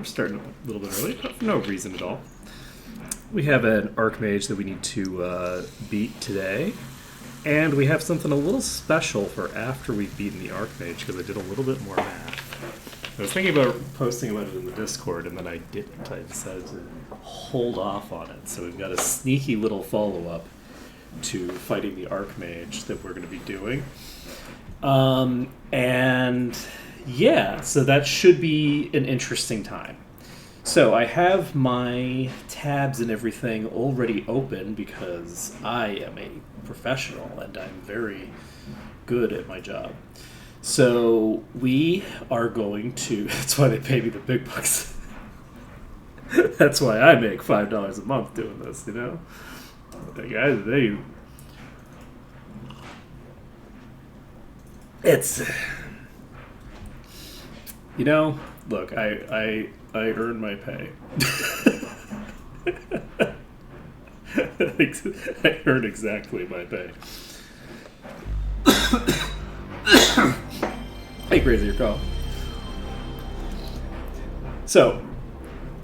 we're starting a little bit early, but for no reason at all. We have an Archmage that we need to beat today, and we have something a little special for after we've beaten the Archmage, because I did a little bit more math. I was thinking about posting about it in the Discord, and then I didn't. I decided to hold off on it. So we've got a sneaky little follow-up to fighting the Archmage that we're going to be doing. And yeah, so that should be an interesting time. So I have my tabs and everything already open because I am a professional and I'm very good at my job. So we are going to... That's why they pay me the big bucks. That's why I make $5 a month doing this, you know? It's... You know, look, I earn my pay. I earn exactly my pay. Hey, crazy, your call. So,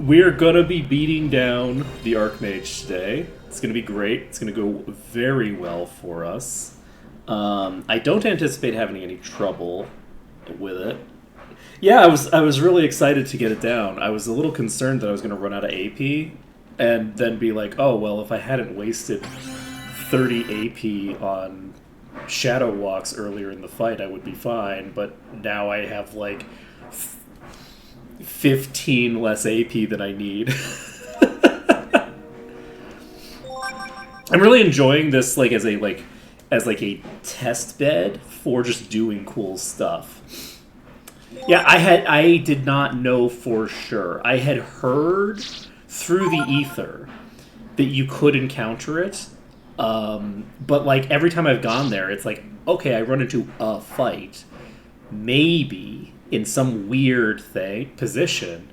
we're gonna be beating down the Archmage today. It's gonna be great. It's gonna go very well for us. I don't anticipate having any trouble with it. Yeah, I was really excited to get it down. I was a little concerned that I was going to run out of AP and then be like, oh, well, if I hadn't wasted 30 AP on Shadow Walks earlier in the fight, I would be fine. But now I have, like, 15 less AP than I need. I'm really enjoying this, like, as a test bed for just doing cool stuff. Yeah, I did not know for sure. I had heard through the ether that you could encounter it, but like every time I've gone there, it's like, okay, I run into a fight, maybe in some weird position,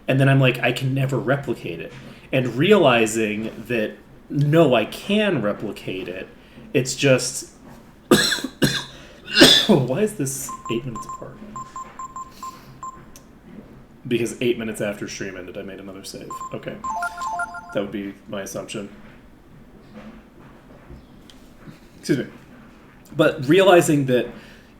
and then I'm like, I can never replicate it. And realizing that, no, I can replicate it, it's just... Why is this 8 minutes apart? Because 8 minutes after stream ended, I made another save. Okay. That would be my assumption. Excuse me. But realizing that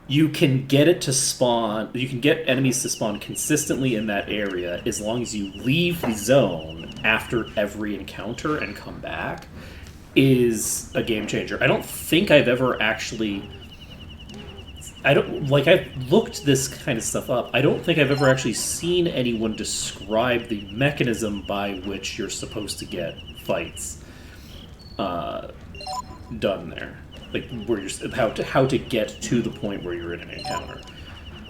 you can get it to spawn, you can get enemies to spawn consistently in that area as long as you leave the zone after every encounter and come back is a game changer. I don't think I've ever actually... I've looked this kind of stuff up. I don't think I've ever actually seen anyone describe the mechanism by which you're supposed to get fights done there. Like, where you're how to get to the point where you're in an encounter.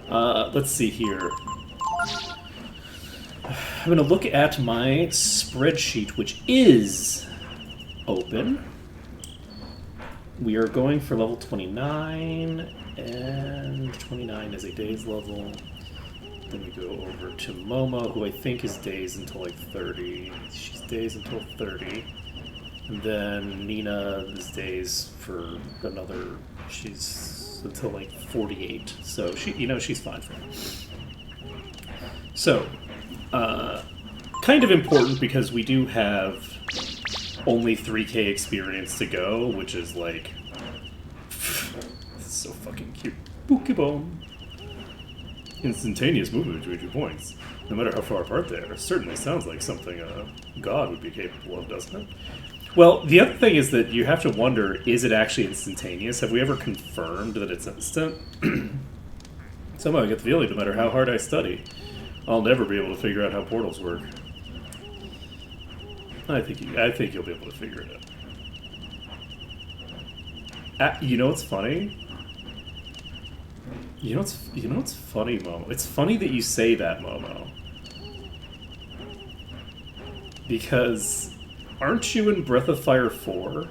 Let's see here. I'm going to look at my spreadsheet, which is open. We are going for level 29. And 29 is a days level. Then we go over to Momo, who I think is days until like 30. She's days until 30. And then Nina is days for another. She's until like 48. So she's fine for me. So, kind of important because we do have only 3k experience to go, which is like. So fucking cute. Pokeball. Instantaneous movement between 2 points. No matter how far apart they are. Certainly sounds like something a god would be capable of, doesn't it? Well, the other thing is that you have to wonder, is it actually instantaneous? Have we ever confirmed that it's instant? Somehow I get the feeling, no matter how hard I study, I'll never be able to figure out how portals work. I think you'll be able to figure it out. You know what's funny? You know what's funny, Momo? It's funny that you say that, Momo. Because aren't you in Breath of Fire 4?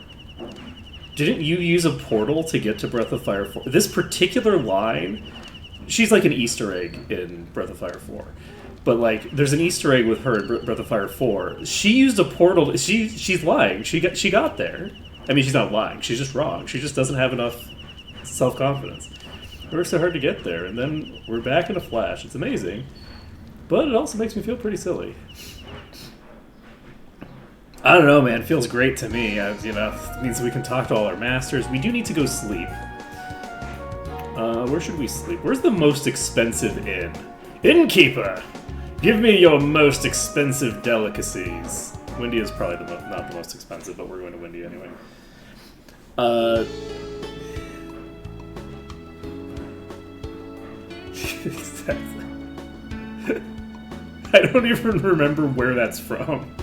Didn't you use a portal to get to Breath of Fire 4? This particular line, she's like an Easter egg in Breath of Fire 4. But like, there's an Easter egg with her in Breath of Fire 4. She used a portal. She's lying. She got there. I mean, she's not lying. She's just wrong. She just doesn't have enough self-confidence. It works so hard to get there, and then we're back in a flash. It's amazing. But it also makes me feel pretty silly. I don't know, man. It feels great to me. It means we can talk to all our masters. We do need to go sleep. Where should we sleep? Where's the most expensive inn? Innkeeper! Give me your most expensive delicacies. Windy is probably not the most expensive, but we're going to Windy anyway. I don't even remember where that's from.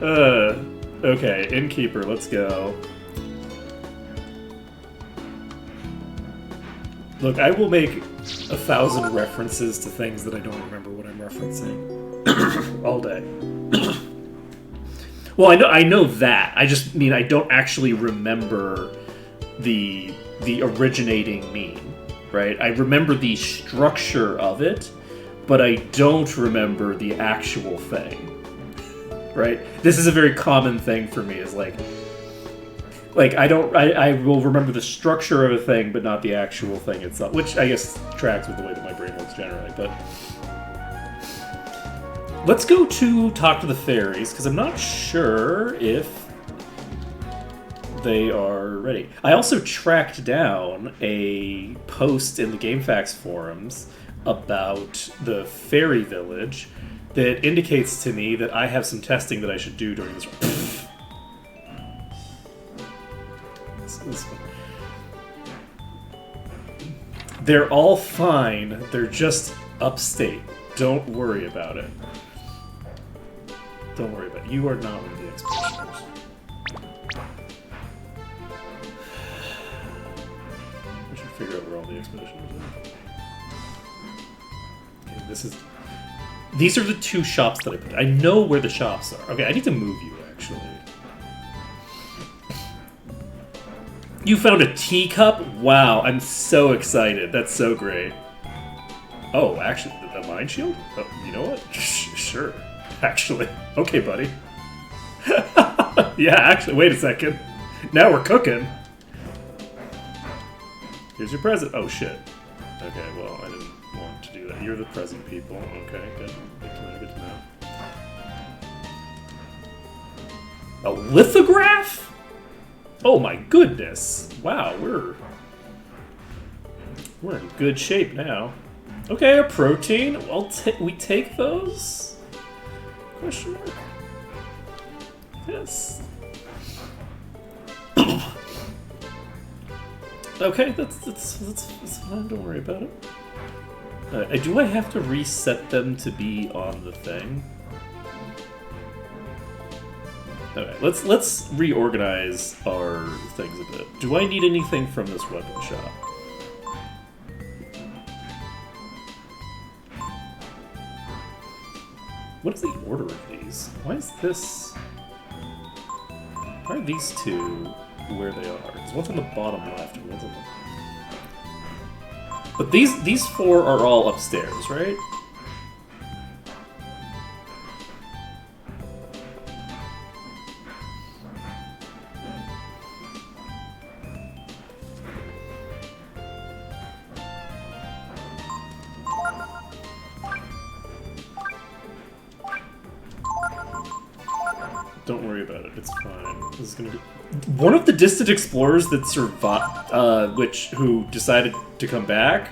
Okay, Innkeeper, let's go. Look, I will make 1,000 references to things that I don't remember what I'm referencing all day. Well, I know that. I just mean I don't actually remember the originating meme, right? I remember the structure of it, but I don't remember the actual thing. Right? This is a very common thing for me, is like I will remember the structure of a thing, but not the actual thing itself, which I guess tracks with the way that my brain works generally, but let's go to talk to the fairies, because I'm not sure if they are ready. I also tracked down a post in the GameFAQs forums about the fairy village that indicates to me that I have some testing that I should do during this. They're all fine. They're just upstate. Don't worry about it. Don't worry about it. You are not one of the expeditioners. We should figure out where all the expeditioners are. Okay, this is... These are the two shops that I put. I know where the shops are. Okay, I need to move you, actually. You found a teacup? Wow, I'm so excited. That's so great. Oh, actually, the mind shield? Oh, you know what? Sure. Actually. Okay, buddy. Yeah, actually, wait a second. Now we're cooking. Here's your present. Oh, shit. Okay, well, I didn't want to do that. You're the present people. Okay, good. Good to know. A lithograph? Oh my goodness. Wow, we're in good shape now. Okay, a protein. We take those? Question mark? Yes. Okay, that's fine. Don't worry about it. Do I have to reset them to be on the thing? Okay, let's reorganize our things a bit. Do I need anything from this weapon shop? What is the order of these? Why is this... Why are these two where they are? Because one's on the bottom left and one's on the... But these four are all upstairs, right? Don't worry about it. It's fine. This is gonna be one of the distant explorers that survived, who decided to come back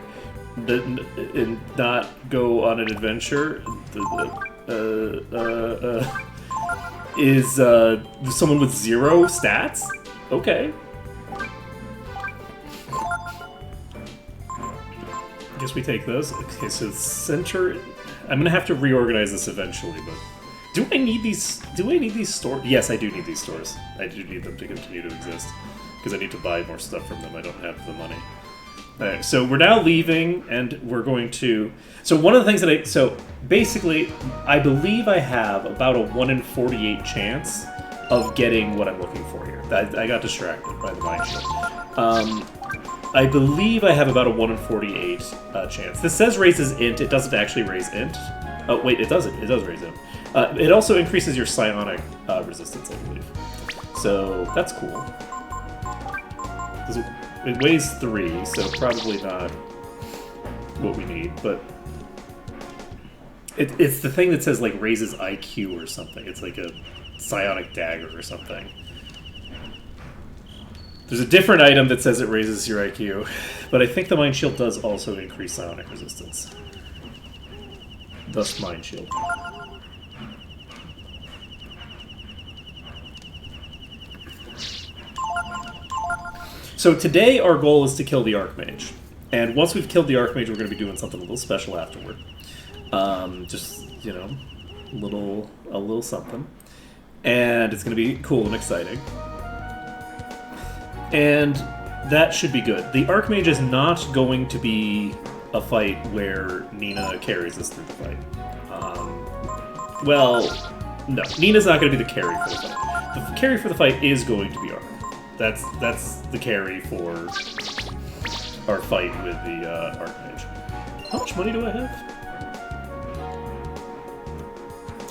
and not go on an adventure. Is someone with 0 stats? Okay. I guess we take those. Okay, so center. I'm gonna have to reorganize this eventually, but. Do I need these stores? Yes, I do need these stores. I do need them to continue to exist. Because I need to buy more stuff from them. I don't have the money. Alright, so we're now leaving, and we're going to... So one of the things that So, basically, I believe I have about a 1 in 48 chance of getting what I'm looking for here. I got distracted by the mind shield. I believe I have about a 1 in 48 chance. This says raises int. It doesn't actually raise int. Oh, wait, it doesn't. It does raise int. It also increases your psionic resistance, I believe. So, that's cool. It weighs 3, so probably what we need, but it's the thing that says like raises IQ or something. It's like a psionic dagger or something. There's a different item that says it raises your IQ, but I think the Mind Shield does also increase psionic resistance. Thus Mind Shield. So today our goal is to kill the Archmage. And once we've killed the Archmage, we're going to be doing something a little special afterward. Just, you know, a little something. And it's going to be cool and exciting. And that should be good. The Archmage is not going to be a fight where Nina carries us through the fight. Well, no. Nina's not going to be the carry for the fight. The carry for the fight is going to be Ark. That's the carry for our fight with the Archmage. How much money do I have?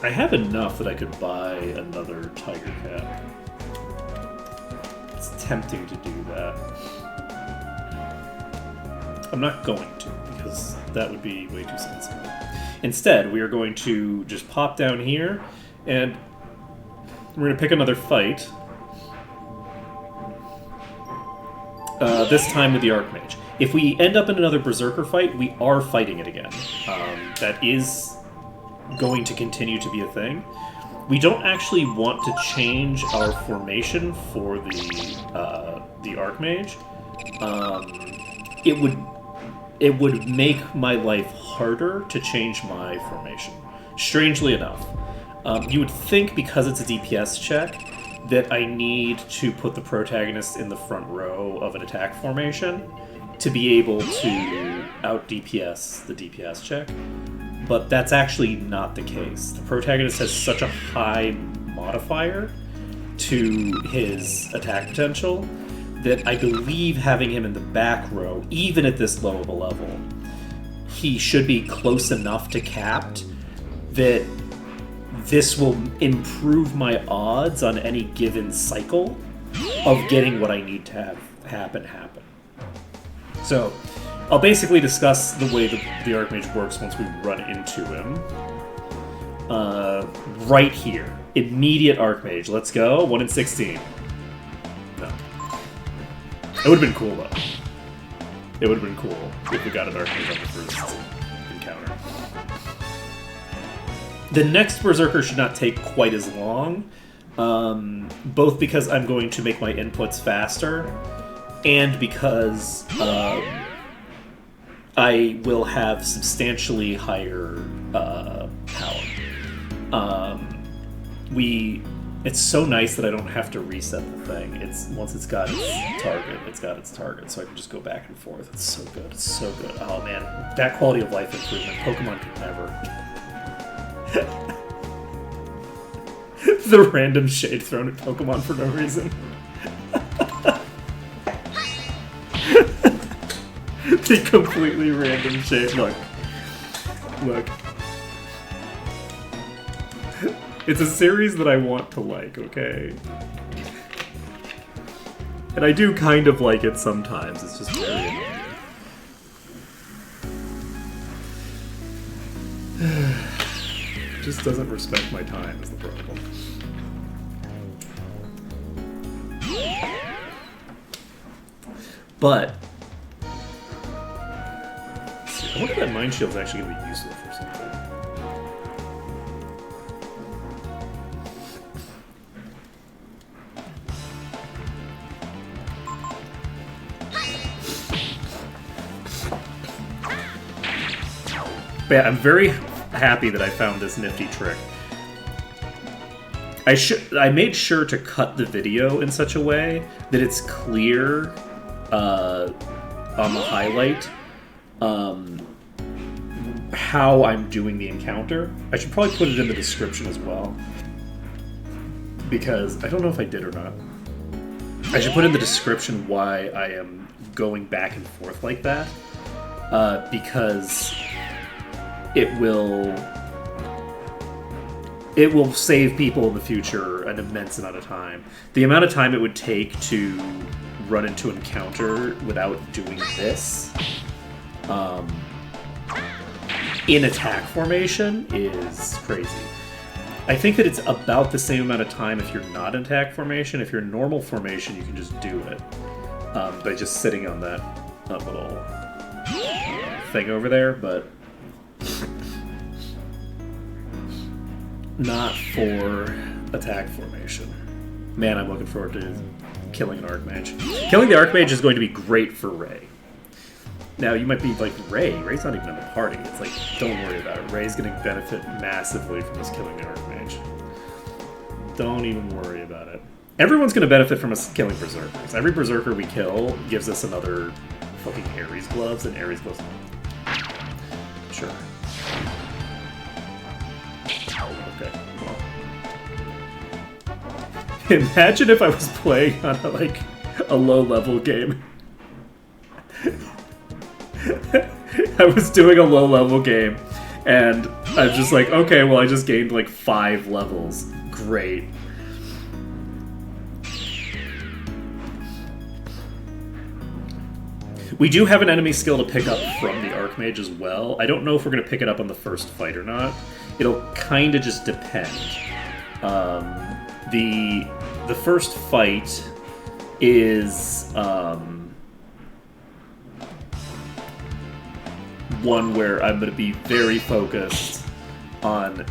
I have enough that I could buy another Tiger Cat. It's tempting to do that. I'm not going to, because that would be way too sensible. Instead, we are going to just pop down here, and we're going to pick another fight. This time with the Archmage. If we end up in another Berserker fight, we are fighting it again. That is going to continue to be a thing. We don't actually want to change our formation for the Archmage. It would make my life harder to change my formation. Strangely enough. You would think because it's a DPS check that I need to put the protagonist in the front row of an attack formation to be able to out-DPS the DPS check. But that's actually not the case. The protagonist has such a high modifier to his attack potential that I believe having him in the back row, even at this low of a level, he should be close enough to capped that this will improve my odds on any given cycle of getting what I need to have happen. So, I'll basically discuss the way the Archmage works once we run into him. Right here. Immediate Archmage. Let's go. 1 in 16. No. It would have been cool, though. It would have been cool if we got an Archmage on the first encounter. The next Berserker should not take quite as long, both because I'm going to make my inputs faster, and because I will have substantially higher power. It's so nice that I don't have to reset the thing. Once it's got its target, so I can just go back and forth. It's so good. It's so good. Oh man, that quality of life improvement, Pokemon could never. The random shade thrown at Pokemon for no reason. The completely random shade. Look. It's a series that I want to like, okay? And I do kind of like it sometimes. It's just very annoying. Just doesn't respect my time is the problem. But I wonder if that Mind Shield's actually going to be useful for something. But yeah, I'm very happy that I found this nifty trick. I made sure to cut the video in such a way that it's clear on the highlight how I'm doing the encounter. I should probably put it in the description as well, because I don't know if I did or not. I should put in the description why I am going back and forth like that, because it will save people in the future an immense amount of time. The amount of time it would take to run into an encounter without doing this in attack formation is crazy. I think that it's about the same amount of time if you're not in attack formation. If you're in normal formation, you can just do it by just sitting on that little thing over there, but not for attack formation. Man, I'm looking forward to killing an Archmage. Killing the Archmage is going to be great for Ray. Now, you might be like, Ray's not even in the party. It's like, don't worry about it. Ray's going to benefit massively from us killing the Archmage. Don't even worry about it. Everyone's going to benefit from us killing Berserkers. Every Berserker we kill gives us another fucking Ares Gloves, and Ares Gloves... Sure. Okay, well. Imagine if I was playing on a low-level game. I was doing a low-level game, and I was just like, okay, well, I just gained like 5 levels. Great. We do have an enemy skill to pick up from the Archmage as well. I don't know if we're going to pick it up on the first fight or not. It'll kind of just depend. The first fight is one where I'm going to be very focused on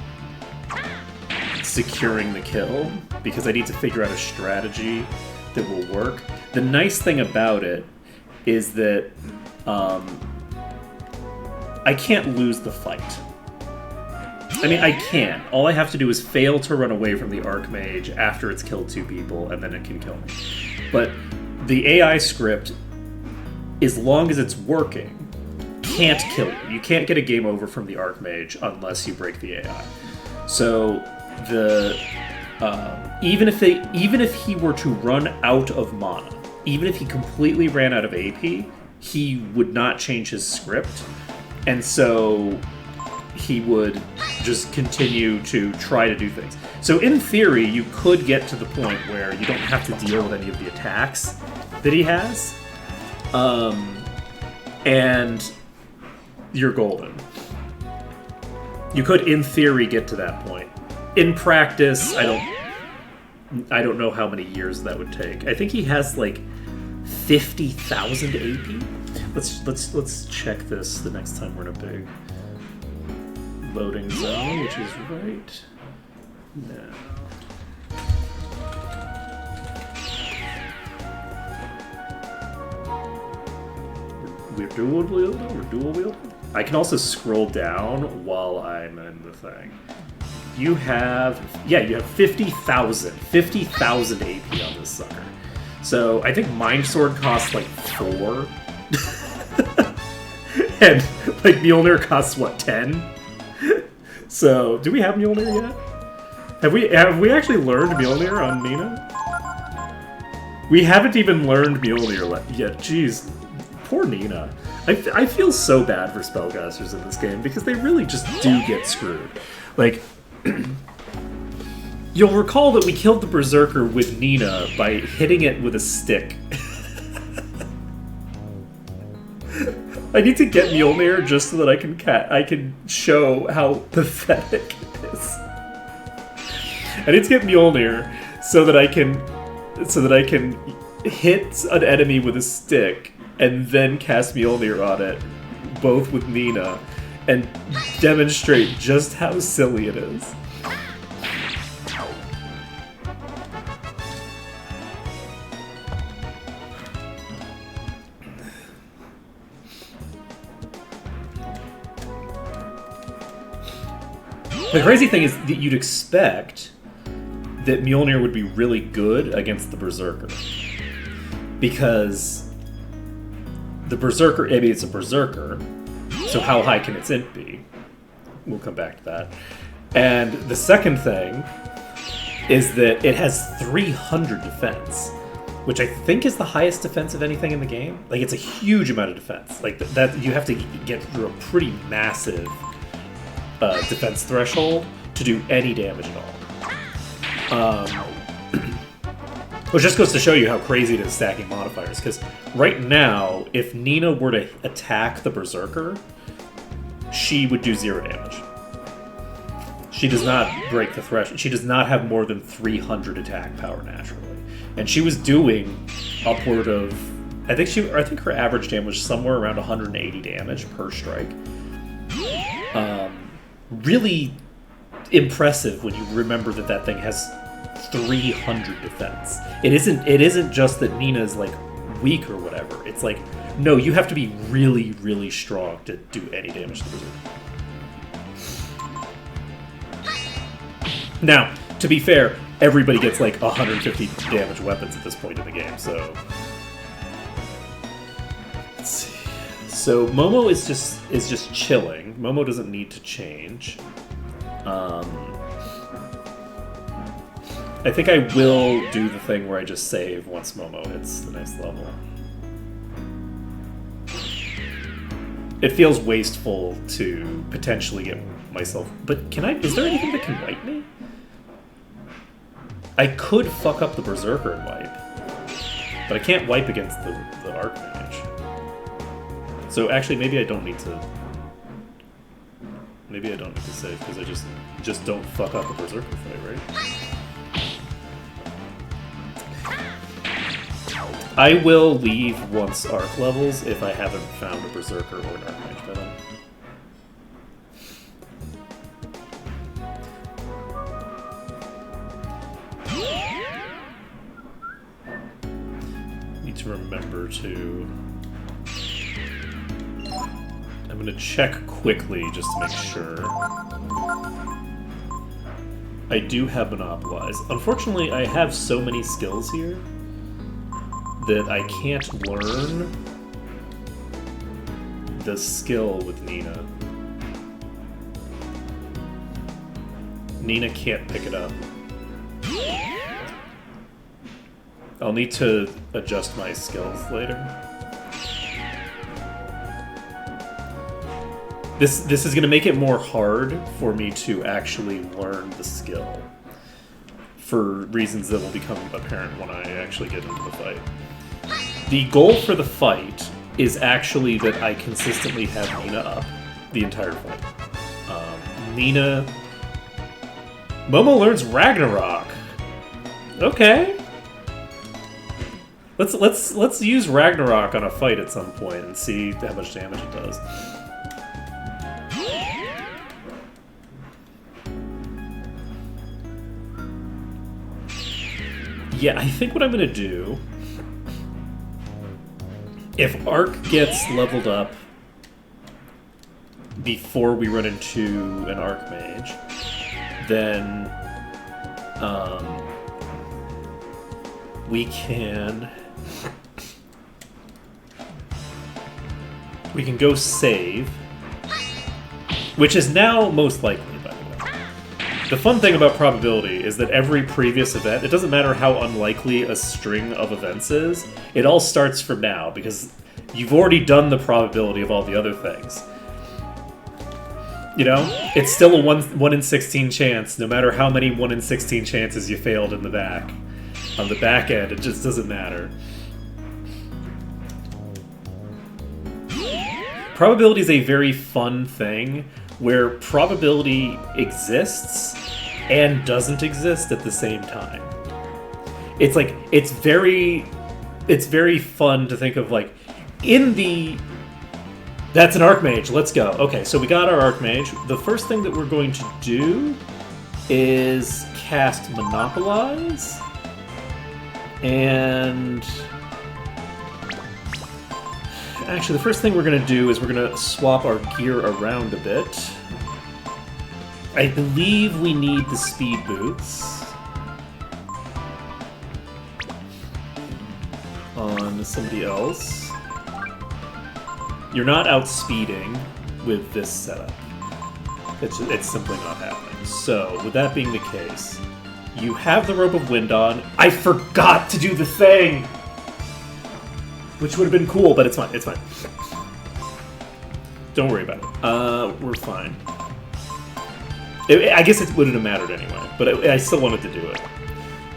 securing the kill, because I need to figure out a strategy that will work. The nice thing about it is that I can't lose the fight. I mean, I can. All I have to do is fail to run away from the Archmage after it's killed 2 people, and then it can kill me. But the AI script, as long as it's working, can't kill you. You can't get a game over from the Archmage unless you break the AI. So even if he were to run out of mana, even if he completely ran out of AP, he would not change his script, and so he would just continue to try to do things. So in theory, you could get to the point where you don't have to deal with any of the attacks that he has, and you're golden. You could, in theory, get to that point. In practice, I don't know how many years that would take. I think he has like 50,000 AP. Let's check this the next time we're in a big loading zone, which is right now. We're dual wielding. I can also scroll down while I'm in the thing. You have 50,000 AP on this sucker. So I think Mind Sword costs like 4. And like Mjolnir costs what, 10? So do we have Mjolnir yet? Have we actually learned Mjolnir on Nina? We haven't even learned Mjolnir yet. Jeez, poor Nina. I feel so bad for spellcasters in this game because they really just do get screwed. Like, you'll recall that we killed the Berserker with Nina by hitting it with a stick. I need to get Mjolnir just so that I can show how pathetic it is. I need to get Mjolnir so that I can hit an enemy with a stick and then cast Mjolnir on it, both with Nina, and demonstrate just how silly it is. The crazy thing is that you'd expect that Mjolnir would be really good against the Berserker. Because the Berserker, I mean, it's a Berserker, so how high can its int be? We'll come back to that. And the second thing is that it has 300 defense, which I think is the highest defense of anything in the game. Like, it's a huge amount of defense. Like, that you have to get through a pretty massive defense threshold to do any damage at all. Which just goes to show you how crazy it is stacking modifiers, because right now, if Nina were to attack the Berserker, she would do 0 damage. She does not break the threshold. She does not have more than 300 attack power naturally. And she was doing upward of... I think her average damage was somewhere around 180 damage per strike. Really impressive when you remember that thing has 300 defense. It isn't just that Nina's like weak or whatever. It's like, no, you have to be really, really strong to do any damage to the Berserker. Now, to be fair, everybody gets like 150 damage weapons at this point in the game, so... Let's see. So Momo is just chilling. Momo doesn't need to change. I think I will do the thing where I just save once Momo hits the next level. It feels wasteful to potentially get myself... But can I... Is there anything that can wipe me? I could fuck up the Berserker and wipe. But I can't wipe against the Archmage. So actually, maybe I don't need to... Maybe I don't need to save, because I just don't fuck up a Berserker fight, right? I will leave once Arc levels if I haven't found a Berserker or an Archmage by then. Need to remember to... I'm gonna check quickly just to make sure. I do have Monopolize. Unfortunately, I have so many skills here that I can't learn the skill with Nina. Nina can't pick it up. I'll need to adjust my skills later. This is going to make it more hard for me to actually learn the skill for reasons that will become apparent when I actually get into the fight. The goal for the fight is actually that I consistently have Nina up the entire fight. Nina... Momo learns Ragnarok! Okay. Let's use Ragnarok on a fight at some point and see how much damage it does. Yeah, I think what I'm gonna do, if Arc gets leveled up before we run into an Archmage, then we can go save, which is now most likely, by the way. The fun thing about probability is that every previous event, it doesn't matter how unlikely a string of events is, it all starts from now, because you've already done the probability of all the other things. You know? It's still a 1 in 16 chance, no matter how many 1 in 16 chances you failed in the back. On the back end, it just doesn't matter. Probability is a very fun thing, where probability exists and doesn't exist at the same time. It's like, it's very fun to think of, like, in the... That's an Archmage, let's go. Okay, so we got our Archmage. The first thing that we're going to do is cast Monopolize. And... Actually, the first thing we're going to do is we're going to swap our gear around a bit. I believe we need the speed boots on somebody else. You're not outspeeding with this setup. It's simply not happening. So, with that being the case, you have the Rope of Wind on. I forgot to do the thing! Which would have been cool, but it's fine, it's fine. Don't worry about it. We're fine. I guess it wouldn't have mattered anyway, but I still wanted to do it.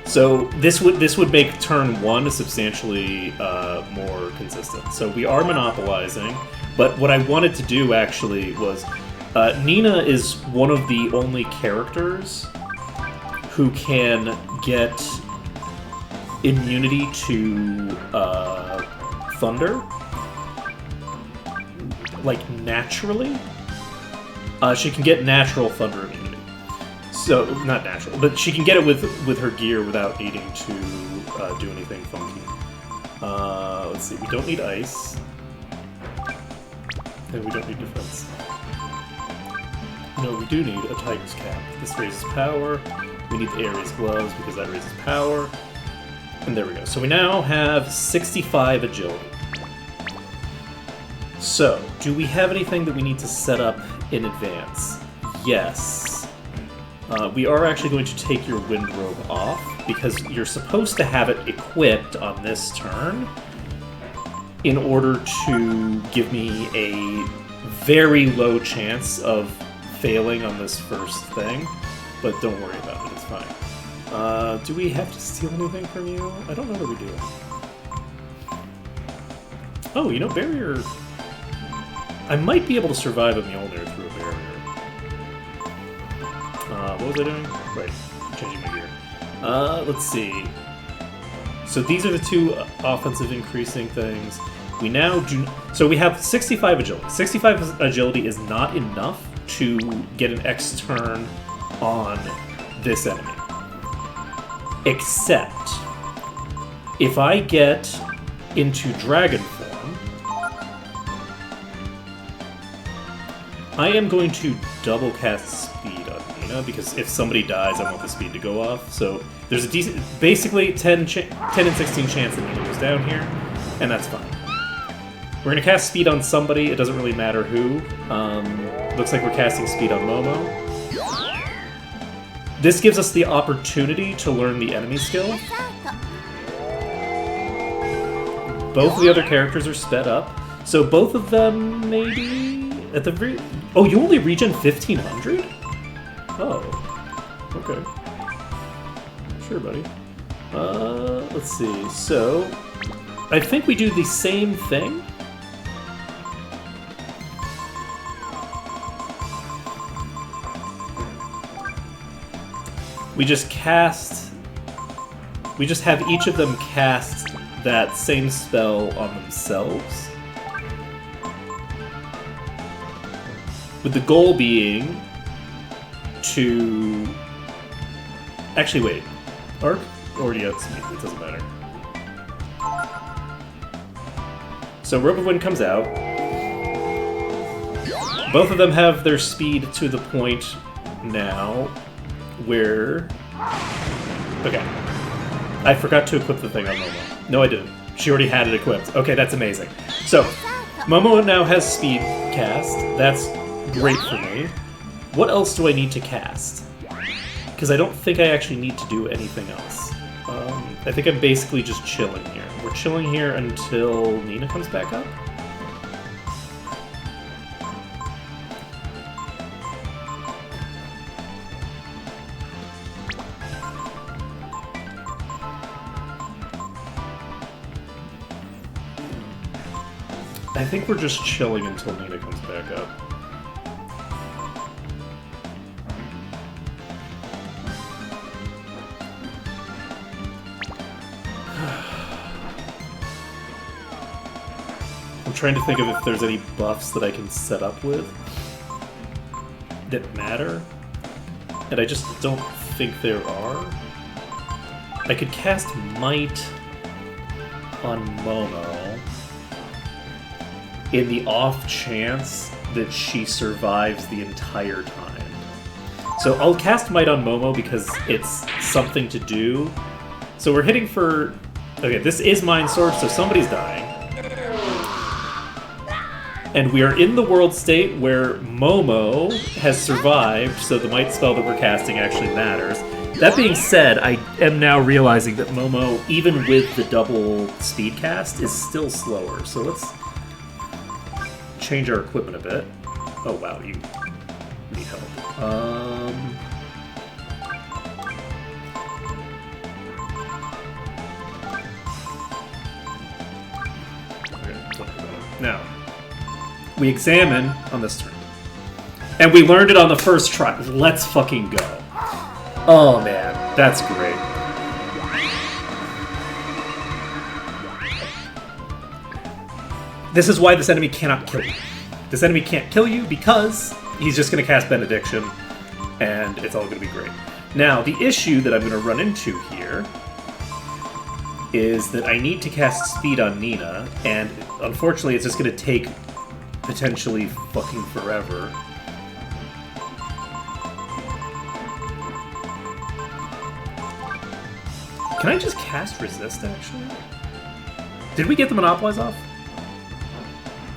So this would make turn 1 substantially more consistent. So we are monopolizing, but what I wanted to do actually was Nina is one of the only characters who can get immunity to thunder, like naturally. She can get natural thunder immunity. So, not natural, but she can get it with her gear without needing to do anything funky. Let's see, we don't need ice. And we don't need defense. No, we do need a Tiger's Cap. This raises power. We need the Ares Gloves because that raises power. And there we go. So we now have 65 agility. So, do we have anything that we need to set up in advance? Yes. We are actually going to take your Wind Robe off, because you're supposed to have it equipped on this turn in order to give me a very low chance of failing on this first thing. But don't worry about it, it's fine. Do we have to steal anything from you? I don't know that we do. Oh, you know, barrier... I might be able to survive a Mjolnir through a barrier. What was I doing? Right, changing my gear. Let's see. So these are the two offensive increasing things. We now do... So we have 65 agility. 65 agility is not enough to get an X turn on this enemy. Except, if I get into dragon form, I am going to double cast speed on Nina, because if somebody dies, I want the speed to go off. So there's a decent, basically 10 and 16 chance that Nina goes down here, and that's fine. We're going to cast speed on somebody, it doesn't really matter who. Looks like we're casting speed on Momo. This gives us the opportunity to learn the enemy skill. Both of the other characters are sped up, so both of them maybe at the very... Oh, you only regen 1500? Oh, okay. Sure, buddy. Let's see. So, I think we do the same thing. We just cast... We just have each of them cast that same spell on themselves. With the goal being to... Actually, wait. Arc already outspeed, it doesn't matter. So Robe of Wind comes out. Both of them have their speed to the point now where... Okay. I forgot to equip the thing on Momo. No, I didn't. She already had it equipped. Okay, that's amazing. So, Momo now has speed cast. That's great for me. What else do I need to cast? Because I don't think I actually need to do anything else. I think I'm basically just chilling here. We're chilling here until Nina comes back up? I think we're just chilling until Nina comes back up. I'm trying to think of if there's any buffs that I can set up with that matter, and I just don't think there are. I could cast Might on Momo in the off chance that she survives the entire time. So I'll cast Might on Momo because it's something to do. So we're hitting for... Okay, this is Mind Sword, so somebody's dying. And we are in the world state where Momo has survived, so the Might spell that we're casting actually matters. That being said, I am now realizing that Momo, even with the double speed cast, is still slower. So let's change our equipment a bit. Oh wow, you need help. Okay, now, we examine on this turn. And we learned it on the first try. Let's fucking go. Oh, man. That's great. This is why this enemy cannot kill you. This enemy can't kill you because he's just going to cast Benediction, and it's all going to be great. Now, the issue that I'm going to run into here is that I need to cast Speed on Nina, and unfortunately it's just going to take potentially fucking forever. Can I just cast Resist, actually? Did we get the Monopolize off?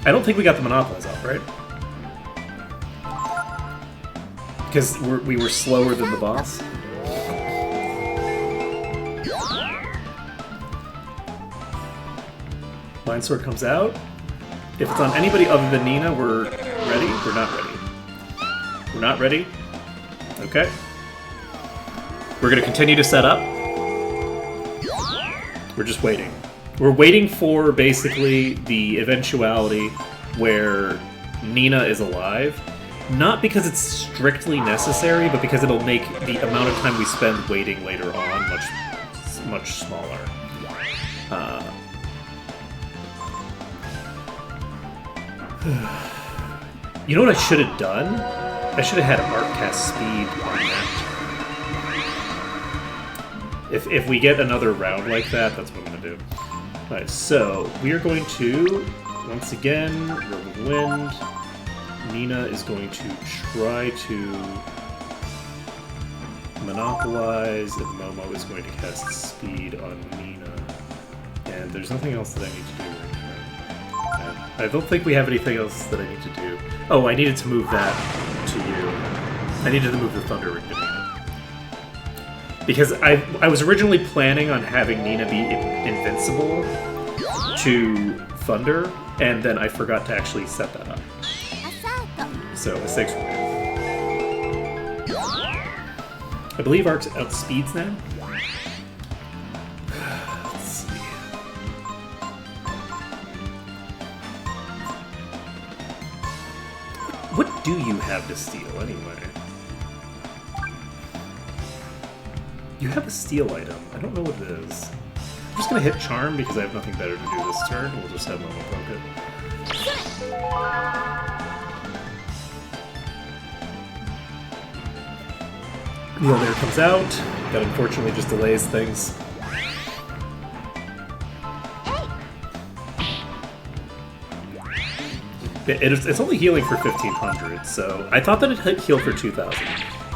I don't think we got the Monopolize off, right? Because we were slower than the boss. Mind Sword comes out. If it's on anybody other than Nina, we're ready? We're not ready. We're not ready? Okay. We're going to continue to set up. We're just waiting. We're waiting for, basically, the eventuality where Nina is alive. Not because it's strictly necessary, but because it'll make the amount of time we spend waiting later on much smaller. You know what I should have done? I should have had Art cast Speed on that. If we get another round like that, that's what I'm going to do. Alright, so we are going to, once again, Rogue of Wind. Nina is going to try to monopolize, and Momo is going to cast Speed on Nina. And there's nothing else that I need to do right now. I don't think we have anything else that I need to do. Oh, I needed to move that to you. I needed to move the Thunder Ring to Nina. Because I was originally planning on having Nina be invincible to Thunder, and then I forgot to actually set that up. So, mistakes were made. I believe Arc outspeeds now. Let's see. What do you have to steal, anyway? You have a steal item. I don't know what it is. I'm just gonna hit Charm because I have nothing better to do this turn. We'll just have Momo poke it. Mjolnir comes out. That unfortunately just delays things. It's only healing for 1500, so I thought that it healed for 2000.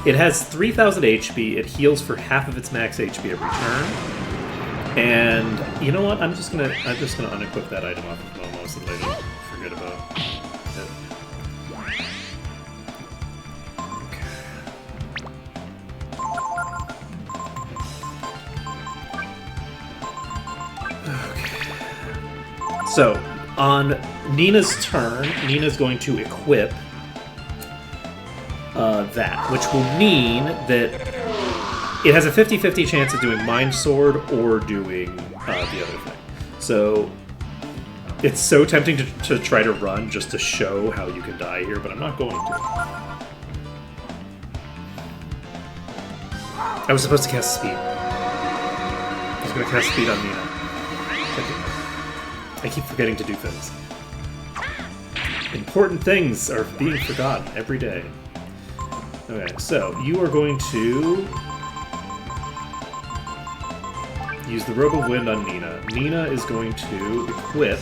It has 3000 HP, it heals for half of its max HP every turn. And you know what? I'm just gonna unequip that item off of Momo so that I don't forget about it. So, on Nina's turn, Nina's going to equip that, which will mean that it has a 50-50 chance of doing Mind Sword or doing the other thing. So, it's so tempting to try to run just to show how you can die here, but I'm not going to. I was supposed to cast Speed. I was going to cast Speed on Nina. I keep forgetting to do things. Important things are being forgotten every day. Okay, so you are going to use the Robe of Wind on Nina. Nina is going to equip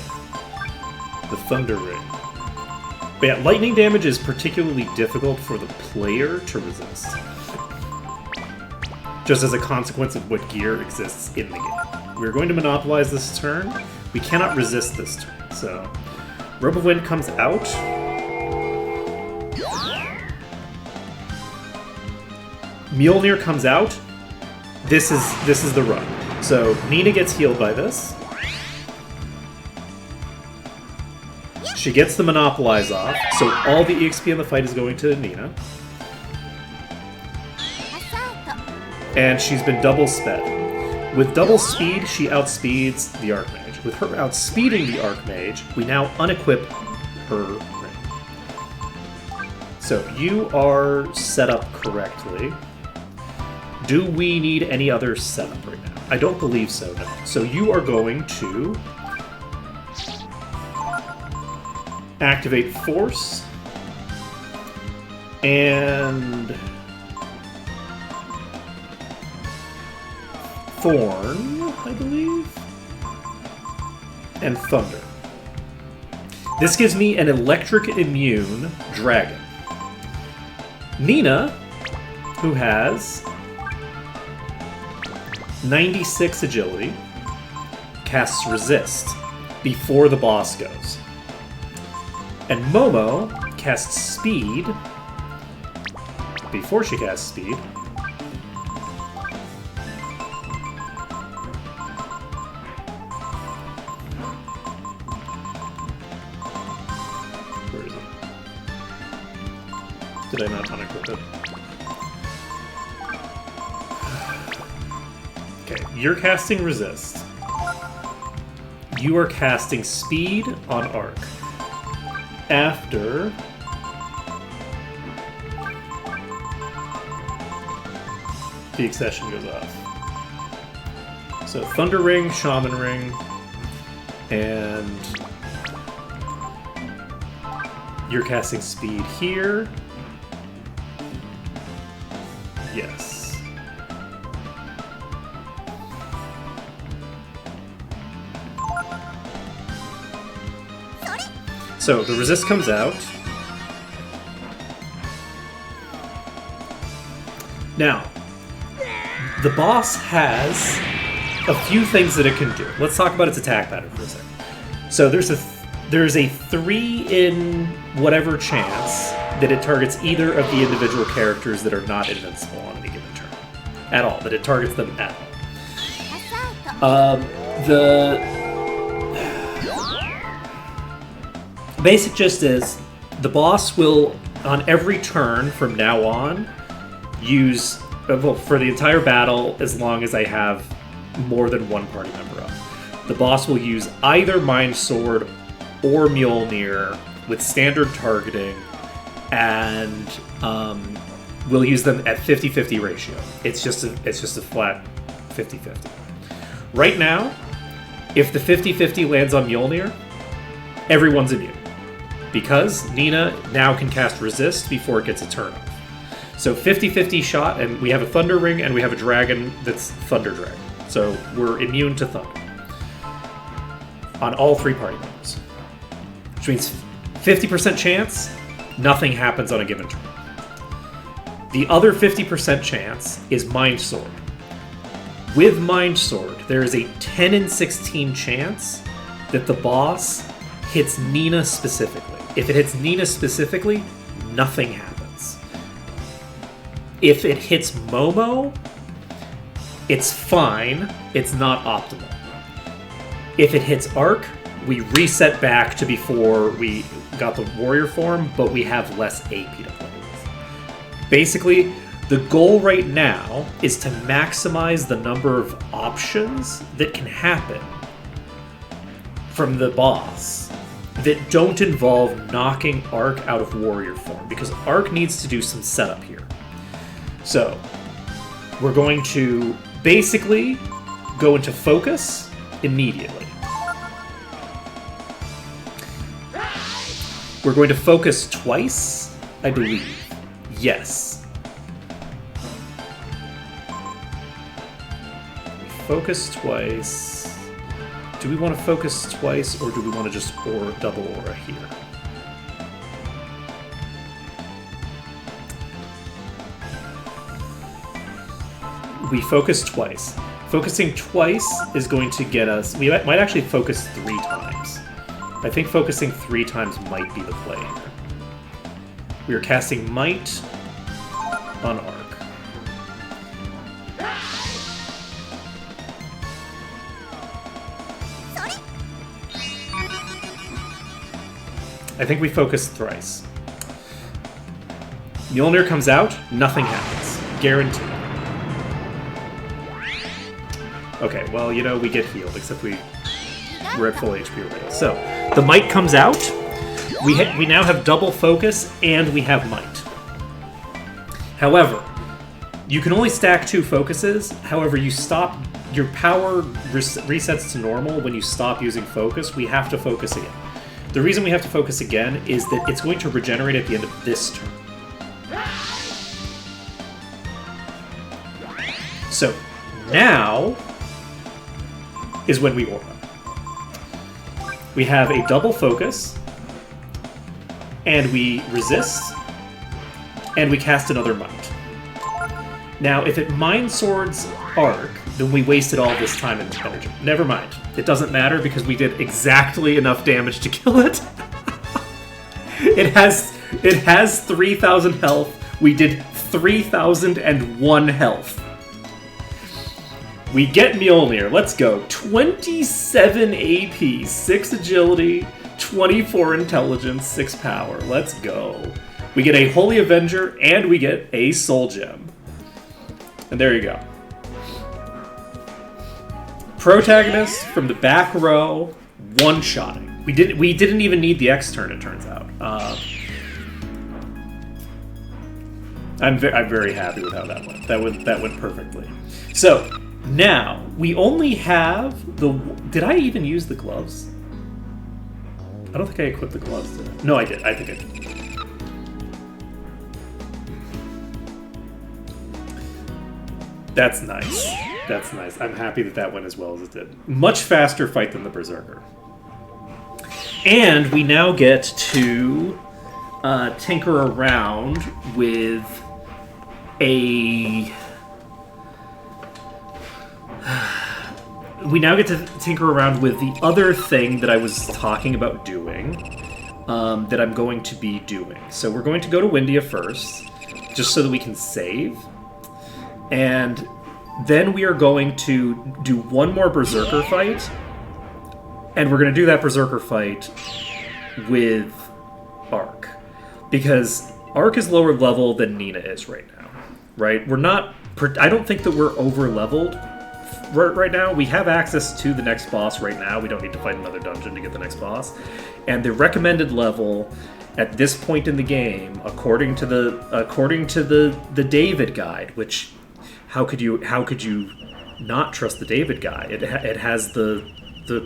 the Thunder Ring. But yeah, lightning damage is particularly difficult for the player to resist. Just as a consequence of what gear exists in the game. We're going to monopolize this turn. We cannot resist this turn, so Robe of Wind comes out. Mjolnir comes out. This is the run. So Nina gets healed by this. She gets the Monopolize off, so all the EXP in the fight is going to Nina. And she's been double sped. With double speed, she outspeeds the Archmage. With her outspeeding the Archmage, we now unequip her ring. So you are set up correctly. Do we need any other setup right now? I don't believe so, no. So you are going to activate Force and Thorn, I believe, and Thunder. This gives me an electric immune dragon. Nina, who has 96 agility, casts Resist before the boss goes. And Momo casts Speed before she casts Speed. Where is it? Did I not unequip it? Okay, you're casting Resist. You are casting Speed on Arc. After the accession goes off. So Thunder Ring, Shaman Ring, and you're casting Speed here. Yes. So the Resist comes out. Now, the boss has a few things that it can do. Let's talk about its attack pattern for a second. So there's a 3 in whatever chance that it targets either of the individual characters that are not invincible on any given turn. At all. That it targets them at all. The basic gist is the boss will, on every turn from now on, use, well, for the entire battle, as long as I have more than one party member up, the boss will use either Mind Sword or Mjolnir with standard targeting, and we'll use them at 50-50 ratio. It's just a flat 50-50. Right now, if the 50-50 lands on Mjolnir, everyone's immune. Because Nina now can cast Resist before it gets a turn off. So 50-50 shot, and we have a Thunder Ring, and we have a dragon that's Thunder Dragon. So we're immune to Thunder. On all 3 party members. Which means 50% chance, nothing happens on a given turn. The other 50% chance is Mind Sword. With Mind Sword, there is a 10 in 16 chance that the boss hits Nina specifically. If it hits Nina specifically, nothing happens. If it hits Momo, it's fine. It's not optimal. If it hits Arc, we reset back to before we got the warrior form, but we have less AP to play with. Basically, the goal right now is to maximize the number of options that can happen from the boss that don't involve knocking Arc out of warrior form, because Arc needs to do some setup here. So, we're going to basically go into focus immediately. We're going to focus twice, I believe. Yes. Focus twice. Do we want to focus twice, or do we want to just double aura here? We focus twice. Focusing twice is going to get us... We might actually focus 3 times. I think focusing 3 times might be the play here. We are casting Might on Arc. I think we focus thrice. Mjolnir comes out, nothing happens. Guaranteed. Okay, well, you know, we get healed, except we're at full HP already. So, the Might comes out. we now have double focus and we have might. However, you can only stack 2 focuses. However, your power resets to normal when you stop using focus. We have to focus again. The reason we have to focus again is that it's going to regenerate at the end of this turn. So now is when we aura. We have a double focus, and we resist, and we cast another might. Now, if it Mind Swords Arc, then we wasted all this time and energy. Never mind. It doesn't matter because we did exactly enough damage to kill it. It has 3,000 health. We did 3,001 health. We get Mjolnir. Let's go. 27 AP, 6 agility, 24 intelligence, 6 power. Let's go. We get a Holy Avenger, and we get a Soul Gem. And there you go. Protagonist from the back row, one-shotting. We didn't even need the X turn, it turns out. I'm very happy with how that went. That went perfectly. So now we only have the. Did I even use the gloves? I don't think I equipped the gloves. Did I? No, I did. I think I did. That's nice. That's nice. I'm happy that went as well as it did. Much faster fight than the Berserker. And we now get to tinker around with a... We now get to tinker around with the other thing that I was talking about doing, that I'm going to be doing. So we're going to go to Windia first, just so that we can save. And then we are going to do one more Berserker fight. And we're going to do that Berserker fight with Arc. Because Arc is lower level than Nina is right now. Right? We're not... I don't think that we're over-leveled right now. We have access to the next boss right now. We don't need to fight another dungeon to get the next boss. And the recommended level at this point in the game, according to the David guide, which... How could you not trust the David guide? It has the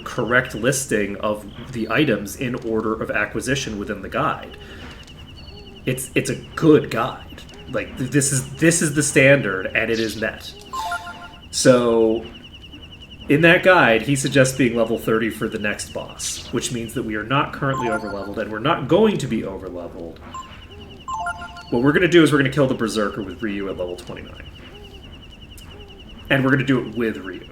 correct listing of the items in order of acquisition within the guide. It's a good guide. Like this is the standard, and it is met. So in that guide, he suggests being level 30 for the next boss, which means that we are not currently overleveled, and we're not going to be overleveled. What we're going to do is we're going to kill the Berserker with Ryu at level 29. And we're going to do it with Ryu.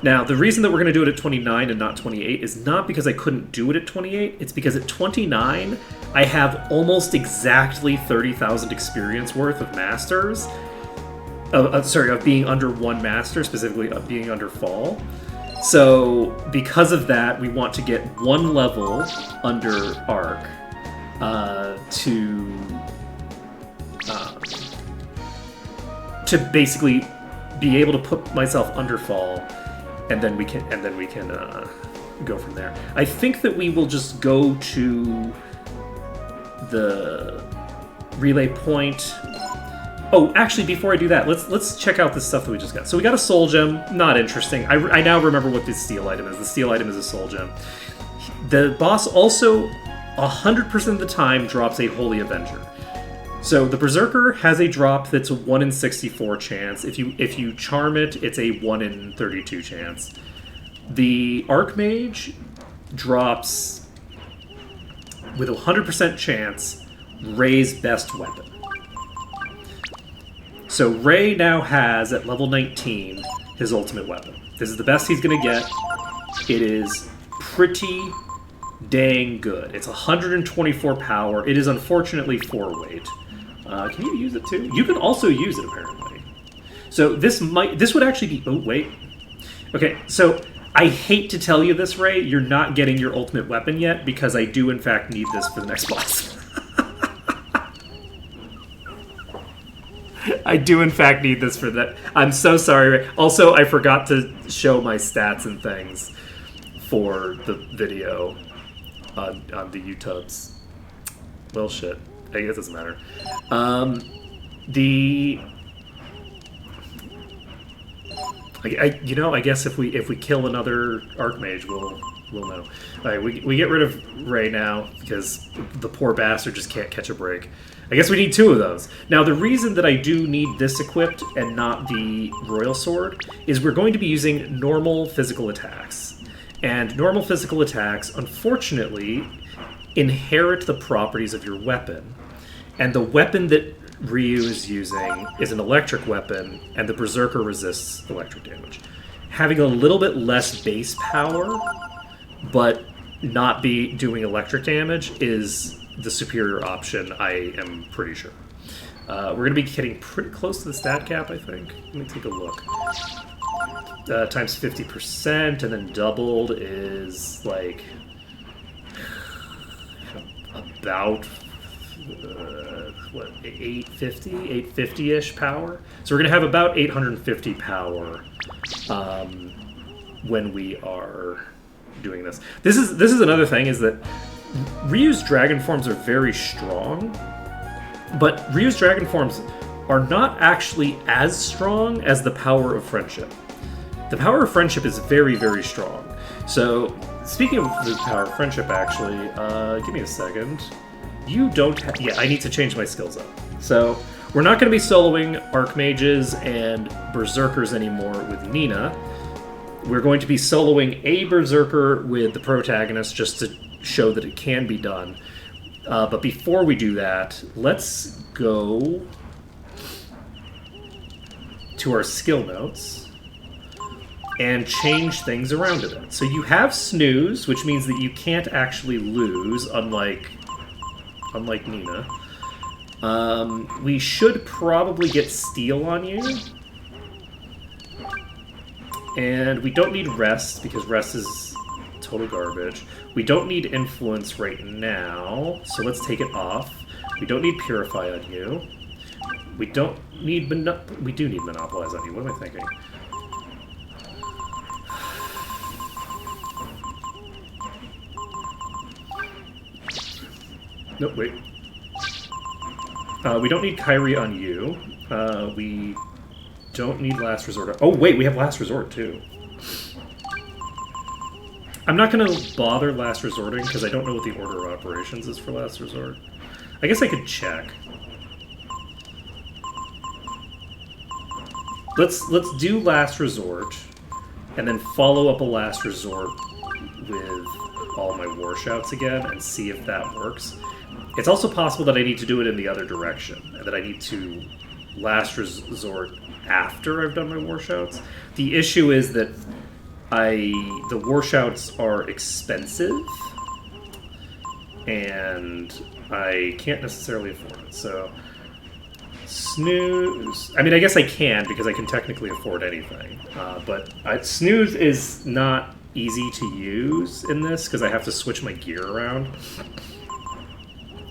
Now, the reason that we're going to do it at 29 and not 28 is not because I couldn't do it at 28. It's because at 29, I have almost exactly 30,000 experience worth of masters. Of being under one master, specifically of being under Fall. So, because of that, we want to get one level under Arc to basically be able to put myself under Fall, and then we can go from there. I think that we will just go to the relay point. Oh, actually, before I do that, let's check out this stuff that we just got. So we got a Soul Gem. Not interesting. I now remember what the steel item is. The steel item is a Soul Gem. The boss also 100% of the time drops a Holy Avenger. So the Berserker has a drop that's a 1 in 64 chance. If you charm it, it's a 1 in 32 chance. The Archmage drops with a 100% chance Ray's best weapon. So Ray now has, at level 19, his ultimate weapon. This is the best he's going to get. It is pretty dang good. It's 124 power. It is unfortunately 4 weight. Can you use it too? You can also use it, apparently. So this would actually be... Oh, wait. Okay, so I hate to tell you this, Ray. You're not getting your ultimate weapon yet, because I do, in fact, need this for the next boss. I do, in fact, need this for that. I'm so sorry, Ray. Also, I forgot to show my stats and things for the video on the YouTubes. Well, shit. I guess it doesn't matter. The... I guess if we kill another Archmage, we'll know. Alright, we get rid of Ray now, because the poor bastard just can't catch a break. I guess we need 2 of those. Now, the reason that I do need this equipped and not the Royal Sword is we're going to be using normal physical attacks. And normal physical attacks, unfortunately, inherit the properties of your weapon. And the weapon that Ryu is using is an electric weapon, and the Berserker resists electric damage. Having a little bit less base power, but not be doing electric damage is the superior option, I am pretty sure. We're going to be getting pretty close to the stat cap, I think. Let me take a look. Times 50%, and then doubled is like about what, 850-ish power. So we're going to have about 850 power when we are doing this. This is another thing, is that Ryu's dragon forms are very strong, but Ryu's dragon forms are not actually as strong as the power of friendship. The power of friendship is very, very strong. So, speaking of the power of friendship, actually, give me a second. You don't have... Yeah, I need to change my skills up. So, we're not going to be soloing Archmages and Berserkers anymore with Nina. We're going to be soloing a Berserker with the protagonist just to show that it can be done. But before we do that, let's go to our skill notes and change things around a bit. So you have snooze, which means that you can't actually lose, unlike Nina. We should probably get steal on you. And we don't need rest, because rest is total garbage. We don't need influence right now, so let's take it off. We don't need purify on you. We don't need we do need monopolize on you. What am I thinking? Nope, wait. We don't need Kyrie on you. We don't need last resort. Oh wait, we have last resort too. I'm not going to bother last resorting because I don't know what the order of operations is for last resort. I guess I could check. Let's do last resort, and then follow up a last resort with all my war shouts again and see if that works. It's also possible that I need to do it in the other direction, and that I need to last resort after I've done my war shouts. The issue is that the war shouts are expensive, and I can't necessarily afford it. So, snooze. I mean, I guess I can, because I can technically afford anything. But snooze is not easy to use in this, because I have to switch my gear around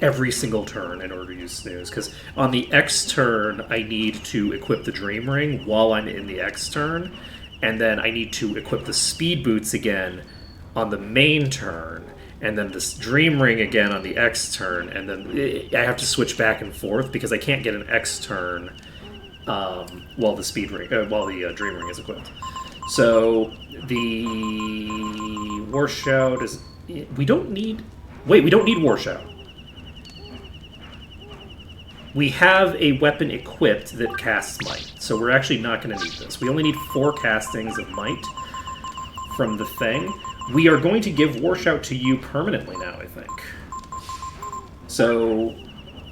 every single turn in order to use snooze. Because on the X turn, I need to equip the Dream Ring while I'm in the X turn. And then I need to equip the speed boots again on the main turn, and then this Dream Ring again on the X turn, and then I have to switch back and forth because I can't get an X turn while the Dream Ring is equipped. So the War Shout is... We don't need War Shout. We have a weapon equipped that casts Might, so we're actually not going to need this. We only need 4 castings of Might from the thing. We are going to give War Shout to you permanently now, I think. So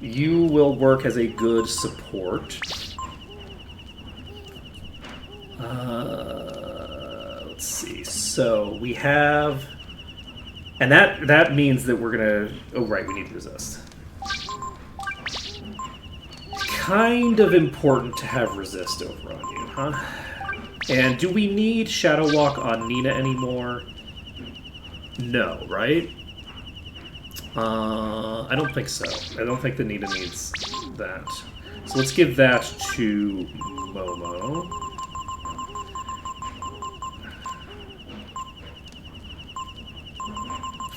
you will work as a good support. Let's see. So we have... And that means that we're going to... Oh, right, we need resist. Kind of important to have resist over on you, huh? And do we need Shadow Walk on Nina anymore? No, right? I don't think so. I don't think that Nina needs that. So let's give that to Momo.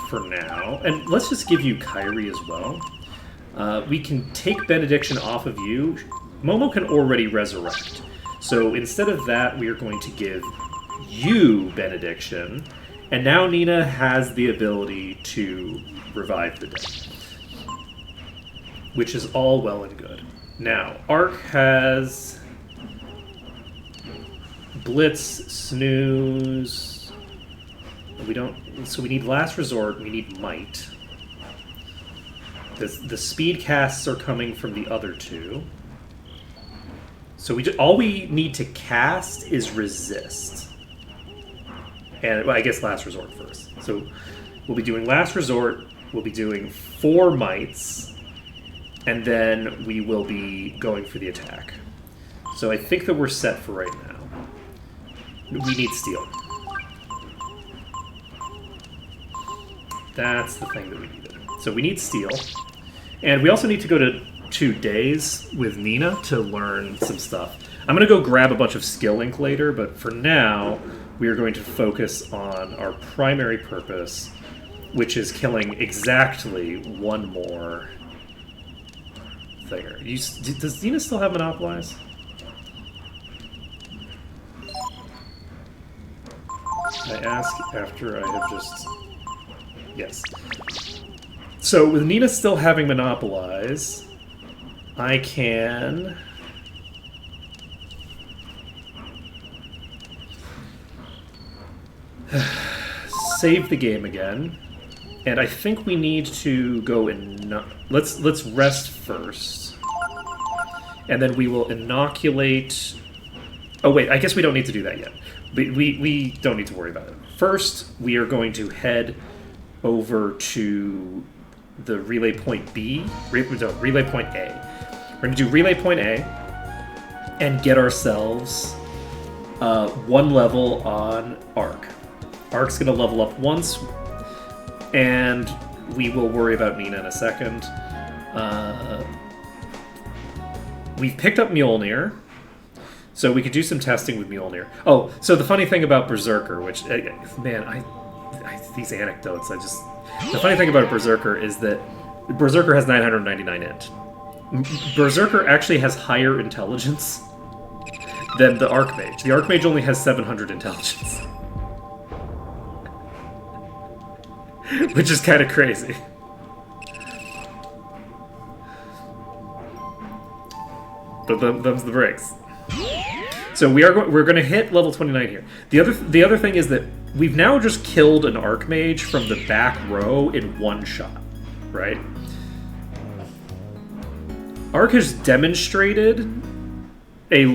For now. And let's just give you Kyrie as well. We can take Benediction off of you. Momo can already resurrect. So instead of that, we are going to give you Benediction. And now Nina has the ability to revive the dead. Which is all well and good. Now, Ark has Blitz, Snooze. We don't. So we need Last Resort. We need Might. The speed casts are coming from the other two. So all we need to cast is Resist. And well, I guess Last Resort first. So we'll be doing Last Resort. We'll be doing 4 Mights. And then we will be going for the attack. So I think that we're set for right now. We need Steel. That's the thing that we needed. So we need Steel. And we also need to go to 2 days with Nina to learn some stuff. I'm going to go grab a bunch of skill ink later, but for now, we are going to focus on our primary purpose, which is killing exactly 1 more thinger. Does Nina still have Monopolize? I ask after I have just... Yes. So with Nina still having Monopolize, I can... save the game again. And I think we need to go in... Let's rest first. And then we will inoculate... Oh wait, I guess we don't need to do that yet. We don't need to worry about it. First, we are going to head over to the relay point B. Relay point A. We're going to do relay point A and get ourselves 1 level on Ark. Ark's going to level up once, and we will worry about Nina in a second. We've picked up Mjolnir, so we could do some testing with Mjolnir. Oh, so the funny thing about Berserker, which, man, these anecdotes, the funny thing about a Berserker is that Berserker has 999 int. Berserker actually has higher intelligence than the Archmage. The Archmage only has 700 intelligence. Which is kind of crazy. But them's the breaks. So we're going to hit level 29 here. The other thing is that we've now just killed an Archmage from the back row in 1 shot, right? Ark has demonstrated a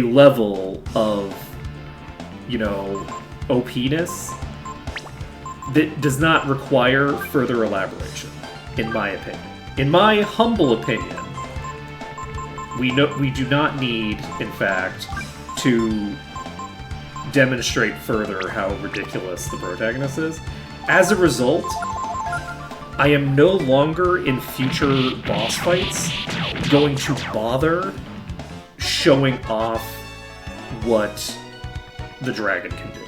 level of, OP-ness that does not require further elaboration, in my opinion. In my humble opinion, we do not need, in fact, to demonstrate further how ridiculous the protagonist is. As a result, I am no longer in future boss fights going to bother showing off what the dragon can do.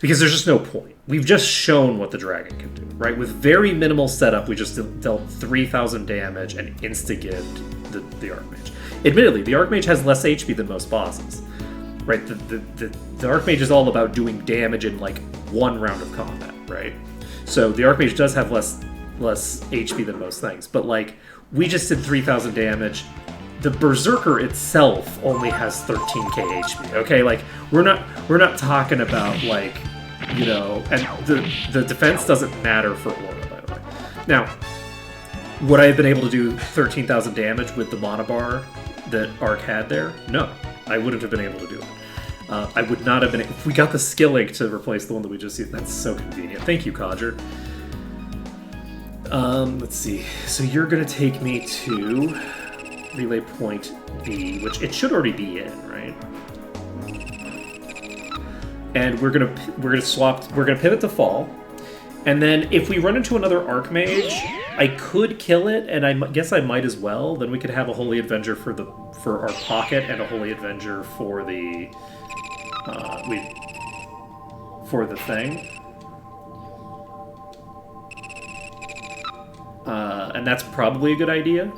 Because there's just no point. We've just shown what the dragon can do, right? With very minimal setup, we just dealt 3,000 damage and insta-gibbed the Archmage. Admittedly, the Archmage has less HP than most bosses, right? The Archmage is all about doing damage in, 1 round of combat, right? So the Archmage does have less HP than most things, but, we just did 3,000 damage. The Berserker itself only has 13k HP, okay? We're not talking about, and the defense doesn't matter for Aura, by the way. Now, would I have been able to do 13,000 damage with the Monobar that Ark had there? No, I wouldn't have been able to do it. I would not have been... If we got the skill link to replace the one that we just used, that's so convenient. Thank you, Codger. Let's see. So you're going to take me to relay point B, which it should already be in, right? And we're gonna pivot to fall, and then if we run into another Archmage, I could kill it, and I guess I might as well. Then we could have a Holy Avenger for our pocket and a Holy Avenger for the thing. and that's probably a good idea.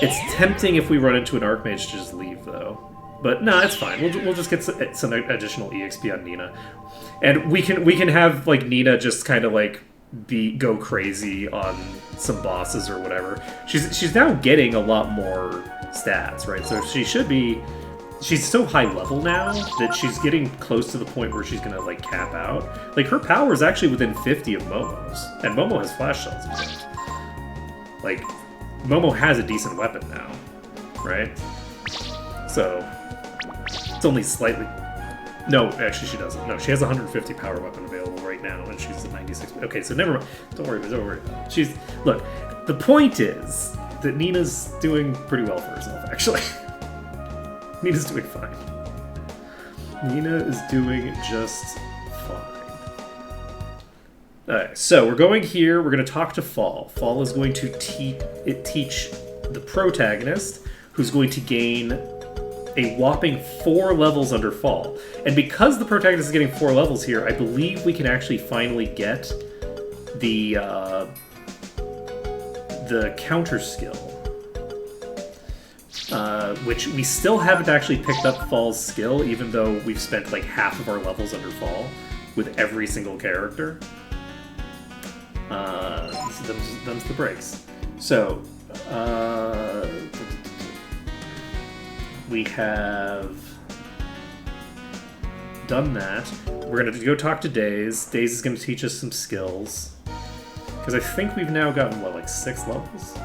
It's tempting if we run into an Archmage to just leave, though. But no, it's fine. We'll just get some additional EXP on Nina, and we can have like Nina just kind of like go crazy on some bosses or whatever. She's now getting a lot more stats, right? So she should be. She's so high level now that she's getting close to the point where she's gonna like cap out. Like her power is actually within 50 of Momo's, and Momo has flash shells. Like Momo has a decent weapon now, right? So it's only slightly. No, actually she doesn't. No, she has a 150 power weapon available right now, and she's at 96. Okay, so never mind. Don't worry about it. She's look. The point is that Nina's doing pretty well for herself, actually. Nina's doing fine. Nina is doing just fine. Alright, so we're going here. We're going to talk to Fall. Fall is going to teach the protagonist, who's going to gain a whopping 4 levels under Fall. And because the protagonist is getting 4 levels here, I believe we can actually finally get the counter skill. Which we still haven't actually picked up Fall's skill, even though we've spent like half of our levels under Fall with every single character. Them's the breaks. So, we have done that. We're going to go talk to Daze. Daze is going to teach us some skills. Because I think we've now gotten, what, like 6 levels?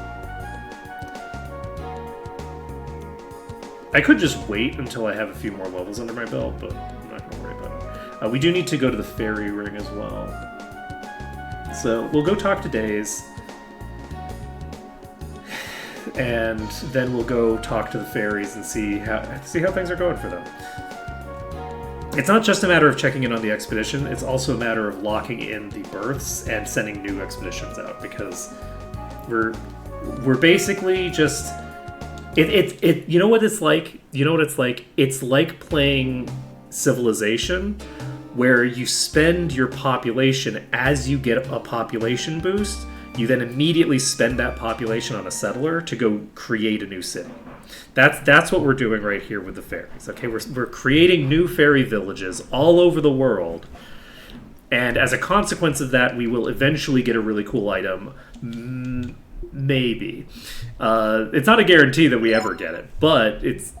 I could just wait until I have a few more levels under my belt, but I'm not going to worry about it. We do need to go to the fairy ring as well. So we'll go talk to Daze. And then we'll go talk to the fairies and see how things are going for them. It's not just a matter of checking in on the expedition, it's also a matter of locking in the berths and sending new expeditions out, because we're basically just... You know what it's like? It's like playing Civilization, where you spend your population as you get a population boost. You then immediately spend that population on a settler to go create a new city. That's what we're doing right here with the fairies. Okay, we're creating new fairy villages all over the world, and as a consequence of that, we will eventually get a really cool item. Maybe. It's not a guarantee that we ever get it, but it's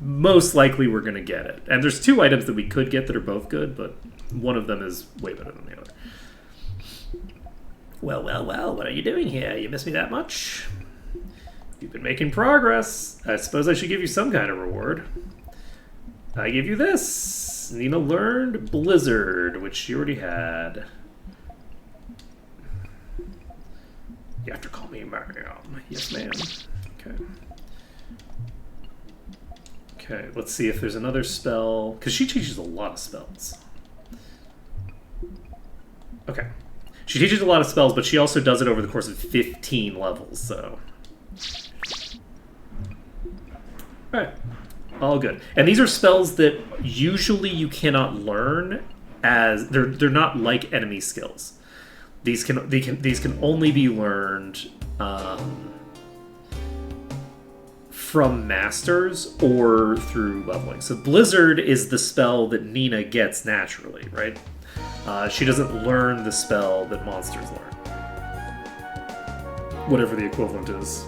most likely we're going to get it. And there's 2 items that we could get that are both good, but one of them is way better than the other. Well, what are you doing here? You miss me that much? You've been making progress. I suppose I should give you some kind of reward. I give you this. Nina learned Blizzard, which she already had. You have to call me ma'am. Yes, ma'am. Okay. Okay, let's see if there's another spell. Because she teaches a lot of spells. Okay. She teaches a lot of spells, but she also does it over the course of 15 levels, so... Alright. All good. And these are spells that usually you cannot learn as... They're not like enemy skills. These can only be learned from masters or through leveling. So Blizzard is the spell that Nina gets naturally, right? She doesn't learn the spell that monsters learn. Whatever the equivalent is.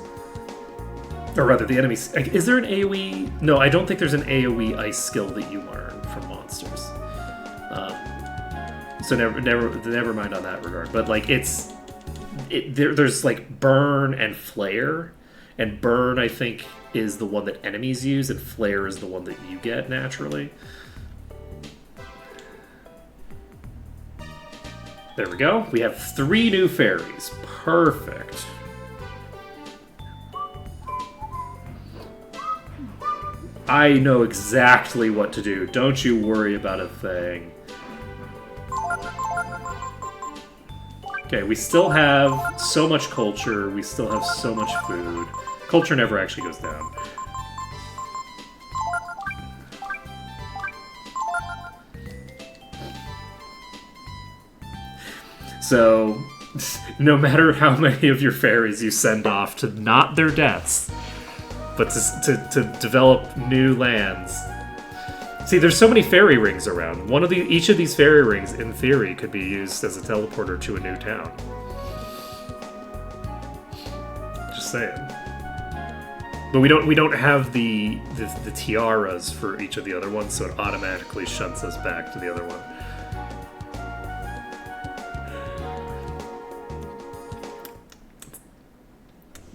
Or rather, the enemies... Is there an AoE? No, I don't think there's an AoE ice skill that you learn from monsters. So never mind on that regard. But like there's like burn and flare, and burn I think is the one that enemies use, and flare is the one that you get naturally. There we go. We have 3 new fairies. Perfect. I know exactly what to do. Don't you worry about a thing. Okay, we still have so much culture, we still have so much food. Culture never actually goes down. So, No matter how many of your fairies you send off to not their deaths, but to develop new lands. See, there's so many fairy rings around. Each of these fairy rings, in theory, could be used as a teleporter to a new town. Just saying. But we don't have the tiaras for each of the other ones, so it automatically shunts us back to the other one.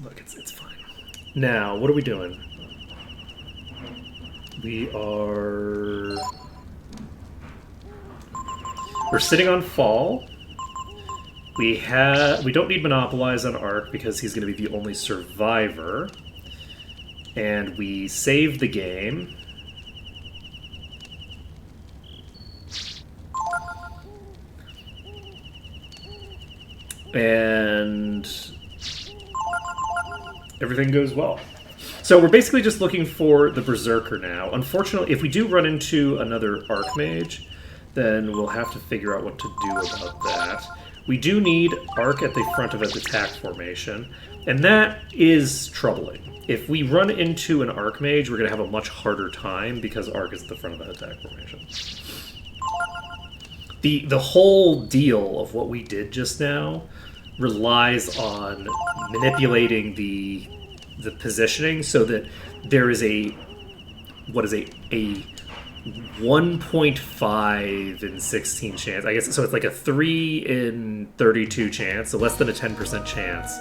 Look, it's fine. Now, what are we doing? We're sitting on Fall. We don't need Monopolize on Arc because he's going to be the only survivor. And we save the game. And everything goes well. So we're basically just looking for the Berserker now. Unfortunately, if we do run into another Archmage, then we'll have to figure out what to do about that. We do need Arc at the front of an attack formation, and that is troubling. If we run into an Archmage, we're going to have a much harder time because Arc is at the front of that attack formation. The whole deal of what we did just now relies on manipulating the positioning so that there is a 1.5 in 16 chance, I guess. So it's like a 3 in 32 chance, so less than a 10% chance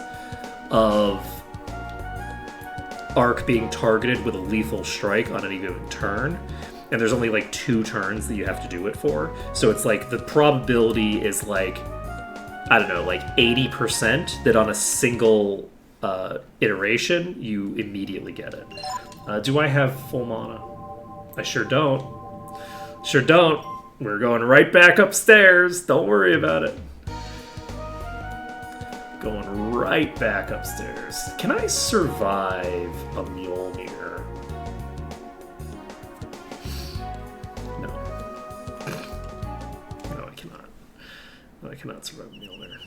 of Arc being targeted with a lethal strike on any given turn. And there's only like 2 turns that you have to do it for. So it's like the probability is like, I don't know, like 80% that on a single iteration you immediately get it. Do I have full mana? I sure don't. Sure don't. We're going right back upstairs. Don't worry about it. Going right back upstairs. Can I survive a Mjolnir? No. No, I cannot. No, I cannot survive a Mjolnir.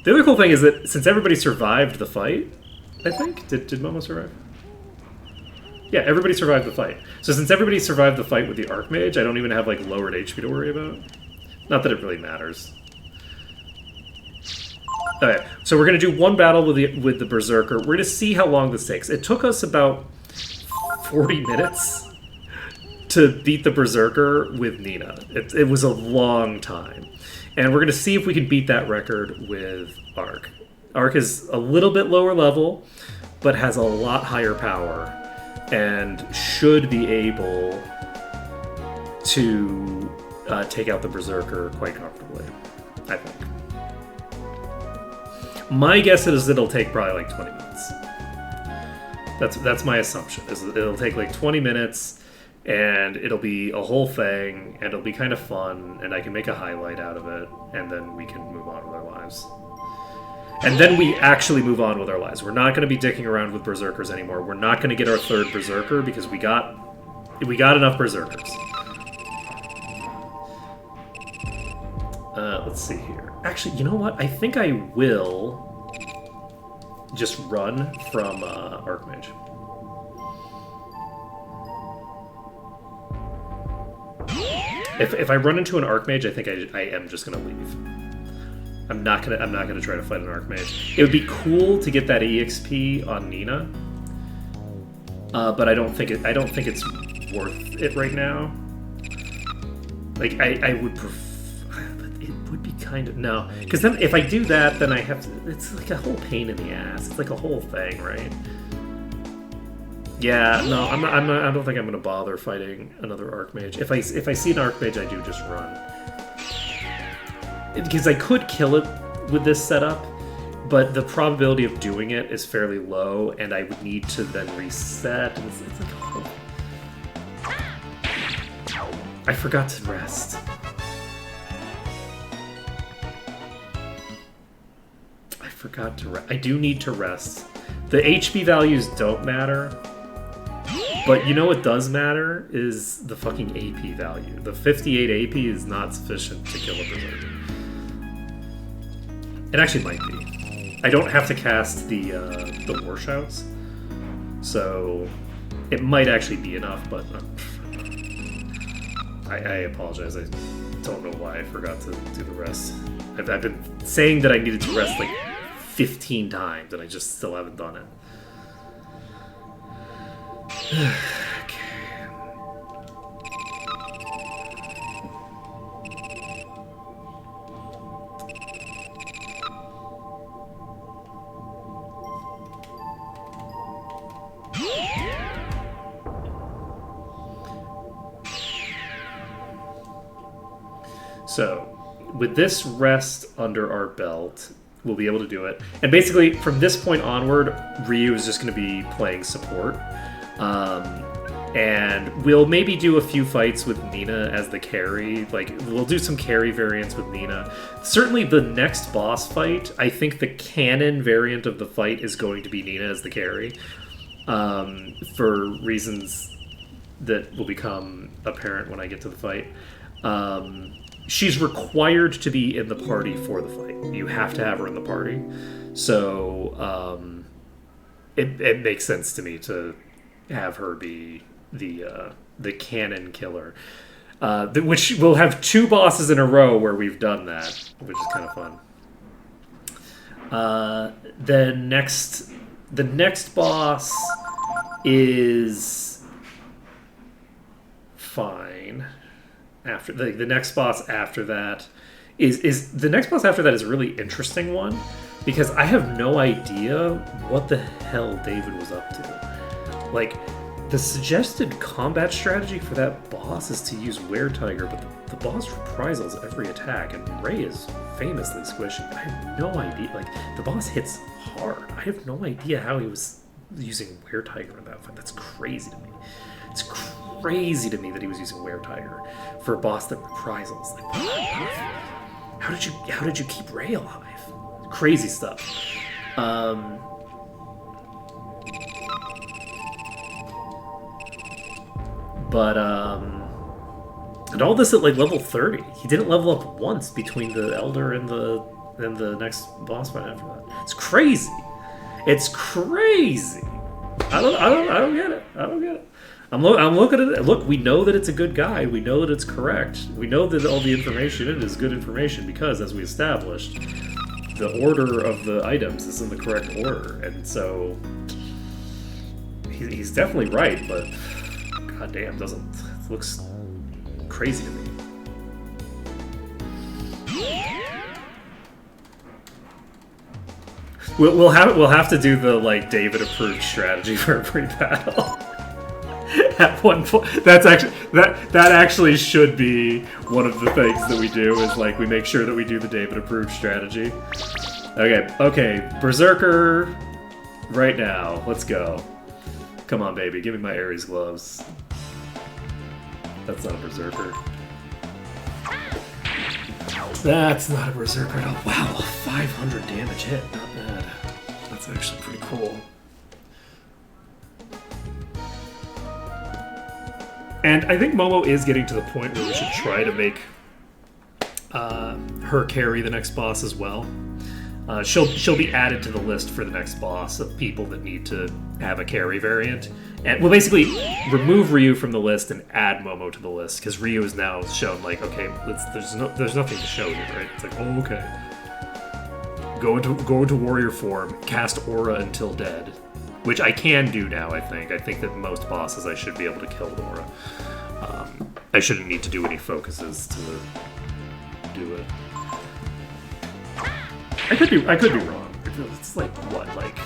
The other cool thing is that since everybody survived the fight, I think, did Momo survive? Yeah, everybody survived the fight. So since everybody survived the fight with the Archmage, I don't even have like lowered HP to worry about. Not that it really matters. Okay, so we're gonna do one battle with the Berserker. We're gonna see how long this takes. It took us about 40 minutes to beat the Berserker with Nina. It was a long time. And we're going to see if we can beat that record with Arc. Arc is a little bit lower level, but has a lot higher power, and should be able to take out the Berserker quite comfortably, I think. My guess is it'll take probably like 20 minutes. That's my assumption, is it'll take like 20 minutes, and it'll be a whole thing, and it'll be kind of fun, and I can make a highlight out of it, and then we can move on with our lives. And then we actually move on with our lives. We're not going to be dicking around with Berserkers anymore. We're not going to get our 3rd Berserker, because we got enough Berserkers. Let's see here. Actually, you know what? I think I will just run from Archmage. If I run into an Archmage, I think I am just gonna leave. I'm not gonna try to fight an Archmage. It would be cool to get that EXP on Nina, but I don't think it's worth it right now. Like I would but it would be kind of no, because then if I do that, then I have to. It's like a whole pain in the ass. It's like a whole thing, right? Yeah, no, I'm not. I don't think I'm gonna bother fighting another Archmage. If I see an Archmage, I do just run, because I could kill it with this setup, but the probability of doing it is fairly low, and I would need to then reset. It's like a whole... I forgot to rest. I do need to rest. The HP values don't matter. But you know what does matter is the fucking AP value. The 58 AP is not sufficient to kill a Berserker. It actually might be. I don't have to cast the War Shouts, so it might actually be enough, but I apologize. I don't know why I forgot to do the rest. I've been saying that I needed to rest like 15 times, and I just still haven't done it. So, with this rest under our belt, we'll be able to do it. And basically, from this point onward, Ryu is just going to be playing support. And we'll maybe do a few fights with Nina as the carry. Like, we'll do some carry variants with Nina. Certainly the next boss fight, I think the canon variant of the fight is going to be Nina as the carry. For reasons that will become apparent when I get to the fight. She's required to be in the party for the fight. You have to have her in the party. So, it makes sense to me to have her be the canon killer. Which we'll have 2 bosses in a row where we've done that, which is kind of fun. The next boss is fine. After the next boss after that is the next boss after that is a really interesting one, because I have no idea what the hell David was up to. Like, the suggested combat strategy for that boss is to use Were-Tiger, but the boss reprisals every attack, and Ray is famously squishy. I have no idea. Like, the boss hits hard. I have no idea how he was using Were-Tiger in that fight. That's crazy to me. It's crazy to me that he was using Were-Tiger for a boss that reprisals. Like, how did you keep Ray alive? Crazy stuff. And all this at like level 30. He didn't level up once between the Elder and the next boss fight after that. It's crazy. It's crazy. I don't get it. I don't get it. I'm looking at it. Look, we know that it's a good guide. We know that it's correct. We know that all the information in it is good information because, as we established, the order of the items is in the correct order. And so he's definitely right, but goddamn, it looks crazy to me. We'll have to do the like David approved strategy for every battle. At one point, that actually should be one of the things that we do, is like we make sure that we do the David approved strategy. Okay, Berserker, right now, let's go. Come on, baby, give me my Ares gloves. That's not a Berserker. That's not a Berserker at all. Wow, a 500 damage hit, not bad. That's actually pretty cool. And I think Momo is getting to the point where we should try to make her carry the next boss as well. She'll be added to the list for the next boss of people that need to have a carry variant. And we'll basically remove Ryu from the list and add Momo to the list, because Ryu is now shown like, okay, there's nothing to show here, right? It's like, oh, okay. Go into warrior form, cast aura until dead. Which I can do now, I think. I think that most bosses I should be able to kill with aura. I shouldn't need to do any focuses to do it. I could be wrong. It's like what, like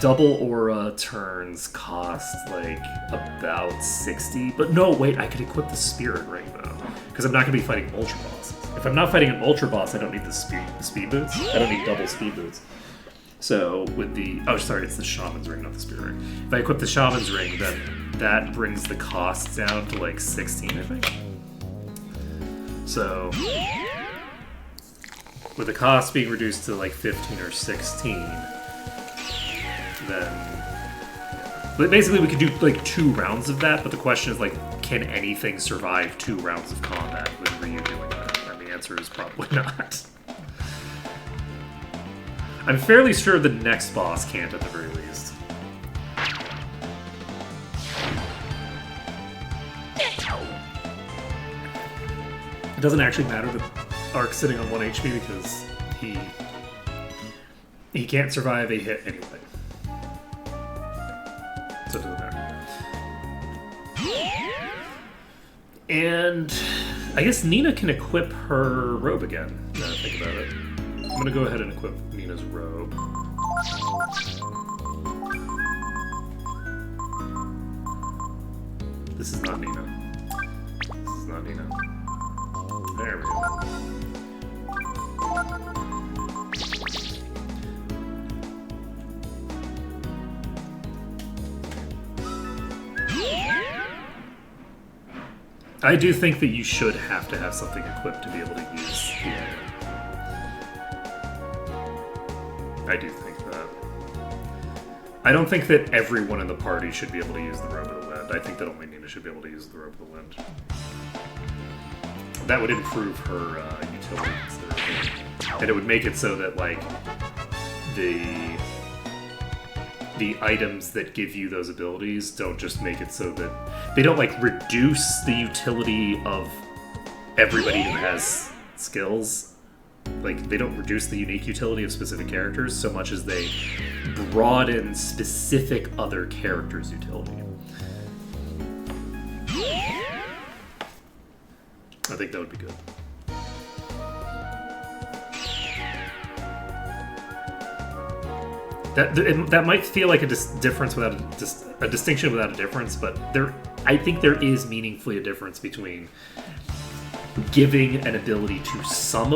double aura turns cost like about 60. But no, wait, I could equip the spirit ring though, because I'm not gonna be fighting ultra bosses. If I'm not fighting an ultra boss, I don't need the speed boots. I don't need double speed boots. So with the it's the shaman's ring, not the spirit ring. If I equip the shaman's ring, then that brings the cost down to like 16, I think. So with the cost being reduced to like 15 or 16, then but basically we could do like 2 rounds of that. But the question is like, can anything survive 2 rounds of combat with Ryu doing that? And the answer is probably not. I'm fairly sure the next boss can't at the very least. It doesn't actually matter that Ark's sitting on 1 HP because he can't survive a hit anyway. So it doesn't matter. And I guess Nina can equip her robe again, now that I think about it. I'm gonna go ahead and equip Nina's robe. This is not Nina. This is not Nina. There we go. I do think that you should have to have something equipped to be able to use the item. I do think that. I don't think that everyone in the party should be able to use the Robe of the Wind. I think that only Nina should be able to use the Robe of the Wind. That would improve her utility considerably. And it would make it so that, like, the items that give you those abilities don't just make it so that they don't like reduce the utility of everybody who has skills. Like, they don't reduce the unique utility of specific characters so much as they broaden specific other characters' utility. I think that would be good. That might feel like a difference without a distinction without a difference, but I think there is meaningfully a difference between giving an ability to some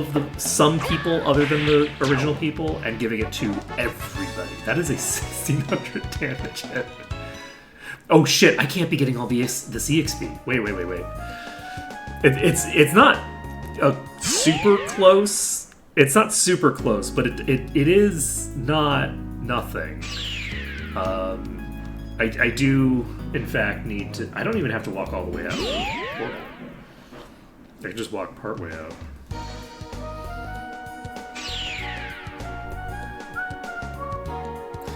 people other than the original people and giving it to everybody. That is a 1600 damage hit. Oh shit! I can't be getting all this EXP. Wait. It's not super close. It's not super close, but it is not nothing. I do, in fact, need to... I don't even have to walk all the way out of the portal. I can just walk part way out.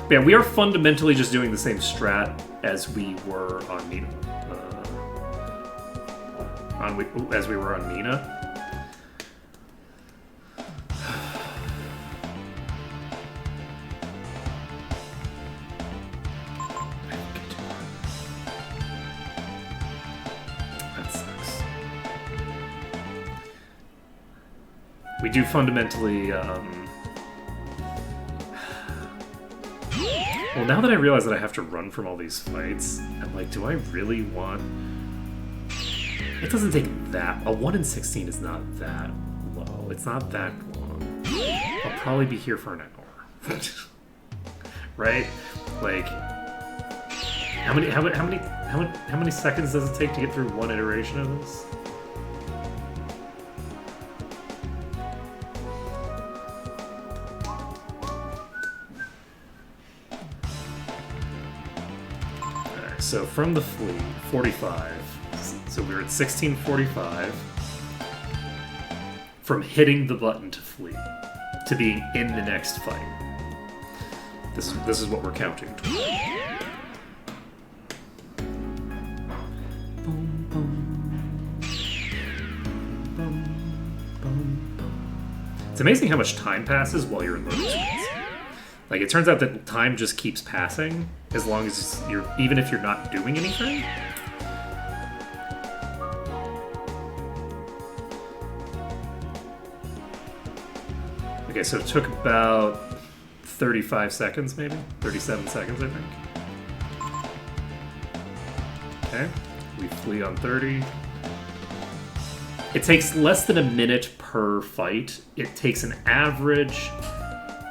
But yeah, we are fundamentally just doing the same strat as we were on Nina. As we were on Nina. We do fundamentally, well, now that I realize that I have to run from all these fights, I'm like, do I really want... It doesn't take that... A 1 in 16 is not that low. It's not that long. I'll probably be here for an hour. Right? Like... How many seconds does it take to get through one iteration of this? So from the fleet, 45. So we're at 1645. From hitting the button to flee, to being in the next fight. This is what we're counting towards. It's amazing how much time passes while you're in loading screens. Like, it turns out that time just keeps passing as long as even if you're not doing anything. Okay, so it took about 35 seconds, maybe? 37 seconds, I think. Okay, we flee on 30. It takes less than a minute per fight. It takes an average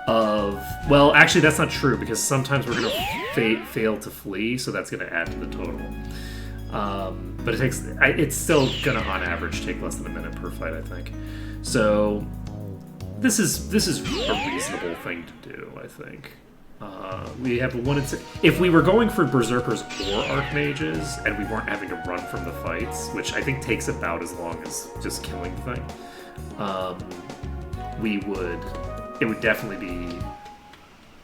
of... Well, actually, that's not true, because sometimes we're going to fail to flee, so that's going to add to the total. But it's still going to, on average, take less than a minute per fight, I think. So, this is a reasonable thing to do, I think. We have a 1 in 6... If we were going for Berserkers or Archmages, and we weren't having to run from the fights, which I think takes about as long as just killing the thing, it would definitely be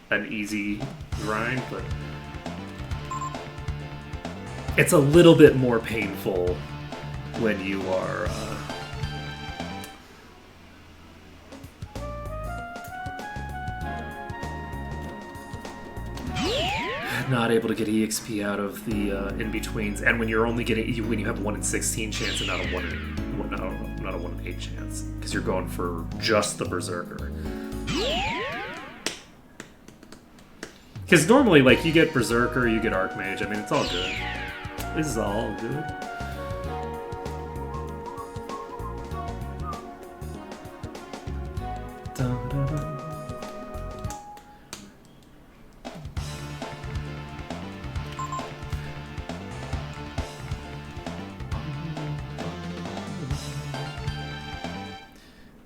an easy grind, but it's a little bit more painful when you are not able to get EXP out of the in-betweens, and when you're only getting when you have a 1 in 16 chance and not a 1 in 8 chance, because you're going for just the Berserker. Because normally, like, you get Berserker, you get Archmage. I mean, it's all good. This is all good. Dun, dun, dun.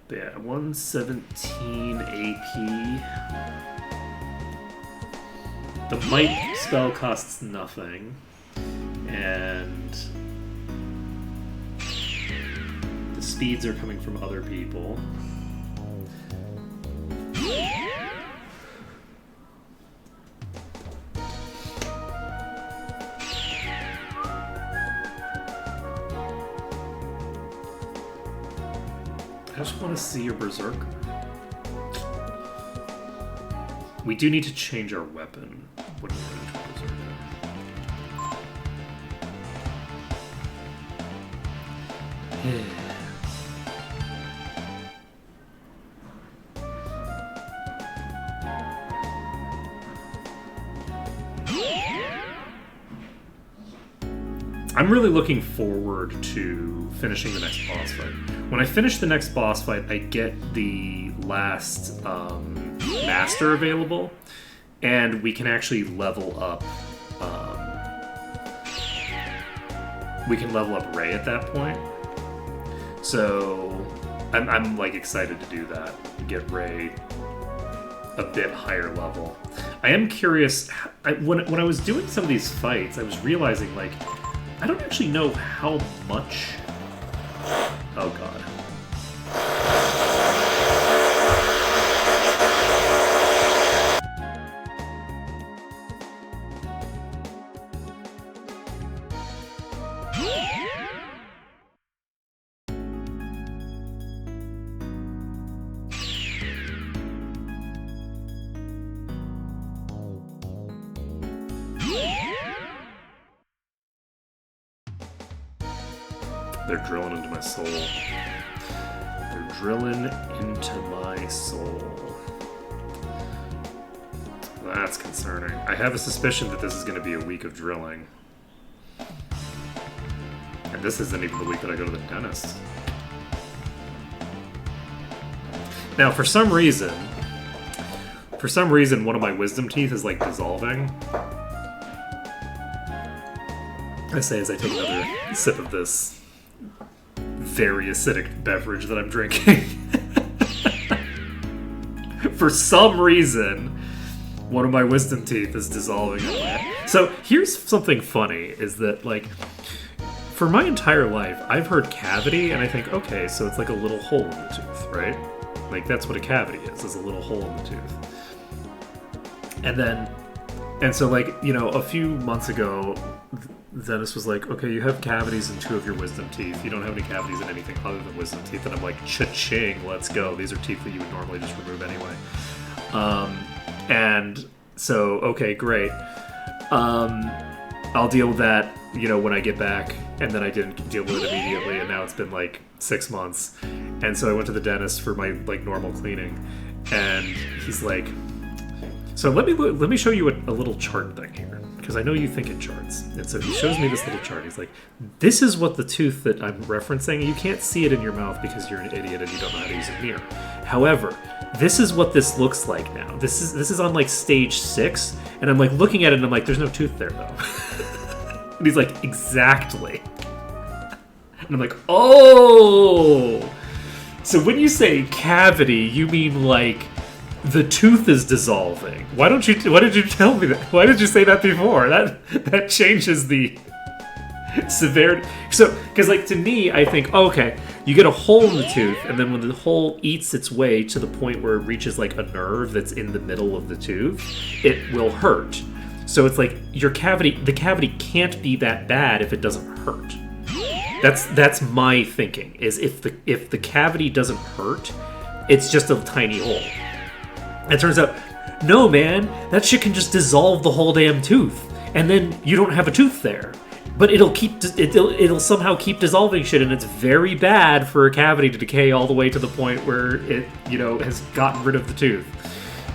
But yeah, 117 AP. The Might spell costs nothing, and the speeds are coming from other people. I just want to see your Berserker. We do need to change our weapon when we run into a Berserker. I'm really looking forward to finishing the next boss fight. When I finish the next boss fight, I get the last master available, and we can actually level up. We can level up Ray at that point. So I'm like excited to do that. Get Ray a bit higher level. I am curious. When I was doing some of these fights, I was realizing, like, I don't actually know how much... Oh, God. They're drilling into my soul. They're drilling into my soul. That's concerning. I have a suspicion that this is going to be a week of drilling. And this isn't even the week that I go to the dentist. Now, for some reason, one of my wisdom teeth is, like, dissolving. I say as I take another sip of this very acidic beverage that I'm drinking. For some reason, one of my wisdom teeth is dissolving on my... So here's something funny, is that, like, for my entire life, I've heard cavity, and I think, okay, so it's like a little hole in the tooth, right? Like, that's what a cavity is a little hole in the tooth. And so, like, you know, a few months ago, Dennis was like, okay, you have cavities in 2 of your wisdom teeth. You don't have any cavities in anything other than wisdom teeth. And I'm like, cha-ching, let's go. These are teeth that you would normally just remove anyway. And so, okay, great. I'll deal with that, you know, when I get back. And then I didn't deal with it immediately, and now it's been like 6 months. And so I went to the dentist for my, like, normal cleaning. And he's like, so let me show you a little chart thing here, because I know you think in charts. And so he shows me this little chart. He's like, this is what the tooth that I'm referencing, you can't see it in your mouth because you're an idiot and you don't know how to use a mirror. However, this is what this looks like now. This is on, like, stage 6, and I'm, like, looking at it and I'm like, there's no tooth there though. And he's like, exactly. And I'm like, oh! So when you say cavity, you mean, like, the tooth is dissolving. Why did you tell me that? Why did you say that before? That changes the Severity. So, because like to me, I think, oh, okay, you get a hole in the tooth, and then when the hole eats its way to the point where it reaches like a nerve that's in the middle of the tooth, it will hurt. So it's like the cavity can't be that bad if it doesn't hurt. That's my thinking. Is if the cavity doesn't hurt, it's just a tiny hole. It turns out, no man, that shit can just dissolve the whole damn tooth, and then you don't have a tooth there. But it'll somehow keep dissolving shit, and it's very bad for a cavity to decay all the way to the point where it, has gotten rid of the tooth.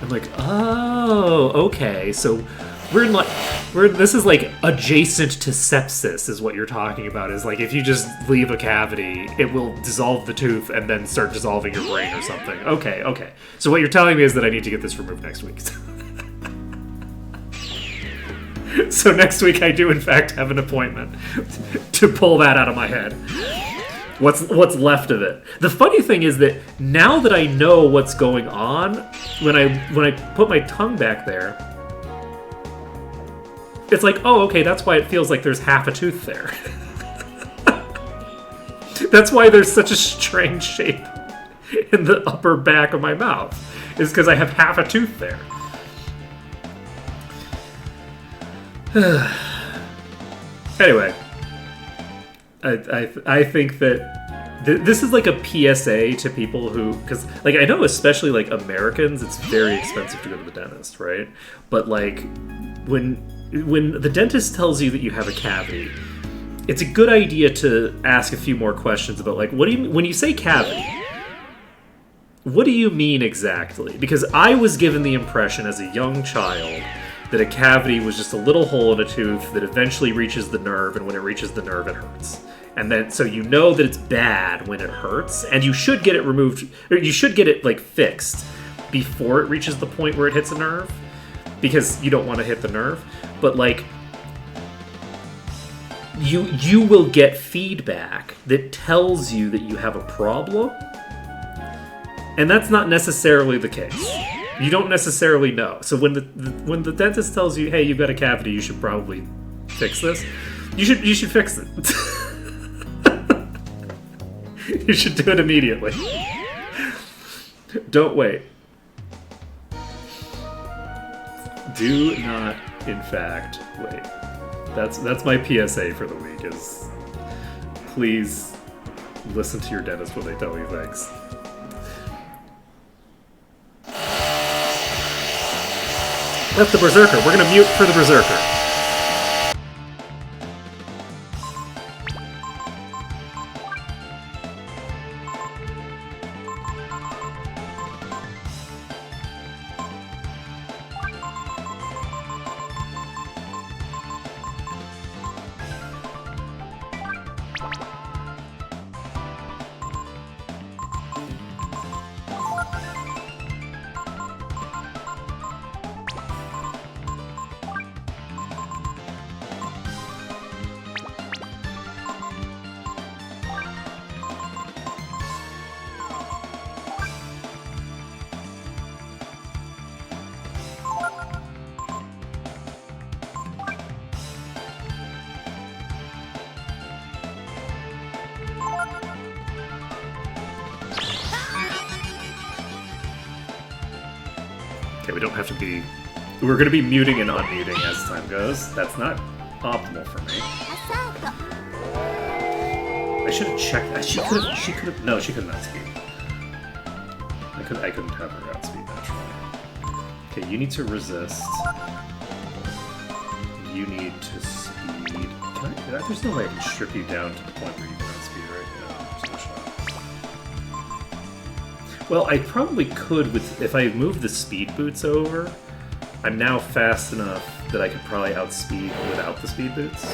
I'm like, oh, okay, so this is like adjacent to sepsis is what you're talking about. Is like if you just leave a cavity, it will dissolve the tooth and then start dissolving your brain or something. Okay. So what you're telling me is that I need to get this removed next week. So next week I do in fact have an appointment to pull that out of my head. What's left of it. The funny thing is that now that I know what's going on, when I put my tongue back there, it's like, oh, okay, that's why it feels like there's half a tooth there. That's why there's such a strange shape in the upper back of my mouth. Is because I have half a tooth there. Anyway, I think that this is like a PSA to people who, because like I know especially like Americans, it's very expensive to go to the dentist, right? But like when the dentist tells you that you have a cavity, it's a good idea to ask a few more questions about like when you say cavity, what do you mean exactly? Because I was given the impression as a young child that a cavity was just a little hole in a tooth that eventually reaches the nerve, and when it reaches the nerve, it hurts. And then, so you know that it's bad when it hurts, and you should get it removed, or you should get it, like, fixed before it reaches the point where it hits a nerve, because you don't want to hit the nerve. But, like, you will get feedback that tells you that you have a problem, and that's not necessarily the case. You don't necessarily know. So when the dentist tells you, "Hey, you've got a cavity, you should probably fix this," you should fix it. You should do it immediately. Don't wait. Do not, in fact, wait. That's my PSA for the week. Is please listen to your dentist when they tell you things. That's the Berserker. We're gonna mute for the Berserker. Okay, we don't have to be... We're going to be muting and unmuting as time goes. That's not optimal for me. I should have checked that. She could have... No, she couldn't outspeed. I couldn't have her outspeed, naturally. Okay, you need to resist. You need to speed. There's no way I can strip you down to the point where you can outspeed right now. There's no shot. Well, I probably could if I move the speed boots over. I'm now fast enough that I could probably outspeed without the speed boots.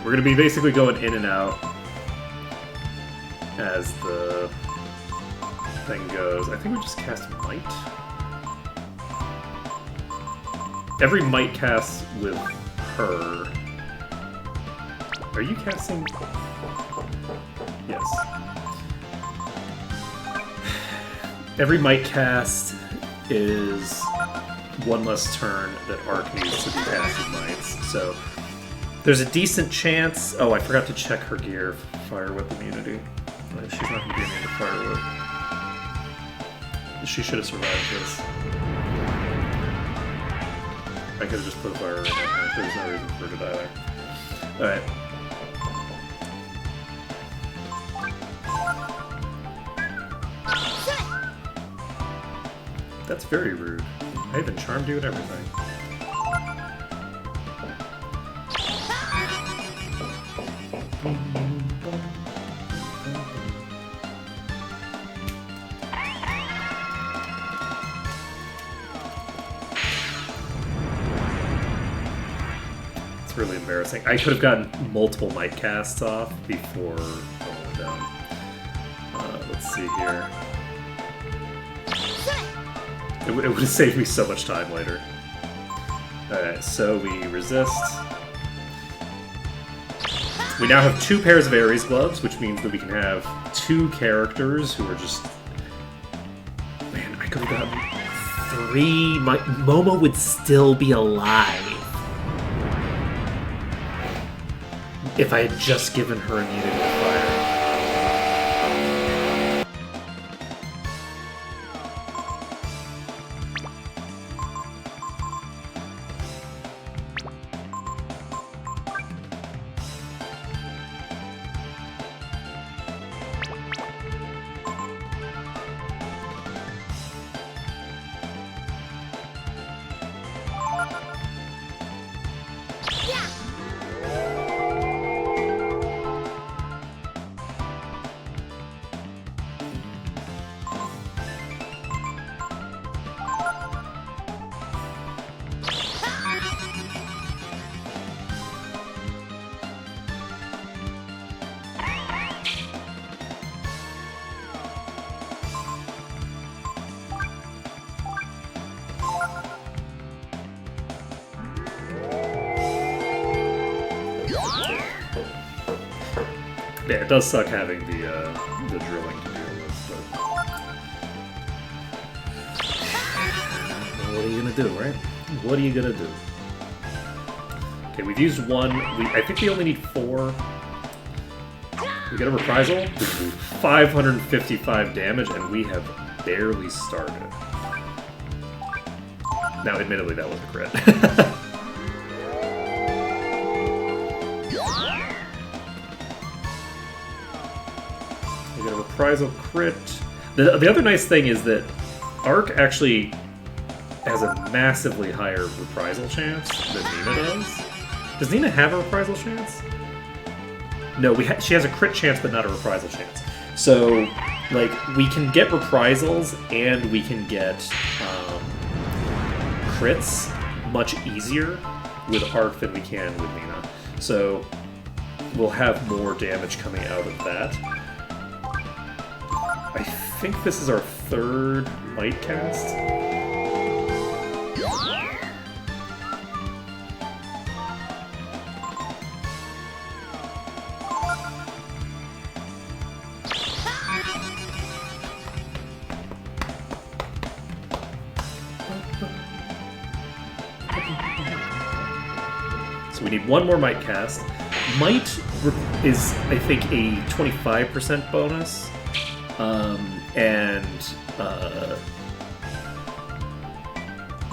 we're gonna be basically going in and out as the thing goes. I think we just cast Might. Every Might cast with her. Are you casting? Yes. Every Might cast is one less turn that Arc needs to be casting Mights. So there's a decent chance. Oh, I forgot to check her gear. Fire Whip immunity. She's not going to be immune to Fire Whip. She should have survived this. I could have just put a fire in her. There's no reason for her to die there. Alright. That's very rude. I even charmed you and everything. It's really embarrassing. I could have gotten multiple Might casts off before going down. Let's see here. It would have saved me so much time later. Alright, so we resist. We now have 2 pairs of Ares gloves, which means that we can have 2 characters who are just... Man, I could have gotten 3... Momo would still be alive if I had just given her immunity to fire. Yeah, it does suck having the drilling to deal with, but... What are you gonna do, right? What are you gonna do? Okay, we've used 1. I think we only need 4. We get a reprisal. We do 555 damage, and we have barely started. Now, admittedly, that was a crit. We get a reprisal crit. The other nice thing is that Arc actually has a massively higher reprisal chance than Nina does. Does Nina have a reprisal chance? No, she has a crit chance, but not a reprisal chance. So, like, we can get reprisals and we can get crits much easier with Arc than we can with Nina. So, we'll have more damage coming out of that. I think this is our 3rd Might cast. So we need 1 more Might cast. Might is, I think, a 25% bonus. And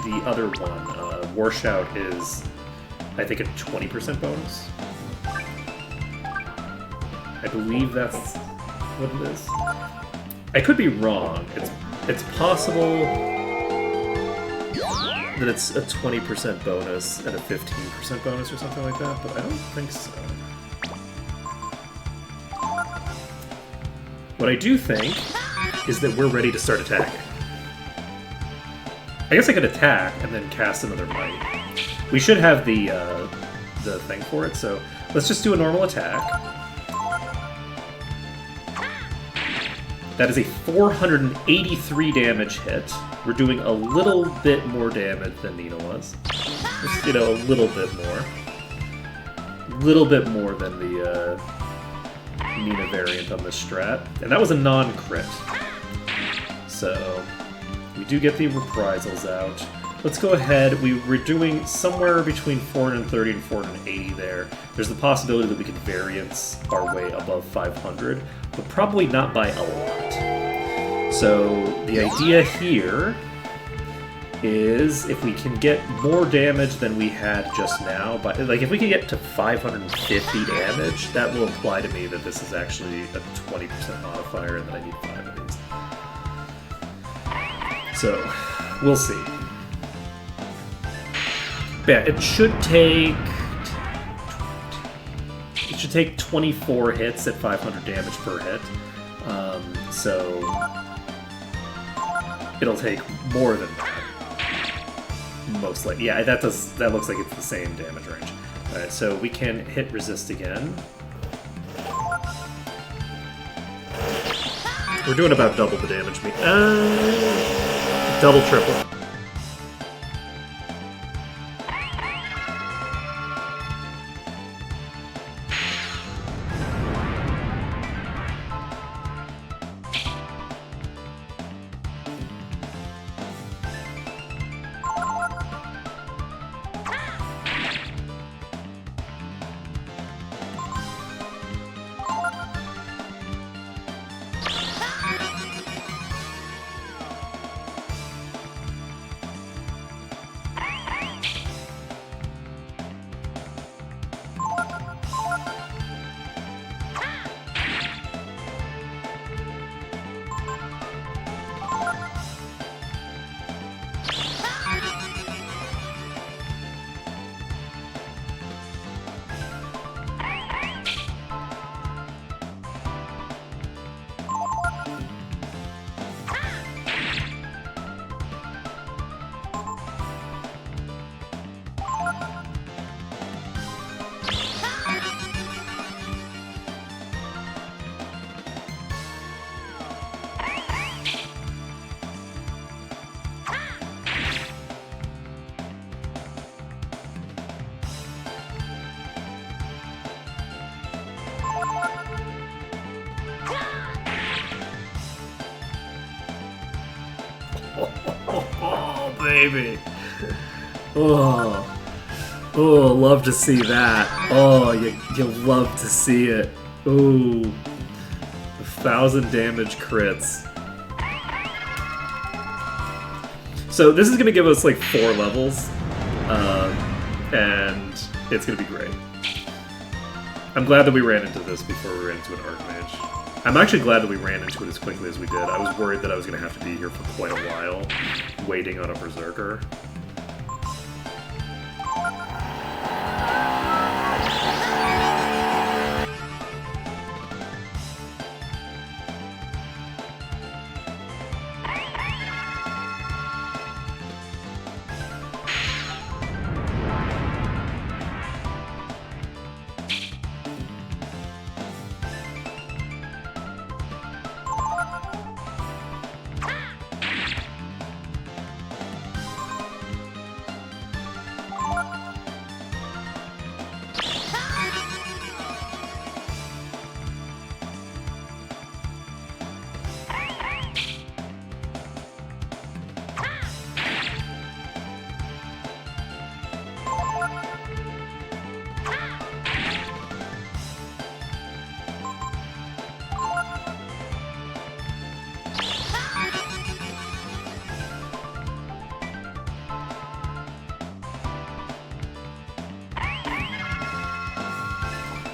the other one, War Shout, is, I think, a 20% bonus. I believe that's what it is. I could be wrong. It's possible that it's a 20% bonus and a 15% bonus or something like that, but I don't think so. What I do think is that we're ready to start attacking. I guess I could attack and then cast another Might. We should have the the thing for it. So let's just do a normal attack. That is a 483 damage hit. We're doing a little bit more damage than Nina was. Just, a little bit more. A little bit more than the Nina variant on this strat. And that was a non-crit. So we do get the reprisals out. Let's go ahead. We're doing somewhere between 430 and 480 there. There's the possibility that we could variance our way above 500, but probably not by a lot. So the idea here is if we can get more damage than we had just now, but like if we can get to 550 damage, that will imply to me that this is actually a 20% modifier and that I need 5 of these. So we'll see. Yeah, it should take 24 hits at 500 damage per hit. So it'll take more than that. Most likely. Yeah, that looks like it's the same damage range. Alright, so we can hit resist again. We're doing about double the damage. Double, triple. Oh, baby. Oh, love to see that. Oh, you love to see it. Ooh. 1,000 damage crits. So this is going to give us like 4 levels. And it's going to be great. I'm glad that we ran into this before we ran into an Archmage. I'm actually glad that we ran into it as quickly as we did. I was worried that I was going to have to be here for quite a while, waiting on a Berserker.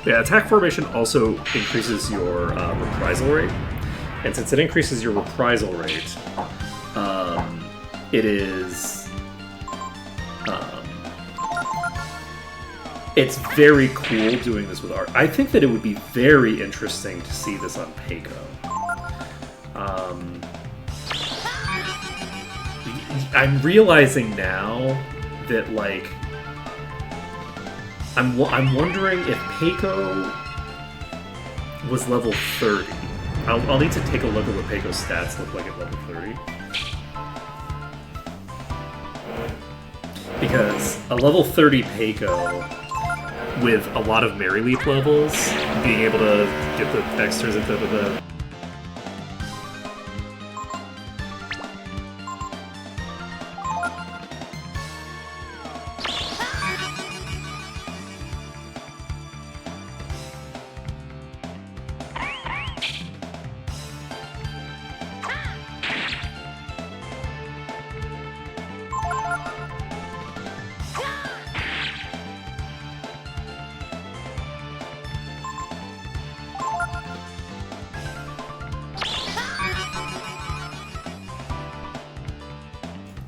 Yeah, attack formation also increases your reprisal rate, and since it increases your reprisal rate, it is it's very cool doing this with art. I think that it would be very interesting to see this on Pako. I'm realizing now that like I'm wondering if Peiko was level 30. I'll need to take a look at what Peiko's stats look like at level 30. Because a level 30 Peiko with a lot of Mary Leap levels, being able to get the extras and the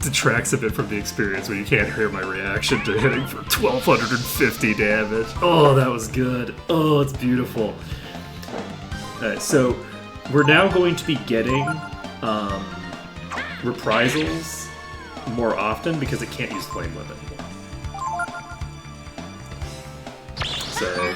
detracts a bit from the experience when you can't hear my reaction to hitting for 1250 damage. Oh, that was good. Oh, it's beautiful. Alright, so we're now going to be getting reprisals more often because it can't use Flame Whip anymore. So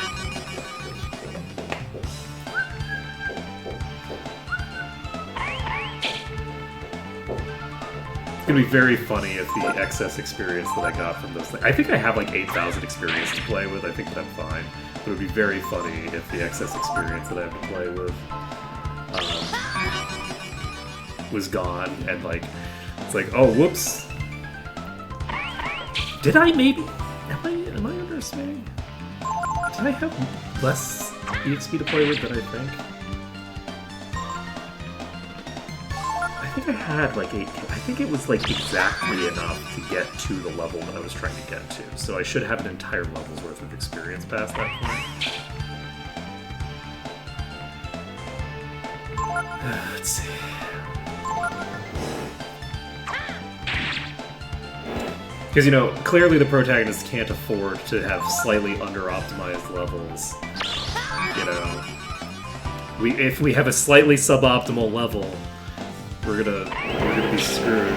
it's gonna be very funny if the excess experience that I got from those things. I think I have like 8,000 experience to play with. I think that I'm fine. But it would be very funny if the excess experience that I have to play with was gone and like it's like, oh, whoops. Did I maybe? Am I underestimating? Did I have less EXP to play with than I think? I think I had like I think it was like exactly enough to get to the level that I was trying to get to. So I should have an entire level's worth of experience past that point. Let's see. Because, you know, clearly the protagonist can't afford to have slightly under-optimized levels. You know, if we have a slightly suboptimal level, we're gonna be screwed.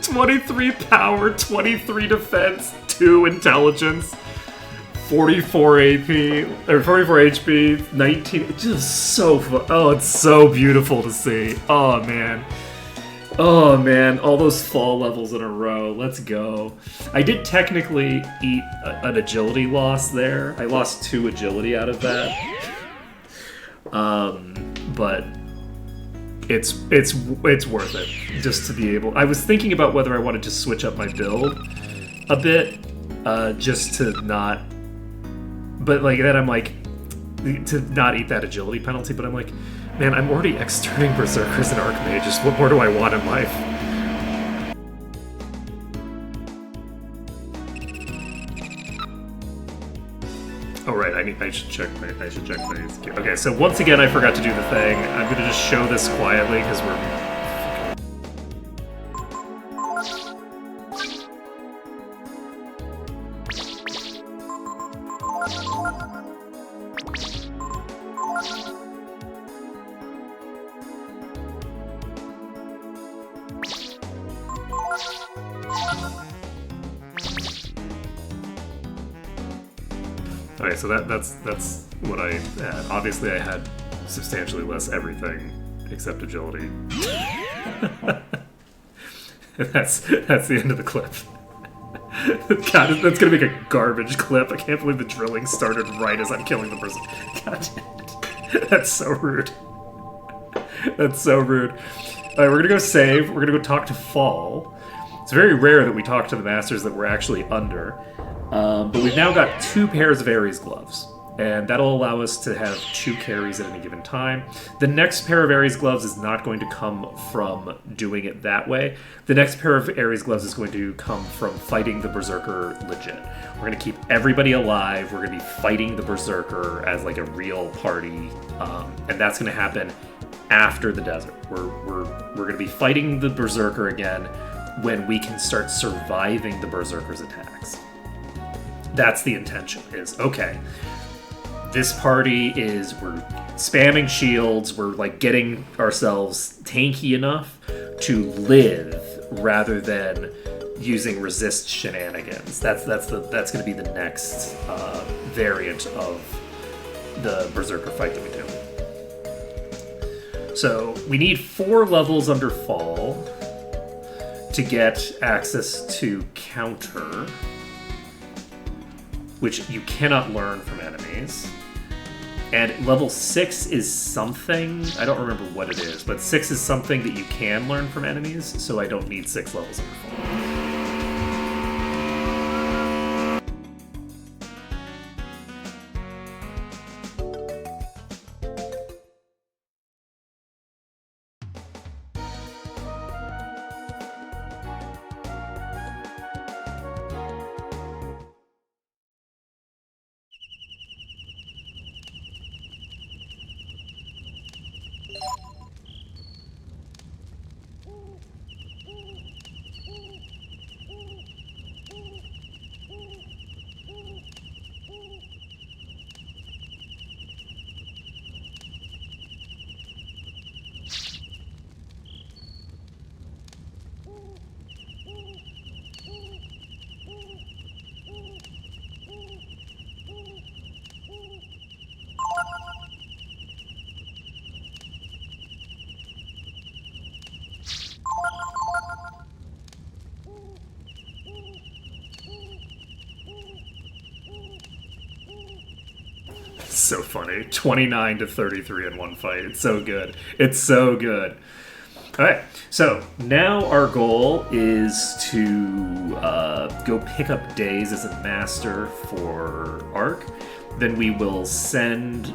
"23 power, 23 defense, 2 intelligence, 44 AP, or 44 HP, 19. It's just so fun. Oh, it's so beautiful to see. Oh man. Oh man, all those fall levels in a row. Let's go. I did technically eat an agility loss there. I lost 2 agility out of that. But it's worth it just to be able. I was thinking about whether I wanted to switch up my build a bit, just to not. But like then I'm like, to not eat that agility penalty. But I'm like, man, I'm already externing berserkers and archmages. What more do I want in life? Oh right, I should check my Okay, so once again I forgot to do the thing. I'm gonna just show this quietly because we're. Okay, so that's what I had. Obviously, I had substantially less everything except agility. That's the end of the clip. God, that's gonna make a garbage clip. I can't believe the drilling started right as I'm killing the person. God damn it. That's so rude. That's so rude. Alright, we're gonna go save. We're gonna go talk to Fall. It's very rare that we talk to the masters that we're actually under. But we've now got 2 pairs of Ares gloves. And that'll allow us to have 2 carries at any given time. The next pair of Ares gloves is not going to come from doing it that way. The next pair of Ares gloves is going to come from fighting the Berserker legit. We're going to keep everybody alive. We're going to be fighting the Berserker as like a real party. And that's going to happen after the desert. We're going to be fighting the Berserker again when we can start surviving the Berserker's attacks. That's the intention, is, okay, this party is, we're spamming shields, we're like getting ourselves tanky enough to live rather than using resist shenanigans. That's going to be the next variant of the Berserker fight that we do. So we need 4 levels under Fall to get access to Counter, which you cannot learn from enemies. And level 6 is something, I don't remember what it is, but 6 is something that you can learn from enemies, so I don't need 6 levels under Fall. So funny. 29 to 33 in one fight. It's so good. It's so good. Alright, so now our goal is to go pick up Days as a master for Arc. Then we will send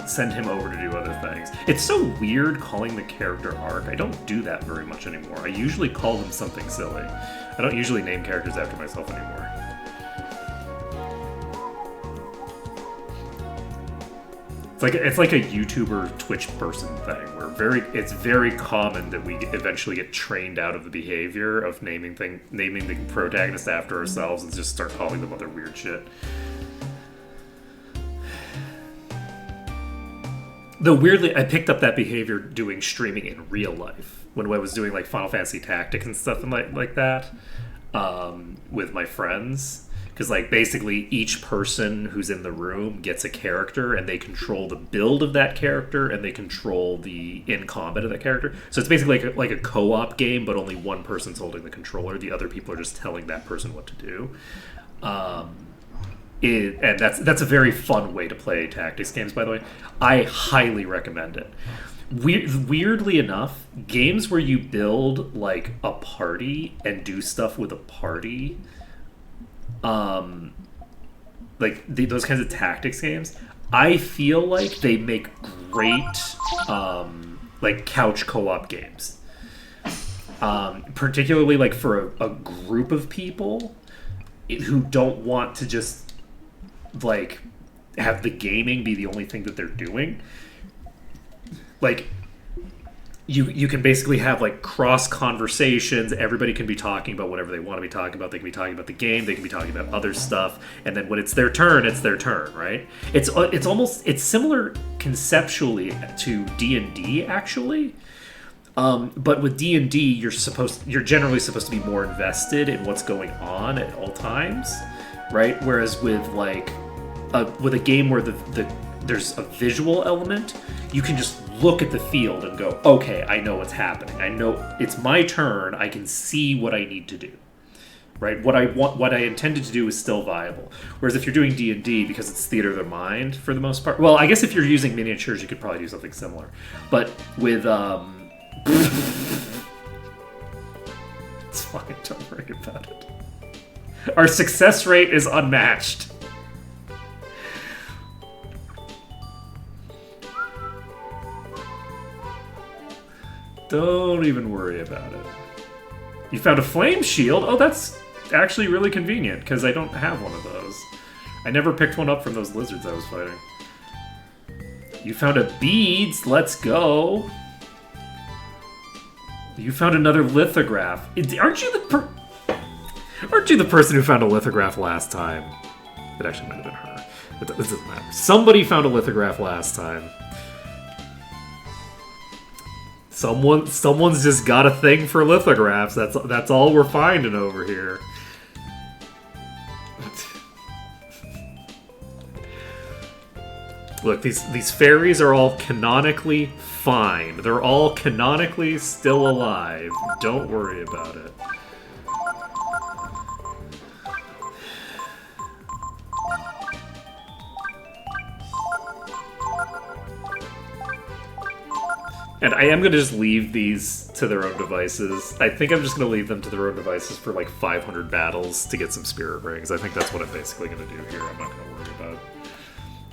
him over to do other things. It's so weird calling the character Arc. I don't do that very much anymore. I usually call them something silly. I don't usually name characters after myself anymore. It's like a YouTuber Twitch person thing where it's very common that we eventually get trained out of the behavior of naming the protagonist after ourselves and just start calling them other weird shit. Though weirdly, I picked up that behavior doing streaming in real life when I was doing like Final Fantasy Tactics and stuff like that with my friends. Because, like, basically each person who's in the room gets a character, and they control the build of that character, and they control the in-combat of that character. So it's basically like a co-op game, but only one person's holding the controller. The other people are just telling that person what to do. And that's a very fun way to play tactics games, by the way. I highly recommend it. Weirdly enough, games where you build, like, a party and do stuff with a party... those kinds of tactics games, I feel like they make great like couch co-op games. Particularly like for a group of people who don't want to just like have the gaming be the only thing that they're doing. Like you can basically have like cross conversations. Everybody can be talking about whatever they want to be talking about. They can be talking about the game. They can be talking about other stuff. And then when it's their turn, right? It's similar conceptually to D&D actually. But with D&D, you're generally supposed to be more invested in what's going on at all times, right? Whereas with like with a game where there's a visual element, you can just look at the field and go, okay, I know what's happening. I know it's my turn. I can see what I need to do, right? What I intended to do is still viable. Whereas if you're doing D&D, because it's theater of the mind for the most part, well, I guess if you're using miniatures, you could probably do something similar. But with it's fine. Don't worry about it. Our success rate is unmatched. Don't even worry about it. You found a flame shield? Oh, that's actually really convenient, because I don't have one of those. I never picked one up from those lizards I was fighting. You found a beads? Let's go. You found another lithograph. Aren't you the person who found a lithograph last time? It actually might have been her. But this doesn't matter. Somebody found a lithograph last time. Someone's just got a thing for lithographs. That's all we're finding over here. Look, these fairies are all canonically fine. They're all canonically still alive. Don't worry about it. And I am going to just leave these to their own devices. I think I'm just going to leave them to their own devices for like 500 battles to get some spirit rings. I think that's what I'm basically going to do here. I'm not going to worry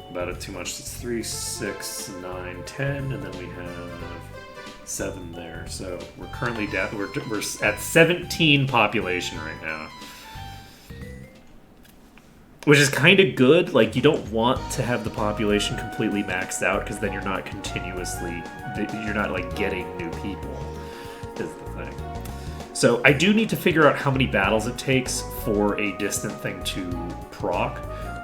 about it too much. It's 3, 6, 9, 10, and then we have 7 there. So we're currently we're at 17 population right now. Which is kind of good. Like, you don't want to have the population completely maxed out, because then you're not like getting new people, is the thing. So I do need to figure out how many battles it takes for a distant thing to proc,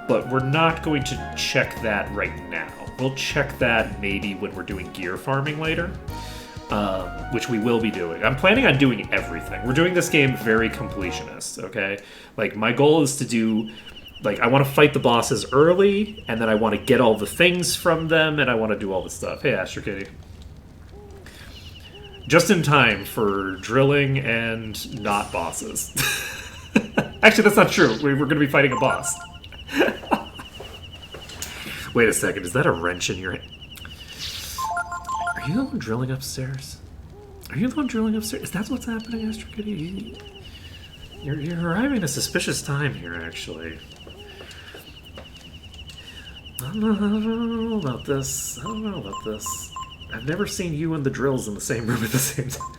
but we're not going to check that right now. We'll check that maybe when we're doing gear farming later, which we will be doing. I'm planning on doing everything. We're doing this game very completionist, okay? Like, my goal is to do... Like, I want to fight the bosses early, and then I want to get all the things from them, and I want to do all the stuff. Hey, Astro Kitty. Just in time for drilling and not bosses. Actually, that's not true. We're going to be fighting a boss. Wait a second. Is that a wrench in your hand? Are you the one drilling upstairs? Are you the one drilling upstairs? Is that what's happening, Astro Kitty? You're arriving at a suspicious time here, actually. I don't know about this. I've never seen you and the drills in the same room at the same time.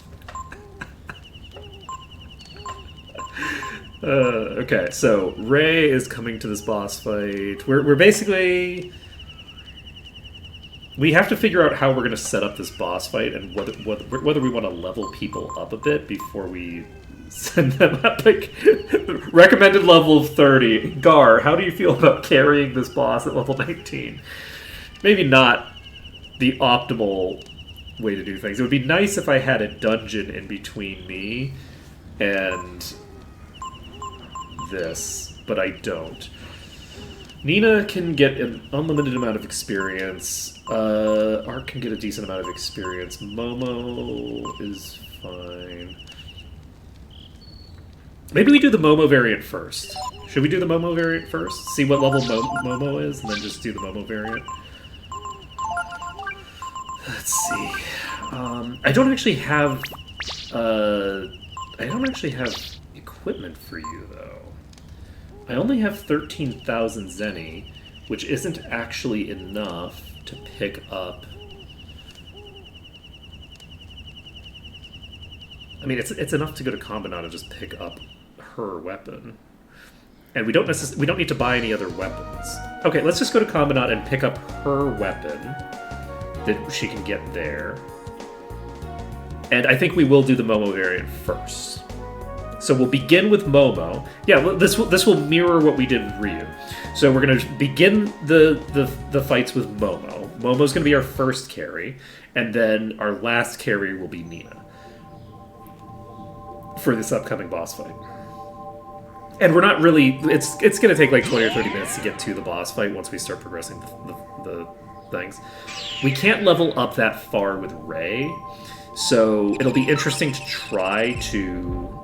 Okay, so Ray is coming to this boss fight. We're basically... We have to figure out how we're going to set up this boss fight, and whether we want to level people up a bit before we send them up. Like, recommended level of 30. Gar, how do you feel about carrying this boss at level 19? Maybe not the optimal way to do things. It would be nice if I had a dungeon in between me and this, but I don't. Nina can get an unlimited amount of experience. Art can get a decent amount of experience. Momo is fine. Maybe we do the Momo variant first. Should we do the Momo variant first? See what level Momo is, and then just do the Momo variant? Let's see. I don't actually have equipment for you, though. I only have 13,000 Zenny, which isn't actually enough to pick up... I mean, it's enough to go to Combinat and just pick up her weapon. And we don't need to buy any other weapons. Okay, let's just go to Combinat and pick up her weapon that she can get there. And I think we will do the Momo variant first. So we'll begin with Momo. Yeah, this will mirror what we did with Ryu. So we're going to begin the fights with Momo. Momo's going to be our first carry, and then our last carry will be Nina for this upcoming boss fight. And we're not really... It's going to take like 20 or 30 minutes to get to the boss fight once we start progressing the things. We can't level up that far with Ray, so it'll be interesting to try to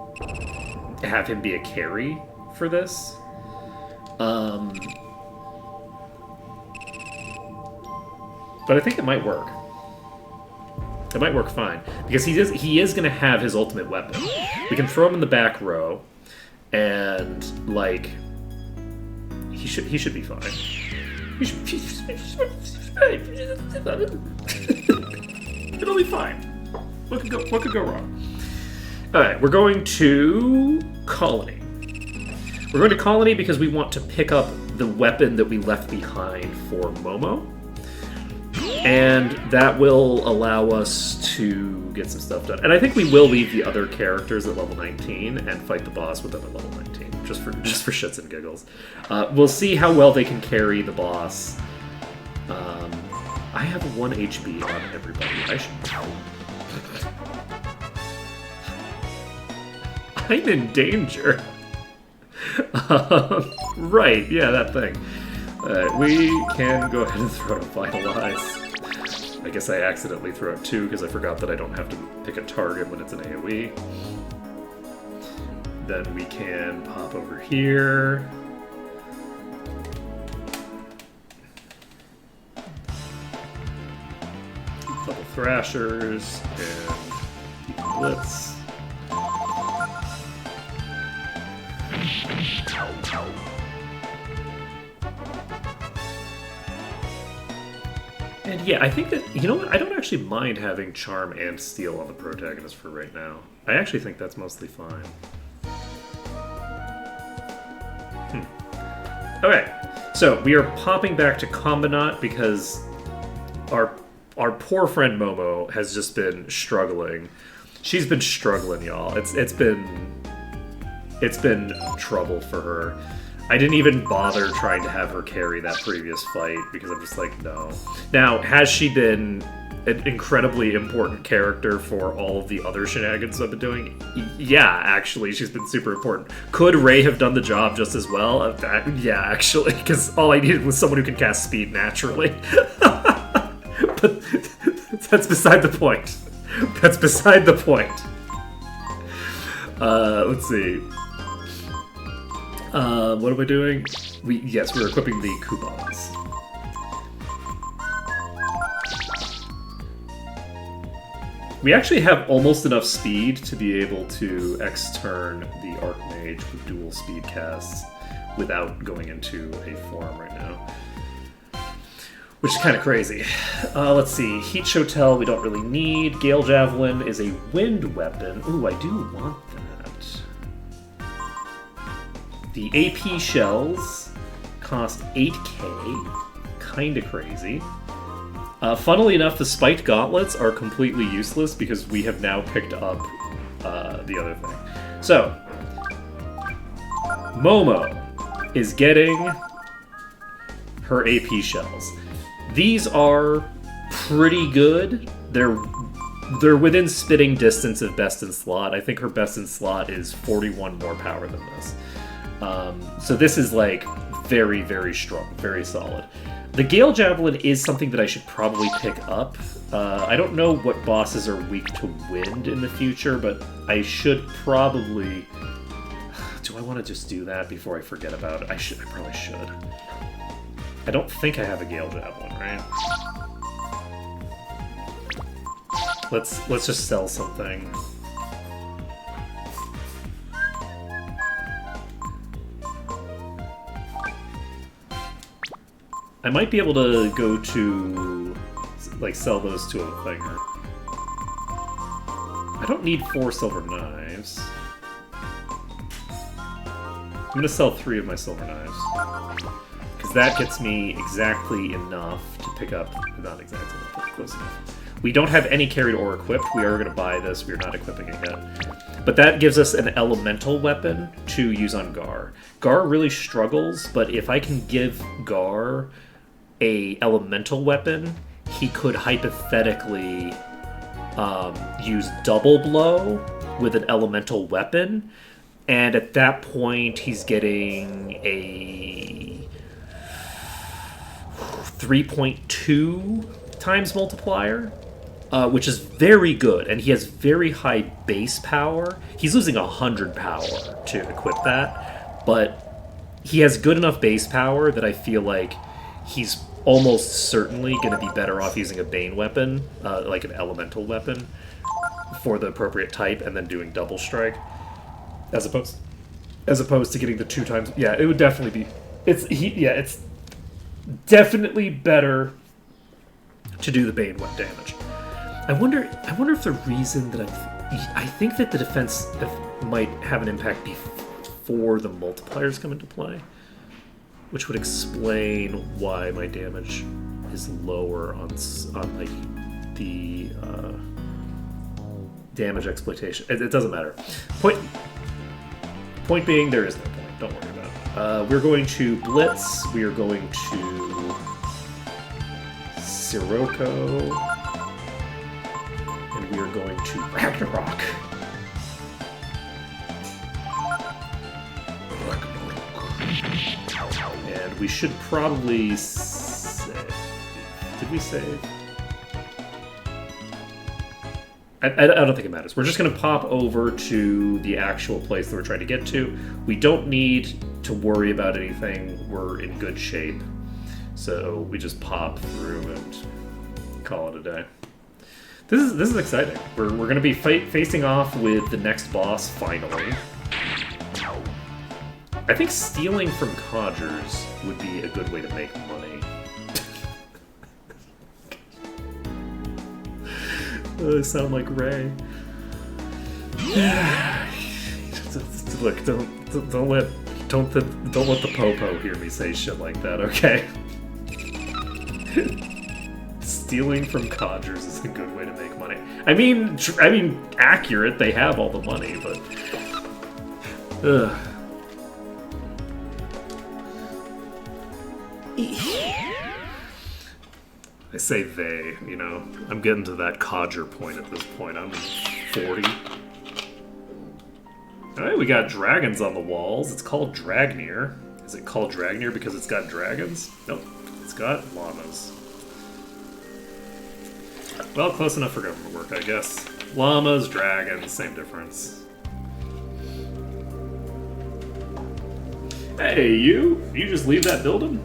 have him be a carry for this. But I think it might work. It might work fine, because he is going to have his ultimate weapon. We can throw him in the back row, and like he should be fine. It'll be fine. What could go wrong? All right, we're going to Colony. We're going to Colony because we want to pick up the weapon that we left behind for Momo. And that will allow us to get some stuff done. And I think we will leave the other characters at level 19 and fight the boss with them at level 19, just for shits and giggles. We'll see how well they can carry the boss. I have 1 HP on everybody. I should... I'm in danger. Right, yeah, that thing. We can go ahead and throw out a Vitalize. I guess I accidentally threw out 2 because I forgot that I don't have to pick a target when it's an AoE. Then we can pop over here. Couple Thrashers and Blitz. And yeah, I think that, you know what, I don't actually mind having Charm and Steel on the protagonist for right now. I actually think that's mostly fine. Okay, so we are popping back to Combinat because our poor friend Momo has just been struggling. She's been struggling, y'all. It's been trouble for her. I didn't even bother trying to have her carry that previous fight because I'm just like, no. Now, has she been an incredibly important character for all of the other shenanigans I've been doing? Yeah, actually, she's been super important. Could Ray have done the job just as well? Yeah, actually, because all I needed was someone who can cast speed naturally. But that's beside the point. That's beside the point. Let's see. What are we doing? Yes, we're equipping the coupons. We actually have almost enough speed to be able to X-turn the Archmage with dual speed casts without going into a form right now. Which is kind of crazy. Let's see. Heat Shotel we don't really need. Gale Javelin is a wind weapon. Ooh, I do want that. The AP shells cost 8k. Kinda crazy. Funnily enough, the spiked gauntlets are completely useless because we have now picked up the other thing. So, Momo is getting her AP shells. These are pretty good. They're within spitting distance of best in slot. I think her best in slot is 41 more power than this. So this is like very, very strong, very solid. The Gale Javelin is something that I should probably pick up. I don't know what bosses are weak to wind in the future, but I should probably... Do I want to just do that before I forget about it? I probably should. I don't think I have a Gale Javelin, right? Let's just sell something. I might be able to go to, like, sell those to a thinger. I don't need 4 silver knives. I'm gonna sell 3 of my silver knives. Because that gets me exactly enough to pick up, not exactly enough, but close enough. We don't have any carried or equipped. We are gonna buy this, we're not equipping it yet. But that gives us an elemental weapon to use on Gar. Gar really struggles, but if I can give Gar a elemental weapon, he could hypothetically use double blow with an elemental weapon, and at that point he's getting a 3.2 times multiplier, which is very good, and he has very high base power. He's losing 100 power to equip that, but he has good enough base power that I feel like he's almost certainly going to be better off using a Bane weapon, like an elemental weapon, for the appropriate type, and then doing double strike, as opposed as opposed to getting the 2 times. Yeah, it would definitely be. It's definitely better to do the Bane 1 damage. I wonder if the reason that I think that the defense might have an impact before the multipliers come into play, which would explain why my damage is lower on like the damage exploitation. It doesn't matter. Point being, there is no point. Don't worry about it. We're going to Blitz. We are going to Sirocco. And we are going to Ragnarok. And we should probably save. Did we save? I don't think it matters. We're just going to pop over to the actual place that we're trying to get to. We don't need to worry about anything. We're in good shape. So we just pop through and call it a day. This is exciting. We're going to be facing off with the next boss, finally. I think stealing from codgers would be a good way to make money. I sound like Ray. Look, don't let the popo hear me say shit like that, okay? Stealing from codgers is a good way to make money. I mean, accurate. They have all the money, but ugh. I say they, you know. I'm getting to that codger point at this point. I'm 40. Alright, we got dragons on the walls. It's called Dragnir. Is it called Dragnir because it's got dragons? Nope. It's got llamas. Well, close enough for government work, I guess. Llamas, dragons, same difference. Hey, you! You just leave that building?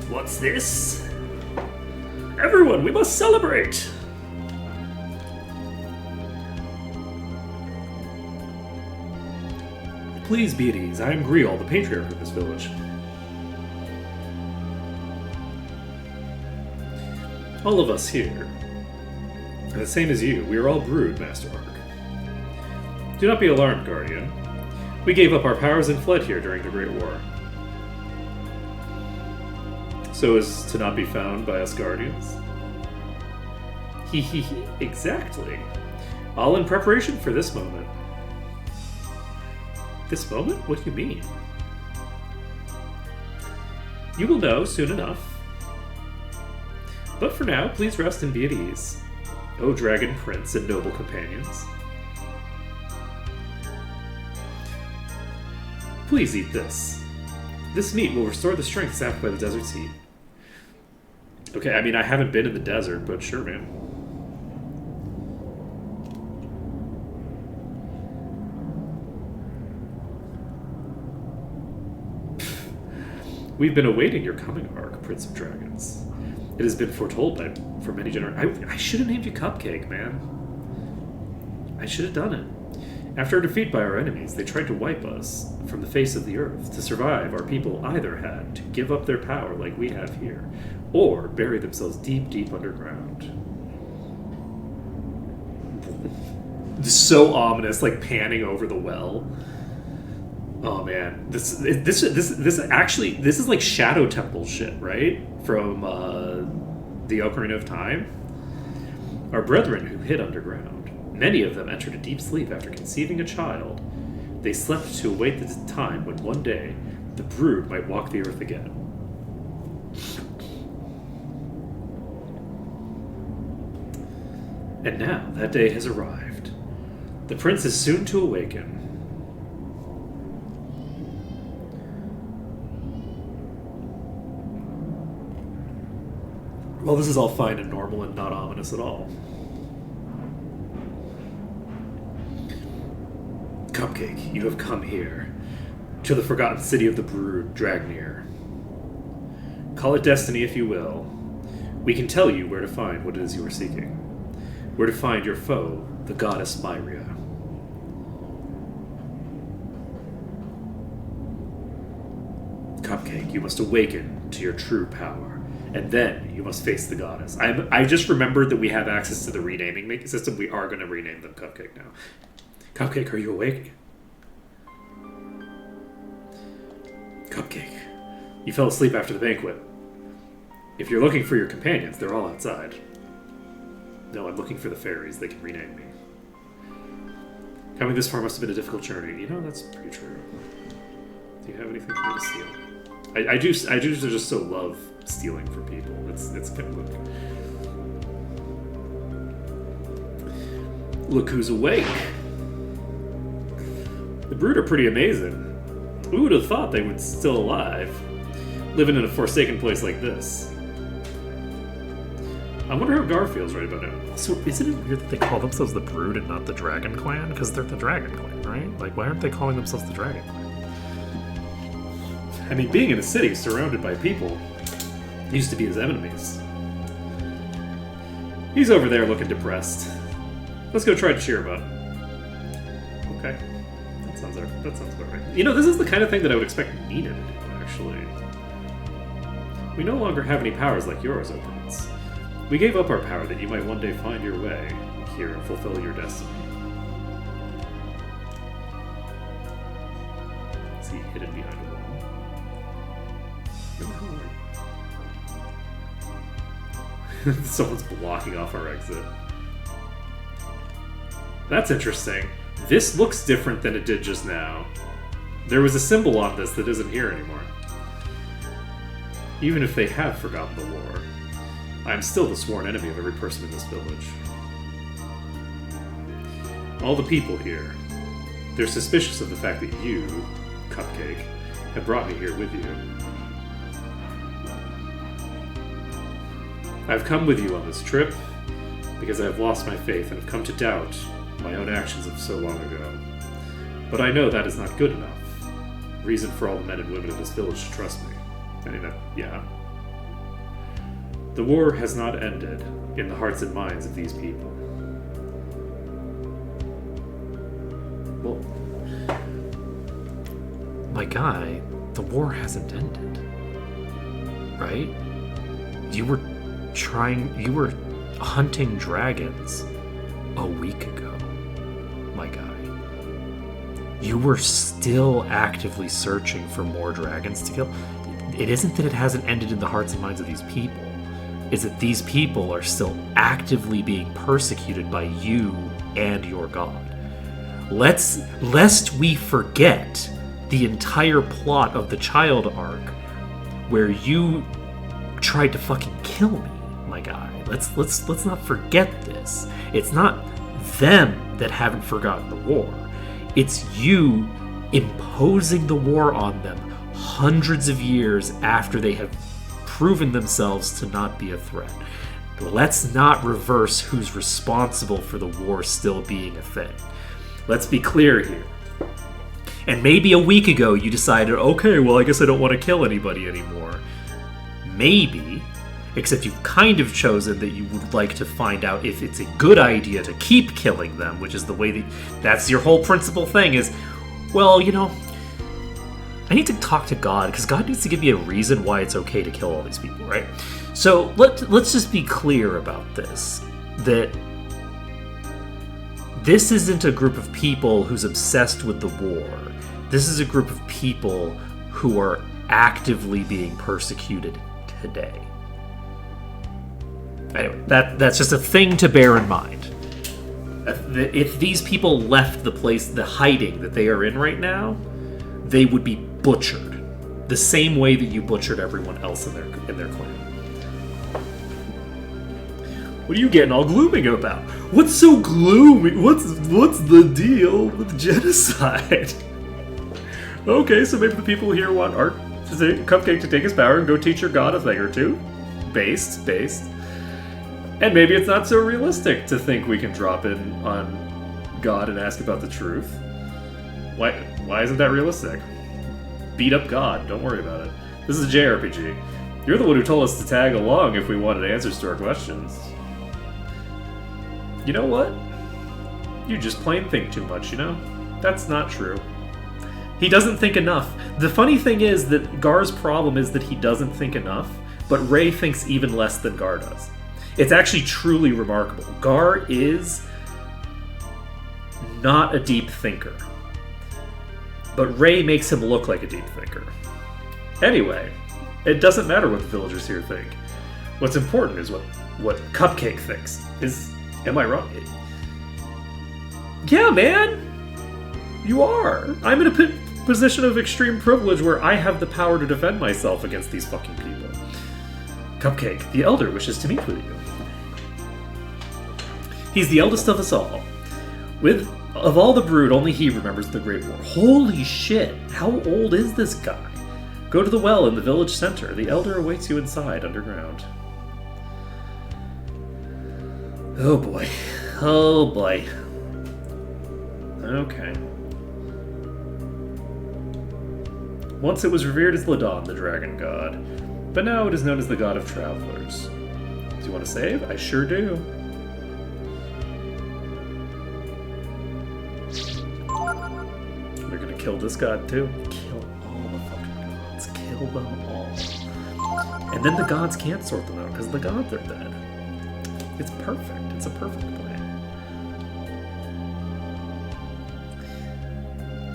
What's this? Everyone, we must celebrate! Please be at ease. I am Grial, the patriarch of this village. All of us here are the same as you. We are all brood, Master Ark. Do not be alarmed, Guardian. We gave up our powers and fled here during the Great War. So as to not be found by us Guardians? Hee, exactly. All in preparation for this moment. This moment? What do you mean? You will know soon enough. But for now, please rest and be at ease. O Dragon Prince and noble companions. Please eat this. This meat will restore the strength sapped by the desert's heat. Okay, I mean, I haven't been in the desert, but sure, man. We've been awaiting your coming, Ark, Prince of Dragons. It has been foretold for many generations. I should have named you Cupcake, man. I should have done it. After our defeat by our enemies, they tried to wipe us from the face of the earth. To survive, our people either had to give up their power like we have here, or bury themselves deep, deep underground. So ominous, like panning over the well. Oh man, this is like Shadow Temple shit, right? From the Ocarina of Time. Our brethren who hid underground. Many of them entered a deep sleep after conceiving a child. They slept to await the time when one day the brood might walk the earth again. And now that day has arrived. The prince is soon to awaken. Well, this is all fine and normal and not ominous at all. Cupcake, you have come here. To the forgotten city of the Brood, Dragnir. Call it destiny if you will. We can tell you where to find what it is you are seeking. Where to find your foe, the goddess Myria. Cupcake, you must awaken to your true power, and then you must face the goddess. I just remembered that we have access to the renaming system. We are going to rename them Cupcake now. Cupcake, are you awake? Cupcake, you fell asleep after the banquet. If you're looking for your companions, they're all outside. No, I'm looking for the fairies. They can rename me. Coming this far must have been a difficult journey. You know, that's pretty true. Do you have anything for me to steal? I do just so love stealing from people. It's kind of look who's awake. The Brood are pretty amazing. Who would have thought they were still alive, living in a forsaken place like this? I wonder how Gar feels right about it. So isn't it weird that they call themselves the Brood and not the Dragon Clan? Because they're the Dragon Clan, right? Like, why aren't they calling themselves the Dragon Clan? I mean, being in a city surrounded by people used to be his enemies. He's over there looking depressed. Let's go try to cheer him up. Okay. That sounds about right. You know, this is the kind of thing that I would expect Nina to do, actually. We no longer have any powers like yours, O Prince. We gave up our power that you might one day find your way here and fulfill your destiny. Is he hidden behind a wall? Someone's blocking off our exit. That's interesting. This looks different than it did just now. There was a symbol on this that isn't here anymore. Even if they have forgotten the war, I am still the sworn enemy of every person in this village. All the people here, they're suspicious of the fact that you, Cupcake, have brought me here with you. I've come with you on this trip because I have lost my faith and have come to doubt my own actions of so long ago. But I know that is not good enough. Reason for all the men and women of this village to trust me. I mean, yeah. The war has not ended in the hearts and minds of these people. Well, my guy, the war hasn't ended. Right? You were hunting dragons a week ago, my guy. You were still actively searching for more dragons to kill. It isn't that it hasn't ended in the hearts and minds of these people. It's that these people are still actively being persecuted by you and your god. Lest we forget the entire plot of the child arc where you tried to fucking kill me, my guy. Let's not forget this. It's not them that haven't forgotten the war. It's you imposing the war on them hundreds of years after they have proven themselves to not be a threat. Let's not reverse who's responsible for the war still being a thing. Let's be clear here. And maybe a week ago you decided, okay, well, I guess I don't want to kill anybody anymore. Maybe, except you've kind of chosen that you would like to find out if it's a good idea to keep killing them, which is the way that's your whole principal thing is, well, you know, I need to talk to God, because God needs to give me a reason why it's okay to kill all these people, right? So let's just be clear about this, that this isn't a group of people who's obsessed with the war. This is a group of people who are actively being persecuted today. Anyway, that's just a thing to bear in mind. If these people left the place, the hiding that they are in right now, they would be butchered. The same way that you butchered everyone else in their clan. What are you getting all glooming about? What's so gloomy? What's the deal with genocide? Okay, so maybe the people here want Cupcake to take his power and go teach your god a thing or two. Based. And maybe it's not so realistic to think we can drop in on God and ask about the truth. Why isn't that realistic? beat up God. Don't worry about it. This is a JRPG. You're the one who told us to tag along if we wanted answers to our questions. You know what? You just plain think too much, you know? That's not true. He doesn't think enough. The funny thing is that Gar's problem is that he doesn't think enough, but Ray thinks even less than Gar does. It's actually truly remarkable. Gar is not a deep thinker, but Ray makes him look like a deep thinker. Anyway, it doesn't matter what the villagers here think. What's important is what Cupcake thinks. Am I wrong? Yeah, man! You are! I'm in a position of extreme privilege where I have the power to defend myself against these fucking people. Cupcake, the Elder wishes to meet with you. He's the eldest of us all. Of all the brood, only he remembers the Great War. Holy shit! How old is this guy? Go to the well in the village center. The Elder awaits you inside, underground. Oh boy. Oh boy. Okay. Once it was revered as Ladon, the dragon god, but now it is known as the god of travelers. Do you want to save? I sure do. We're gonna kill this god too. Kill all the fucking gods. Kill them all. And then the gods can't sort them out because the gods are dead. It's perfect. It's a perfect plan.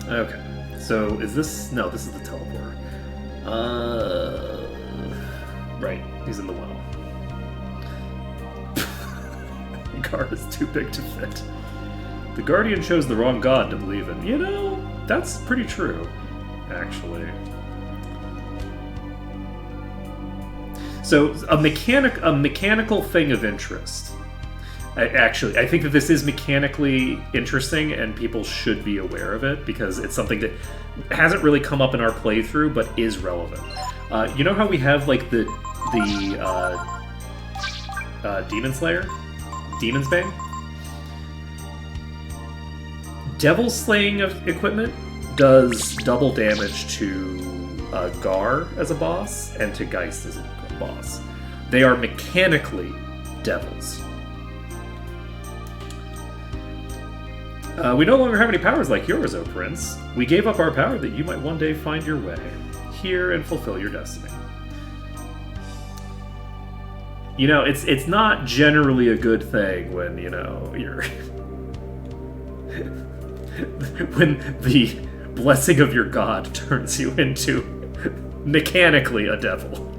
Okay. So, is this... No, this is the teleporter. Right. He's in the well. Gar is too big to fit. The Guardian chose the wrong god to believe in. You know, that's pretty true, actually. So, a mechanical thing of interest. I think that this is mechanically interesting, and people should be aware of it because it's something that hasn't really come up in our playthrough, but is relevant. You know how we have like the Demon Slayer, Demon's Bane, Devil Slaying equipment does double damage to Gar as a boss and to Geist as a boss. They are mechanically devils. We no longer have any powers like yours, O Prince. We gave up our power that you might one day find your way here and fulfill your destiny. You know, it's not generally a good thing when, you know, you're... when the blessing of your god turns you into mechanically a devil.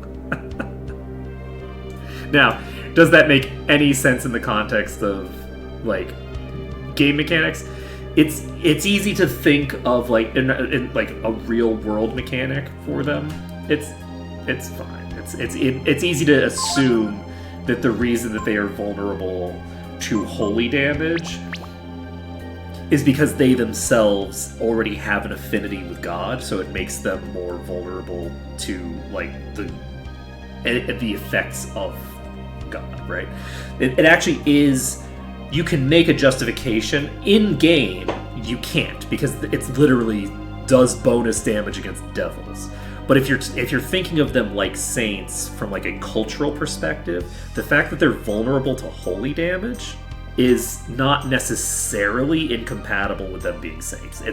Now, does that make any sense in the context of, like, game mechanics? It's easy to think of like in like a real world mechanic for them. It's fine. It's easy to assume that the reason that they are vulnerable to holy damage is because they themselves already have an affinity with God, so it makes them more vulnerable to like the effects of God, right? It actually is. You can make a justification in game. You can't because it's literally does bonus damage against devils. But if you're thinking of them like saints from like a cultural perspective, the fact that they're vulnerable to holy damage is not necessarily incompatible with them being saints.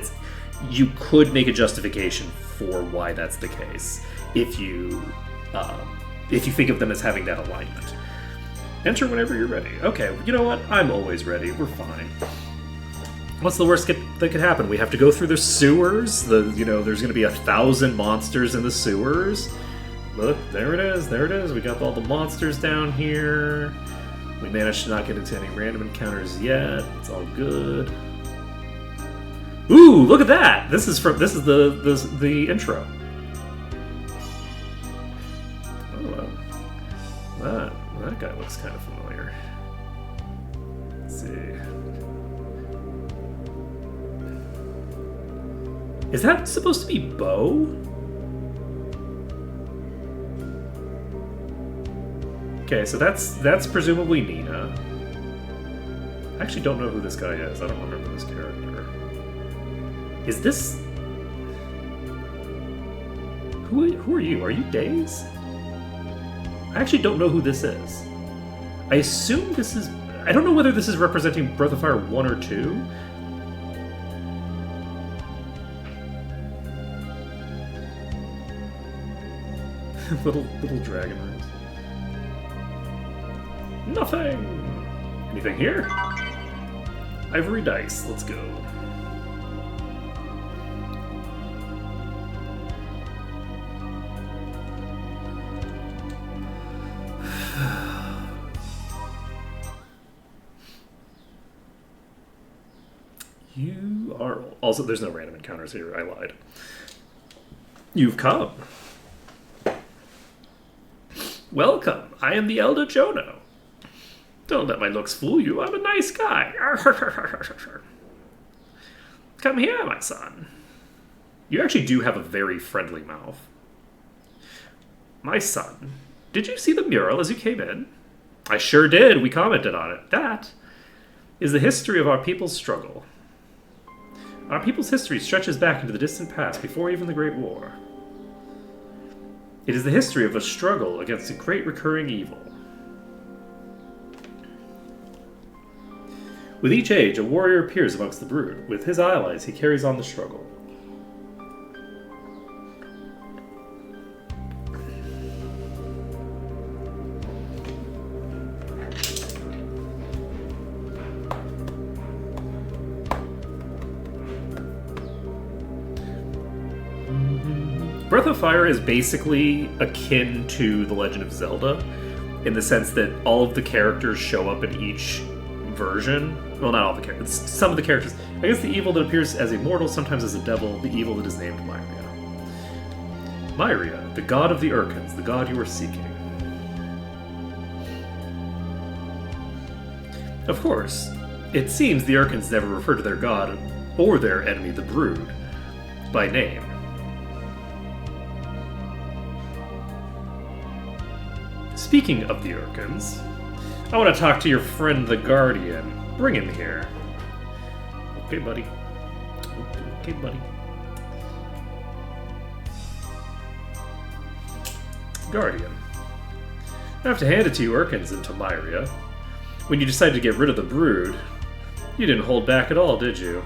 You could make a justification for why that's the case if you think of them as having that alignment. Enter whenever you're ready. Okay, you know what? I'm always ready. We're fine. What's the worst that could happen? We have to go through the sewers. There's going to be 1,000 monsters in the sewers. Look, there it is. There it is. We got all the monsters down here. We managed to not get into any random encounters yet. It's all good. Ooh, look at that! This is the intro. Oh, that guy looks kind of familiar. Let's see. Is that supposed to be Bo? Okay, so that's presumably Nina. I actually don't know who this guy is. I don't remember this character. Is this... Who are you? Are you Daze? I actually don't know who this is. I assume this is... I don't know whether this is representing Breath of Fire 1 or 2. little dragon eyes. Nothing! Anything here? Ivory dice. Let's go. You are... Also, there's no random encounters here. I lied. You've come. Welcome. I am the Elder Jono. Don't let my looks fool you. I'm a nice guy. Come here, my son. You actually do have a very friendly mouth. My son, did you see the mural as you came in? I sure did. We commented on it. That is the history of our people's struggle. Our people's history stretches back into the distant past, before even the Great War. It is the history of a struggle against a great recurring evil. With each age, a warrior appears amongst the brood. With his allies, he carries on the struggle. Breath of Fire is basically akin to The Legend of Zelda, in the sense that all of the characters show up in each version. Well, not all the characters, some of the characters. I guess the evil that appears as a mortal, sometimes as a devil, the evil that is named Myria. Myria, the god of the Urkins, the god you are seeking. Of course, it seems the Urkins never refer to their god or their enemy, the Brood, by name. Speaking of the Urkins, I want to talk to your friend the Guardian. Bring him here. Okay, buddy. Okay, buddy. Guardian. I have to hand it to you, Urkins, and to Myria. When you decided to get rid of the Brood, you didn't hold back at all, did you?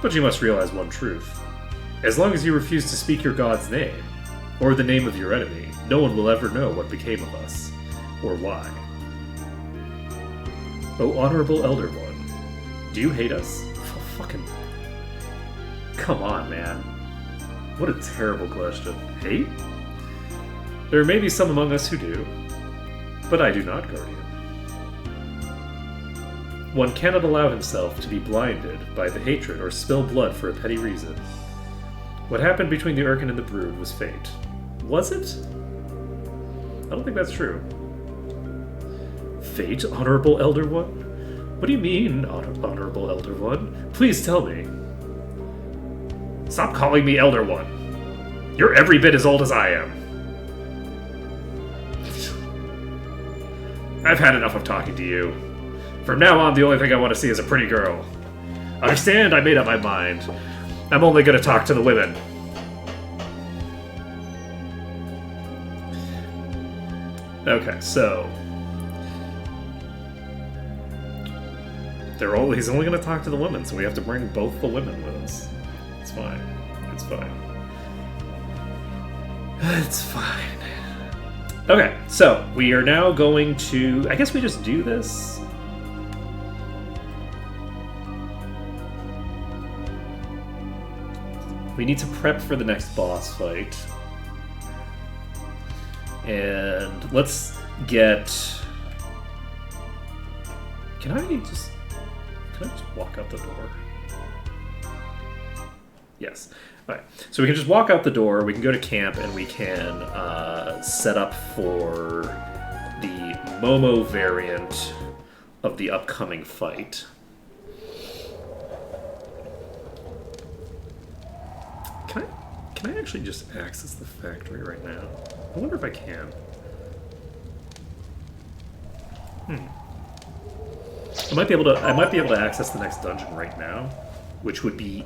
But you must realize one truth. As long as you refuse to speak your god's name, or the name of your enemy, no one will ever know what became of us, or why. Oh, Honorable Elder One, do you hate us? Oh, fucking... Come on, man. What a terrible question. Hate? There may be some among us who do, but I do not, Guardian. One cannot allow himself to be blinded by the hatred or spill blood for a petty reason. What happened between the Urkin and the Brood was fate. Was it? I don't think that's true. Fate, Honorable Elder One? What do you mean, Honorable Elder One? Please tell me. Stop calling me Elder One. You're every bit as old as I am. I've had enough of talking to you. From now on, the only thing I want to see is a pretty girl. Understand? I made up my mind. I'm only going to talk to the women. Okay, so... he's only going to talk to the women, so we have to bring both the women with us. It's fine. It's fine. It's fine. Okay, so we are now going to... I guess we just do this. We need to prep for the next boss fight. And let's get... Can I just walk out the door? Yes. Alright, so we can just walk out the door, we can go to camp, and we can set up for the Momo variant of the upcoming fight. Can I actually just access the factory right now? I wonder if I can. I might be able to access the next dungeon right now, which would be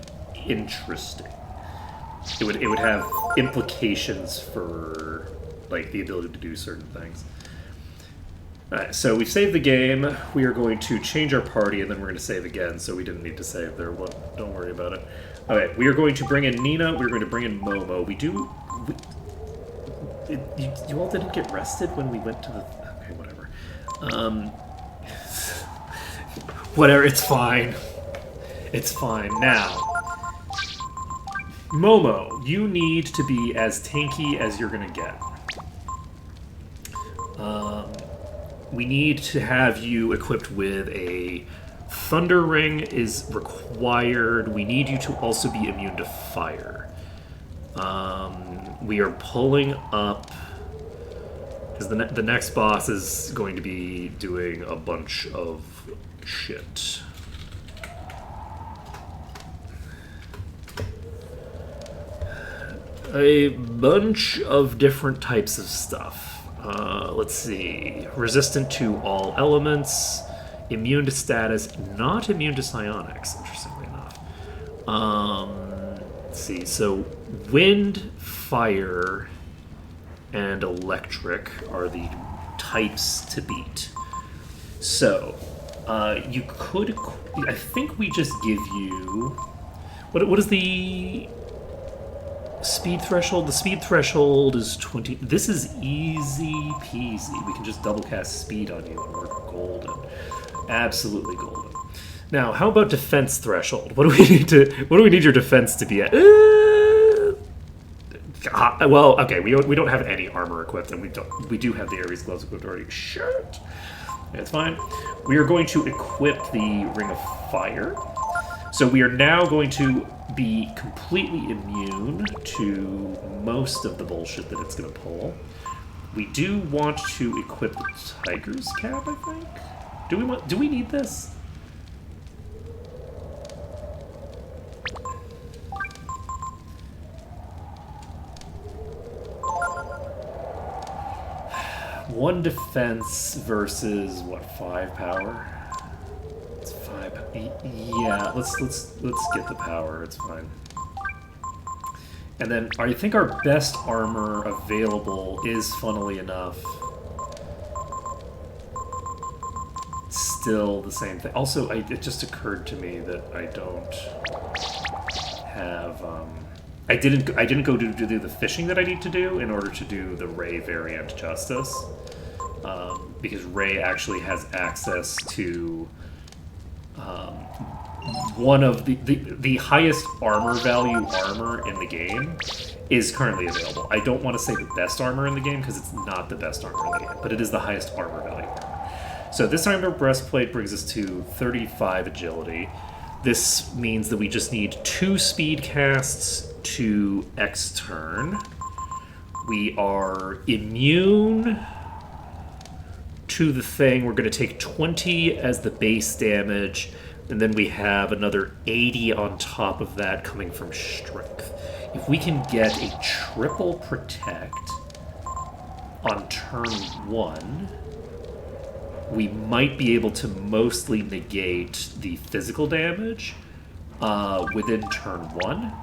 interesting. it would have implications for like the ability to do certain things. Alright, so we've saved the game. We are going to change our party, and then we're going to save again, so we didn't need to save there. Well, don't worry about it. Okay, we are going to bring in Nina. We're going to bring in Momo. You all didn't get rested when we went to the... Okay, whatever. Whatever, it's fine. It's fine. Now, Momo, you need to be as tanky as you're going to get. We need to have you equipped with a Thunder Ring is required. We need you to also be immune to fire. We are pulling up... Because the next boss is going to be doing a bunch of shit. A bunch of different types of stuff. Let's see. Resistant to all elements. Immune to status. Not immune to psionics, interestingly enough. Let's see. So, wind, fire, and electric are the types to beat. So, you could... I think we just give you... What is the... speed threshold? The speed threshold is 20. This is easy peasy. We can just double cast speed on you and we're golden. Absolutely golden. Now, how about defense threshold? What do we need your defense to be at? Well, okay, we don't have any armor equipped, and we do have the Ares gloves equipped already. Shit. It's fine. We are going to equip the Ring of Fire. So we are now going to be completely immune to most of the bullshit that it's going to pull. We do want to equip the Tiger's Cap, I think. Do we need this? One defense versus what, 5 power? It's 5. Yeah, let's get the power. It's fine. And then I think our best armor available is, funnily enough, still the same thing. Also, it just occurred to me that I don't have. I didn't go to do the fishing that I need to do in order to do the Ray variant justice, because Ray actually has access to one of the highest armor value armor in the game is currently available. I don't want to say the best armor in the game because it's not the best armor in the game, but it is the highest armor value armor. So this armor breastplate brings us to 35 agility. This means that we just need 2 speed casts to X turn. We are immune to the thing. We're going to take 20 as the base damage, and then we have another 80 on top of that coming from strength. If we can get a triple protect on turn 1, we might be able to mostly negate the physical damage within turn 1,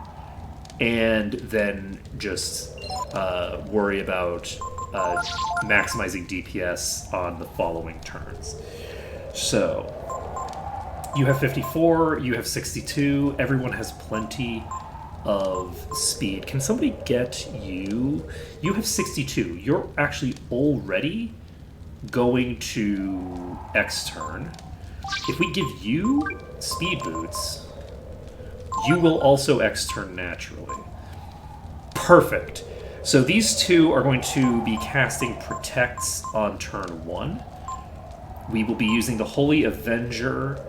and then just worry about maximizing DPS on the following turns. So, you have 54, you have 62, everyone has plenty of speed. Can somebody get you? You have 62. You're actually already going to X turn. If we give you speed boots, you will also X turn naturally. Perfect. So these two are going to be casting protects on turn 1. We will be using the Holy Avenger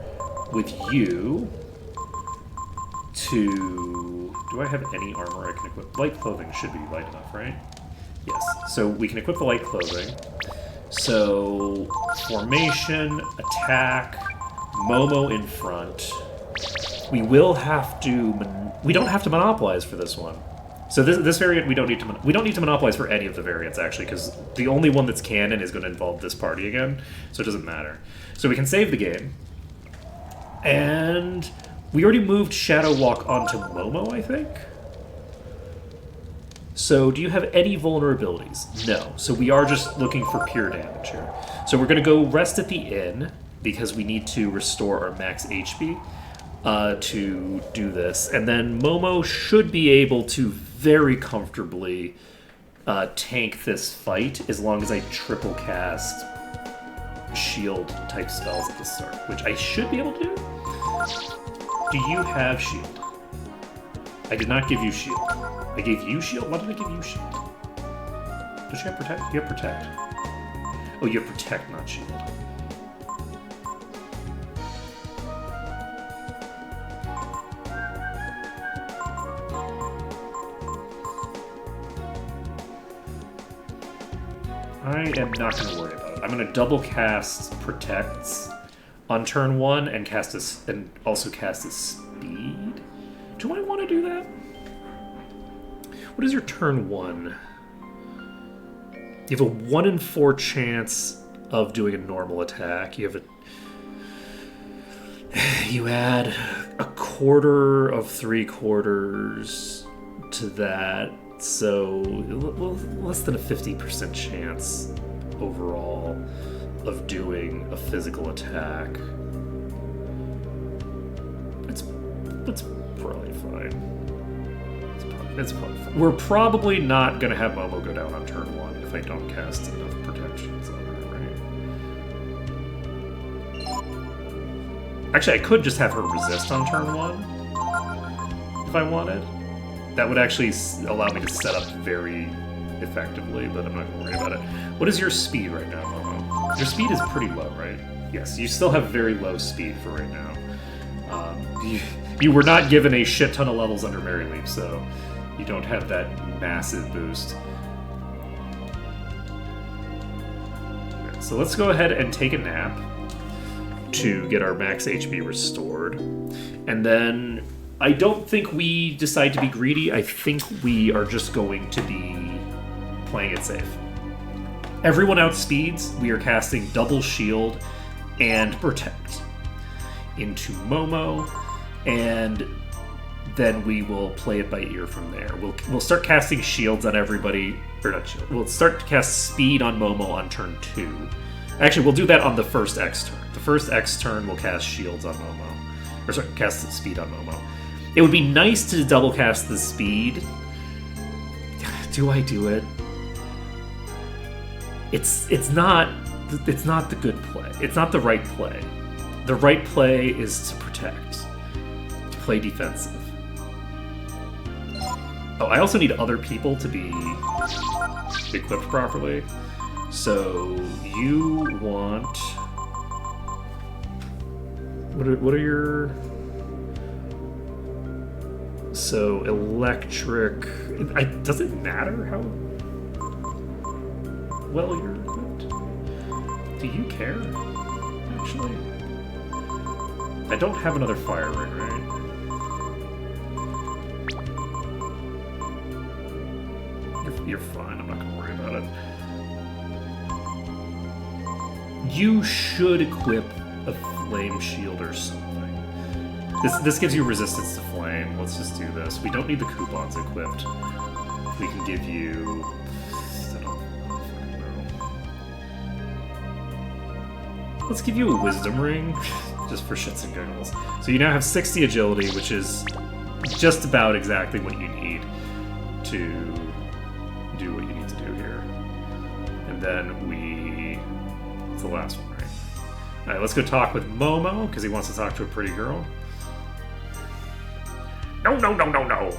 with you to... Do I have any armor I can equip? Light clothing should be light enough, right? Yes. So we can equip the light clothing. So, formation, attack, Momo in front. We will have to... We don't have to monopolize for this one. So this variant we don't need to monopolize for any of the variants, actually, because the only one that's canon is going to involve this party again, so it doesn't matter. So we can save the game. And we already moved Shadow Walk onto Momo, I think? So, do you have any vulnerabilities? No. So, we are just looking for pure damage here. So, we're going to go rest at the inn because we need to restore our max HP to do this. And then Momo should be able to very comfortably tank this fight as long as I triple cast shield type spells at the start, which I should be able to do. Do you have shield? I did not give you shield. I gave you shield? Why did I give you shield? Does she have protect? You have protect. Oh, you have protect, not shield. I am not going to worry about it. I'm going to double cast protects on turn 1 and cast a, and also cast a speed. Do I want to do that? What is your turn 1? You have a 1 in 4 chance of doing a normal attack. You have you add a quarter of 3/4 to that. So, less than a 50% chance overall of doing a physical attack. It's probably fine. It's probably fine. We're probably not going to have Momo go down on turn 1 if I don't cast enough protections on her, right? Actually, I could just have her resist on turn 1 if I wanted. That would actually allow me to set up very effectively, but I'm not going to worry about it. What is your speed right now, Momo? Your speed is pretty low, right? Yes, you still have very low speed for right now. You were not given a shit ton of levels under Mary Leap, so you don't have that massive boost. Okay, so let's go ahead and take a nap to get our max HP restored. And then I don't think we decide to be greedy. I think we are just going to be playing it safe. Everyone outspeeds. We are casting double shield and protect into Momo, and then we will play it by ear from there. We'll start casting shields on everybody, or not shield. We'll start to cast speed on Momo on turn 2. Actually, we'll do that on the first X turn. The first X turn, we'll cast shields on Momo, or sorry, cast speed on Momo. It would be nice to double cast the speed. Do I do it? It's not the good play. It's not the right play. The right play is to protect. To play defensive. Oh, I also need other people to be equipped properly. So you want what are your So, electric... does it matter how well you're equipped? Do you care, actually? I don't have another fire ring, right? You're fine, I'm not going to worry about it. You should equip a flame shield or something. This gives you resistance to flame. Let's just do this. We don't need the coupons equipped. We can give you... I don't know. Let's give you a wisdom ring, just for shits and giggles. So you now have 60 agility, which is just about exactly what you need to do what you need to do here. And then it's the last one, right? Alright, let's go talk with Momo, because he wants to talk to a pretty girl. No, no, no, no, no.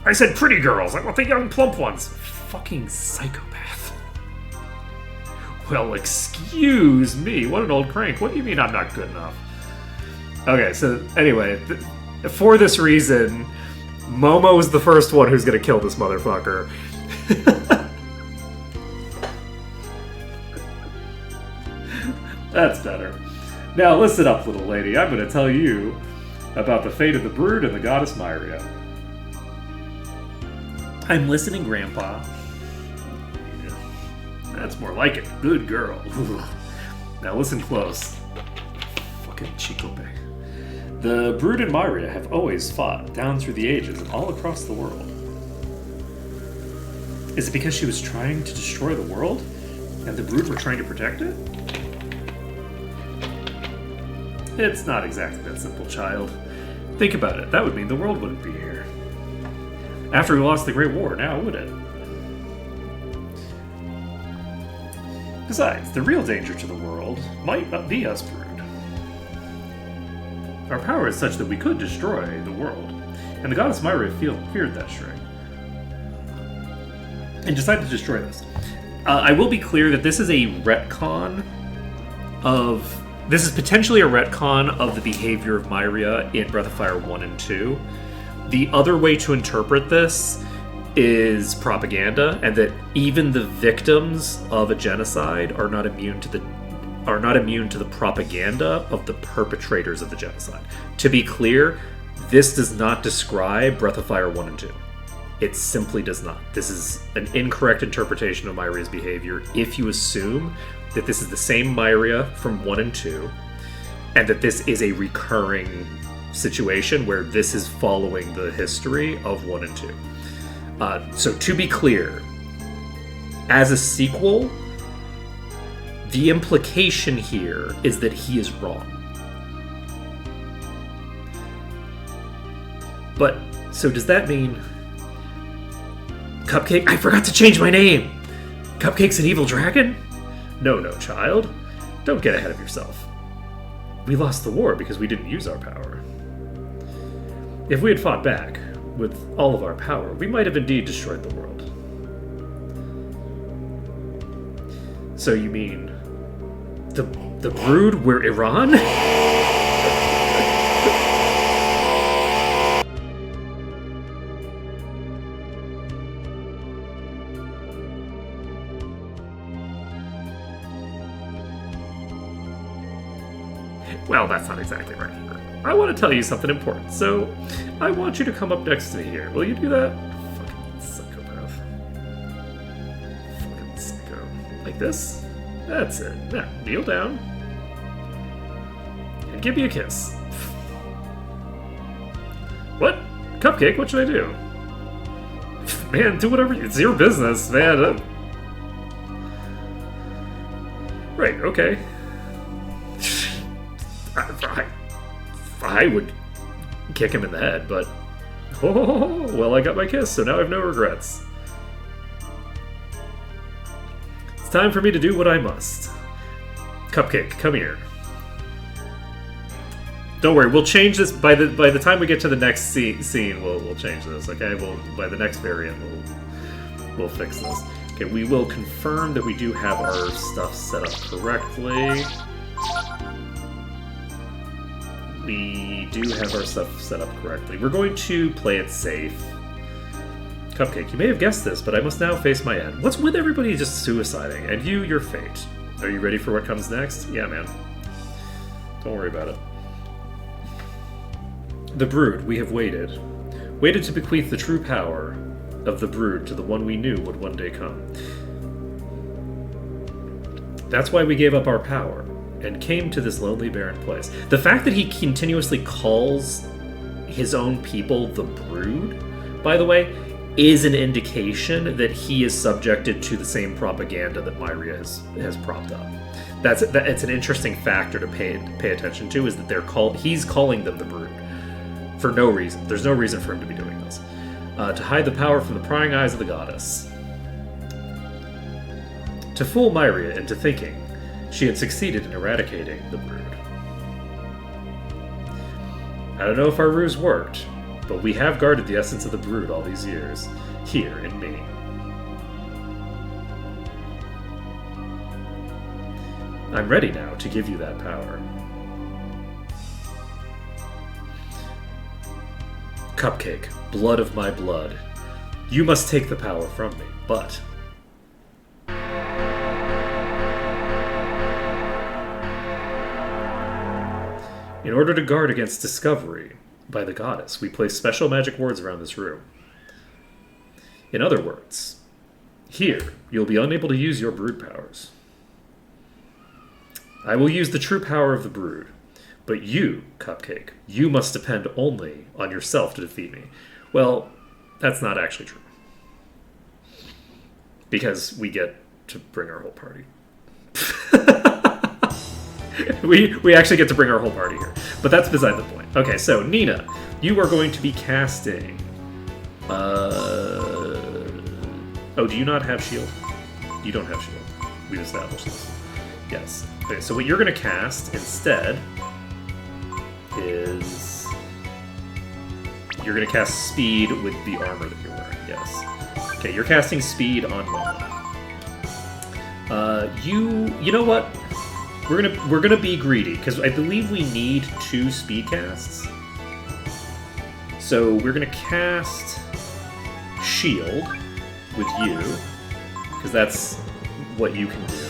I said pretty girls. I want the young, plump ones. Fucking psychopath. Well, excuse me. What an old crank. What do you mean I'm not good enough? Okay, so anyway, for this reason, Momo's the first one who's gonna kill this motherfucker. That's better. Now listen up, little lady. I'm gonna tell you about the fate of the brood and the goddess Myria. I'm listening, Grandpa. Yeah, that's more like it. Good girl. Now listen close. Fucking Chicope. The brood and Myria have always fought down through the ages and all across the world. Is it because she was trying to destroy the world, and the Brood were trying to protect it? It's not exactly that simple, child. Think about it. That would mean the world wouldn't be here. After we lost the Great War, now would it? Besides, the real danger to the world might not be us, Brood. Our power is such that we could destroy the world, and the goddess Myra feared that string, and decided to destroy this. I will be clear that this is a retcon of... This is potentially a retcon of the behavior of Myria in Breath of Fire 1 and 2. The other way to interpret this is propaganda, and that even the victims of a genocide are not immune to the propaganda of the perpetrators of the genocide. To be clear, this does not describe Breath of Fire 1 and 2. It simply does not. This is an incorrect interpretation of Myria's behavior if you assume that this is the same Myria from 1 and 2, and that this is a recurring situation where this is following the history of 1 and 2. So to be clear, as a sequel, the implication here is that he is wrong. But, so does that mean... Cupcake, I forgot to change my name! Cupcake's an evil dragon? No, child. Don't get ahead of yourself. We lost the war because we didn't use our power. If we had fought back, with all of our power, we might have indeed destroyed the world. So you mean... The Brood were Iran? Well, that's not exactly right either. I want to tell you something important, so I want you to come up next to me here. Will you do that? Fucking psychopath. Fucking psycho. Like this? That's it. Now, kneel down. And give me a kiss. What? Cupcake, what should I do? Man, do whatever it's your business, man. Right, okay. I would kick him in the head, but... Oh, well, I got my kiss, so now I have no regrets. It's time for me to do what I must. Cupcake, come here. Don't worry, we'll change this by the time we get to the next scene. We'll change this. Okay, by the next variant we'll fix this. Okay, we will confirm that we do have our stuff set up correctly. We do have our stuff set up correctly. We're going to play it safe. Cupcake, you may have guessed this, but I must now face my end. What's with everybody just suiciding? And your fate. Are you ready for what comes next? Yeah, man. Don't worry about it. The Brood, we have waited. Waited to bequeath the true power of the Brood to the one we knew would one day come. That's why we gave up our power and came to this lonely, barren place. The fact that he continuously calls his own people the Brood, by the way, is an indication that he is subjected to the same propaganda that Myria has propped up. It's an interesting factor to pay attention to, is that he's calling them the Brood for no reason. There's no reason for him to be doing this. To hide the power from the prying eyes of the goddess. To fool Myria into thinking she had succeeded in eradicating the Brood. I don't know if our ruse worked, but we have guarded the essence of the Brood all these years, here in me. I'm ready now to give you that power. Cupcake, blood of my blood. You must take the power from me, but... in order to guard against discovery by the goddess, we place special magic wards around this room. In other words, here, you'll be unable to use your Brood powers. I will use the true power of the Brood, but you, Cupcake, you must depend only on yourself to defeat me. Well, that's not actually true. because we get to bring our whole party. we actually get to bring our whole party here. But that's beside the point. Okay, so Nina, you are going to be casting... Oh, do you not have shield? You don't have shield. We've established this. Yes. Okay, so what you're going to cast instead is... You're going to cast speed with the armor that you're wearing, yes. Okay, you're casting speed on Momo. You know what? We're gonna be greedy, because I believe we need 2 speed casts. So we're gonna cast shield with you, because that's what you can do.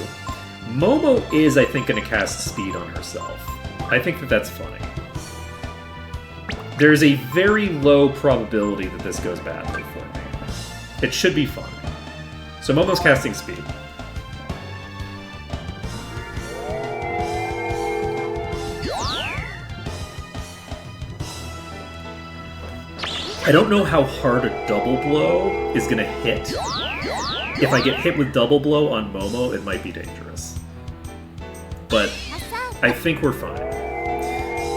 Momo is, I think, gonna cast speed on herself. I think that that's funny. There's a very low probability that this goes badly for me. It should be fun. So Momo's casting speed. I don't know how hard a double blow is going to hit. If I get hit with double blow on Momo, it might be dangerous. But I think we're fine.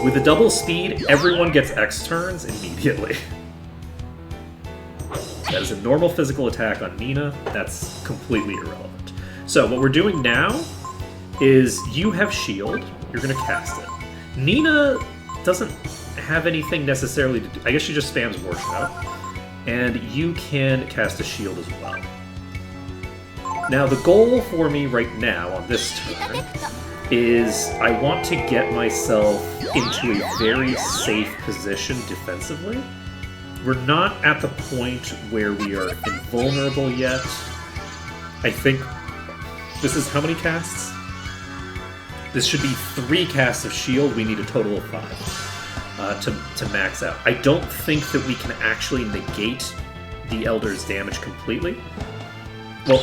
With the double speed, everyone gets X turns immediately. That is a normal physical attack on Nina. That's completely irrelevant. So what we're doing now is you have shield. You're going to cast it. Nina doesn't have anything necessarily to do. I guess she just spams War Shout. And you can cast a shield as well. Now, the goal for me right now on this turn is I want to get myself into a very safe position defensively. We're not at the point where we are invulnerable yet. I think this is how many casts? This should be 3 casts of shield. We need a total of 5 to max out. I don't think that we can actually negate the Elder's damage completely. Well,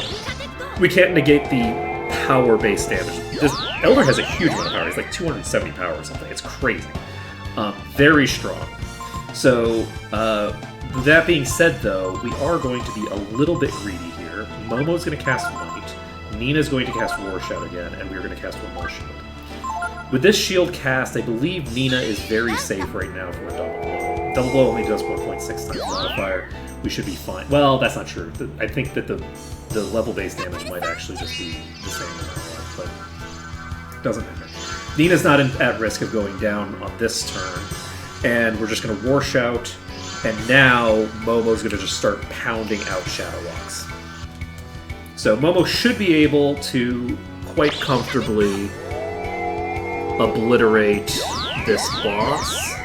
we can't negate the power-based damage. This Elder has a huge amount of power. He's like 270 power or something. It's crazy. Very strong. So, that being said, though, we are going to be a little bit greedy here. Momo's going to cast Might. Nina's going to cast War Shout again, and we're going to cast one more shield. With this shield cast, I believe Nina is very safe right now from a double blow. Double blow only does 1.6 times modifier. We should be fine. Well, that's not true. I think that the level-based damage might actually just be the same amount, but doesn't matter. Nina's not at risk of going down on this turn, and we're just going to War Shout, and now Momo's going to just start pounding out Shadow Walks. So Momo should be able to quite comfortably obliterate this boss.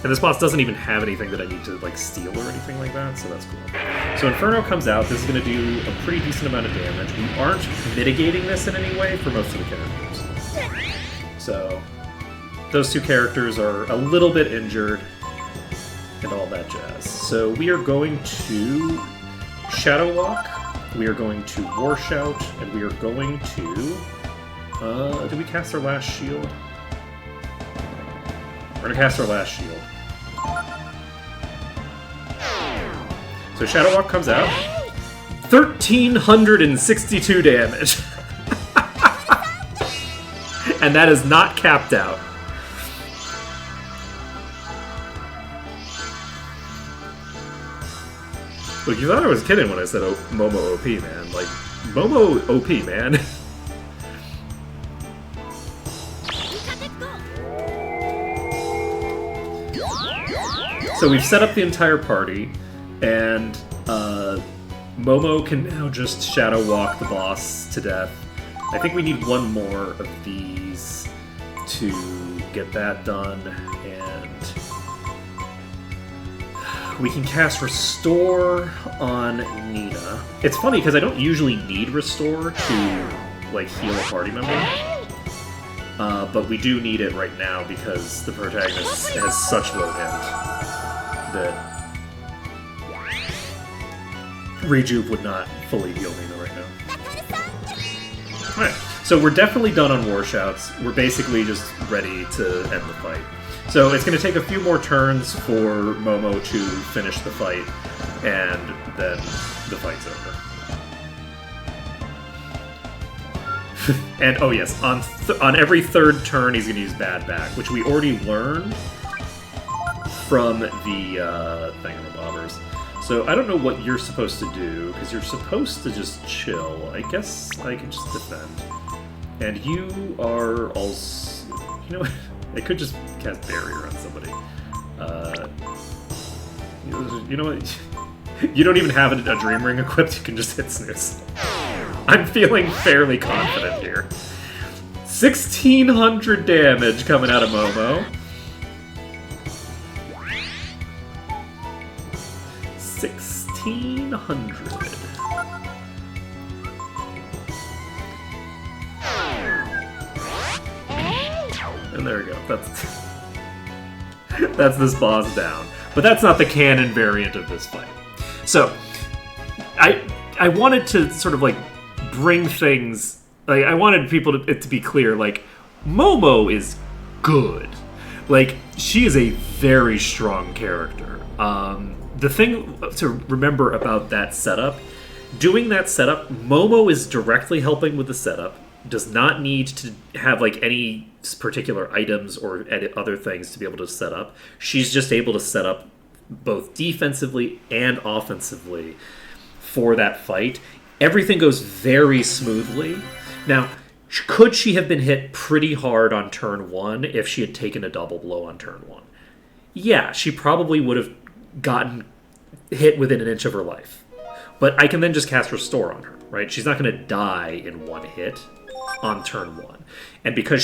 And this boss doesn't even have anything that I need to like steal or anything like that, so that's cool. So Inferno comes out. This is going to do a pretty decent amount of damage. We aren't mitigating this in any way for most of the characters. So those 2 characters are a little bit injured and all that jazz. So we are going to Shadow Walk, we are going to War Shout, and we are going to... did we cast our last shield? We're going to cast our last shield. So Shadow Walk comes out. 1,362 damage. And that is not capped out. Look, you thought I was kidding when I said Momo OP, man. Like, Momo OP, man. So we've set up the entire party, and Momo can now just Shadow Walk the boss to death. I think we need one more of these to get that done, and we can cast Restore on Nina. It's funny, because I don't usually need Restore to, like, heal a party member. But we do need it right now, because the protagonist has such low hit that Rejuve would not fully heal Nina right now. Alright, so we're definitely done on War Shouts. We're basically just ready to end the fight. So it's going to take a few more turns for Momo to finish the fight, and then the fight's over. And oh yes, on every third turn he's going to use Bad Back, which we already learned from the thingamabobbers. So I don't know what you're supposed to do, because you're supposed to just chill. I guess I can just defend. And you are also... You know what? I could just cast Barrier on somebody. You know what? You don't even have a Dream Ring equipped, you can just hit Snooze. I'm feeling fairly confident here. 1,600 damage coming out of Momo. 1,600. And there we go. That's this boss down. But that's not the canon variant of this fight. So, I wanted to sort of like bring things. Like, I wanted people it to be clear. Like, Momo is good. Like, she is a very strong character. The thing to remember about that setup, doing that setup, Momo is directly helping with the setup. Does not need to have like any particular items or edit other things to be able to set up. She's just able to set up both defensively and offensively for that fight. Everything goes very smoothly. Now, could she have been hit pretty hard on turn 1 if she had taken a double blow on turn 1? Yeah, she probably would have gotten hit within an inch of her life. But I can then just cast Restore on her, right? She's not going to die in one hit on turn 1. And because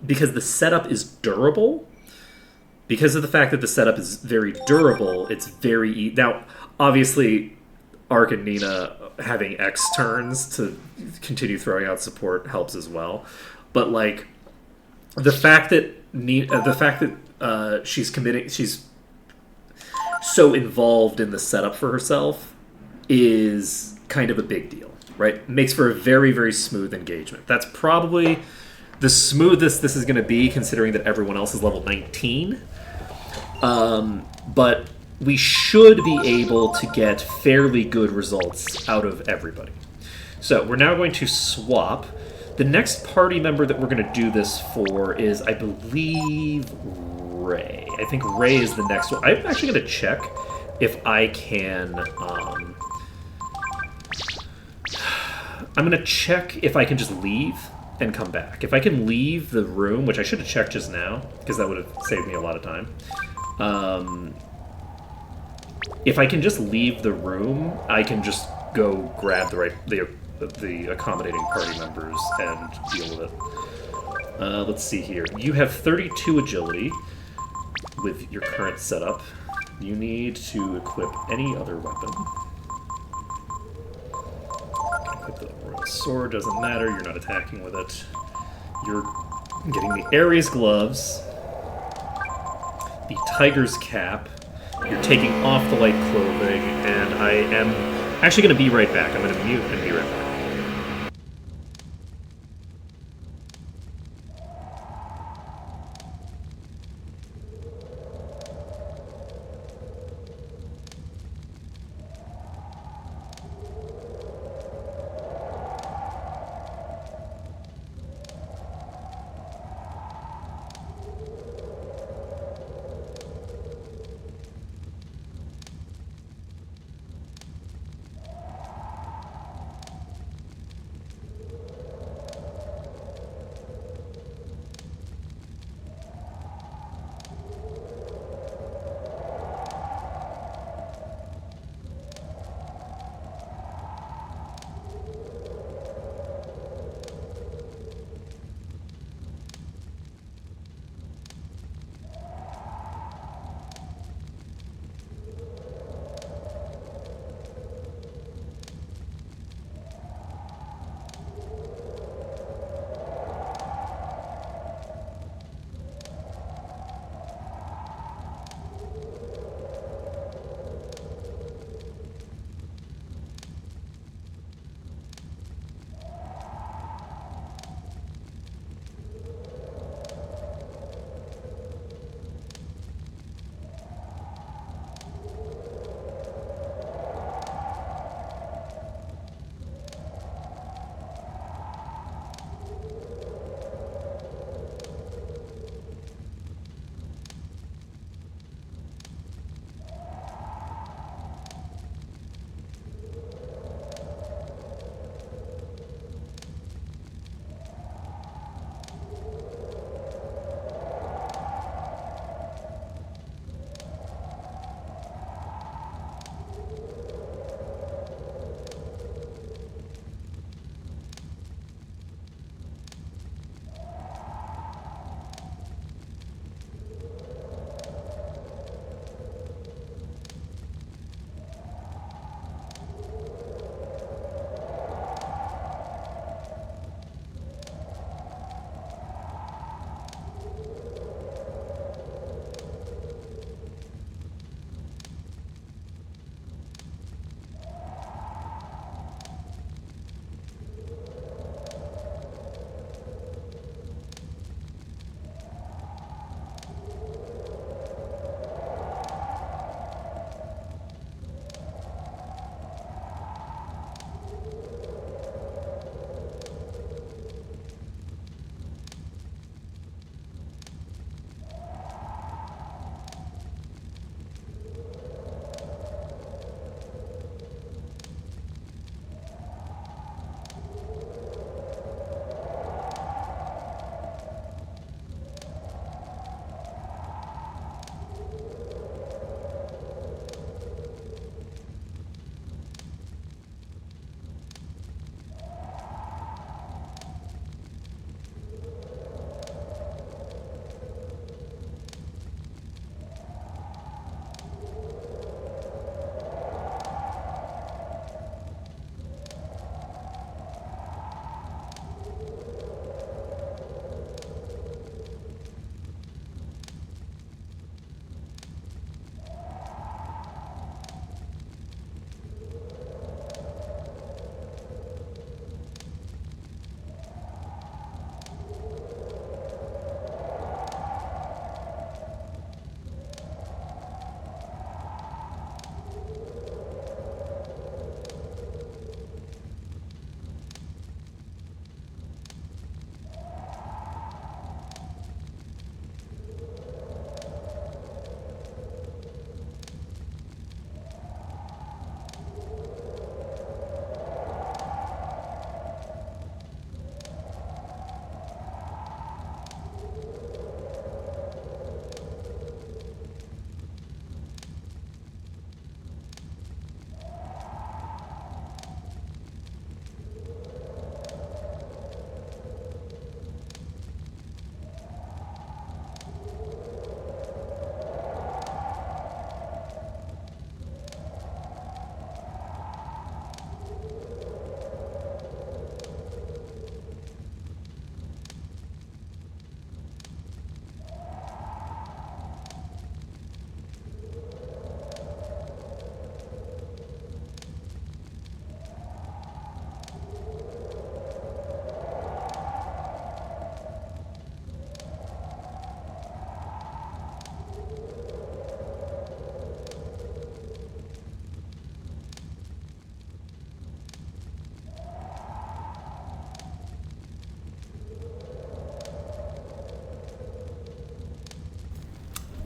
the setup is durable, because of the fact that the setup is very durable, it's very... Now, obviously, Ark and Nina having X turns to continue throwing out support helps as well. But, like, the fact that she's so involved in the setup for herself is kind of a big deal, right? Makes for a very, very smooth engagement. That's probably the smoothest this is going to be, considering that everyone else is level 19. But we should be able to get fairly good results out of everybody. So we're now going to swap. The next party member that we're going to do this for is, I believe, Ray. I think Ray is the next one. I'm actually going to check if I can... I'm going to check if I can just leave and come back. If I can leave the room, which I should have checked just now, because that would have saved me a lot of time. If I can just leave the room, I can just go grab the accommodating party members and deal with it. Let's see here. You have 32 agility with your current setup. You need to equip any other weapon. Equip the royal sword, doesn't matter, you're not attacking with it. You're getting the Ares gloves, the tiger's cap, you're taking off the light clothing, and I am actually going to be right back. I'm going to mute and be right back.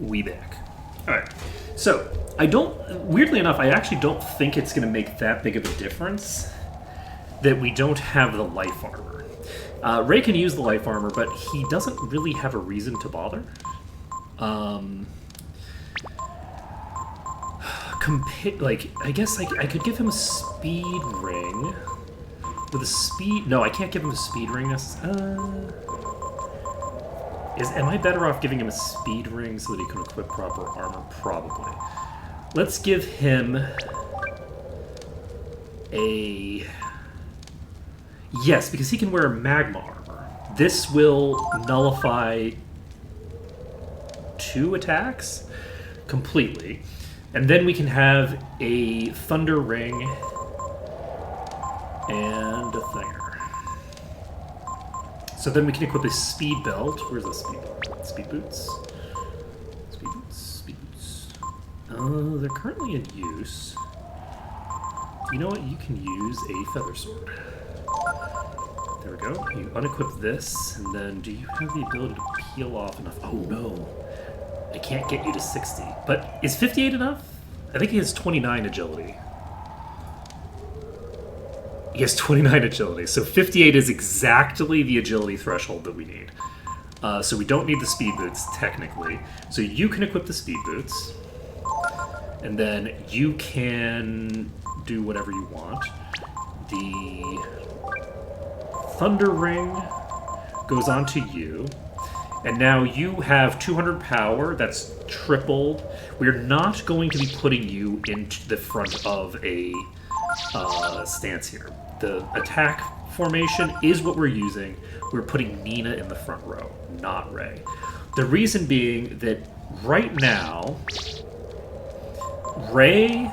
we back. All right. So I don't. Weirdly enough, I actually don't think it's going to make that big of a difference that we don't have the life armor. Ray can use the life armor, but he doesn't really have a reason to bother. I guess I could give him a speed ring. With a speed... No, I can't give him a speed ring. Am I better off giving him a speed ring so that he can equip proper armor? Probably. Let's give him a... Yes, because he can wear magma armor. This will nullify 2 attacks completely. And then we can have a thunder ring and a thinger. So then we can equip a speed belt. Where's the speed belt? Speed boots? Speed boots? Speed boots. They're currently in use. You know what? You can use a feather sword. There we go. You unequip this, and then do you have the ability to peel off enough? Oh no. I can't get you to 60. But is 58 enough? I think he has 29 agility. He has 29 agility, so 58 is exactly the agility threshold that we need. So we don't need the speed boots, technically. So you can equip the speed boots, and then you can do whatever you want. The thunder ring goes on to you, and now you have 200 power. That's tripled. We're not going to be putting you into the front of a stance here. The attack formation is what we're using. We're putting Nina in the front row, not Ray. The reason being that right now, Ray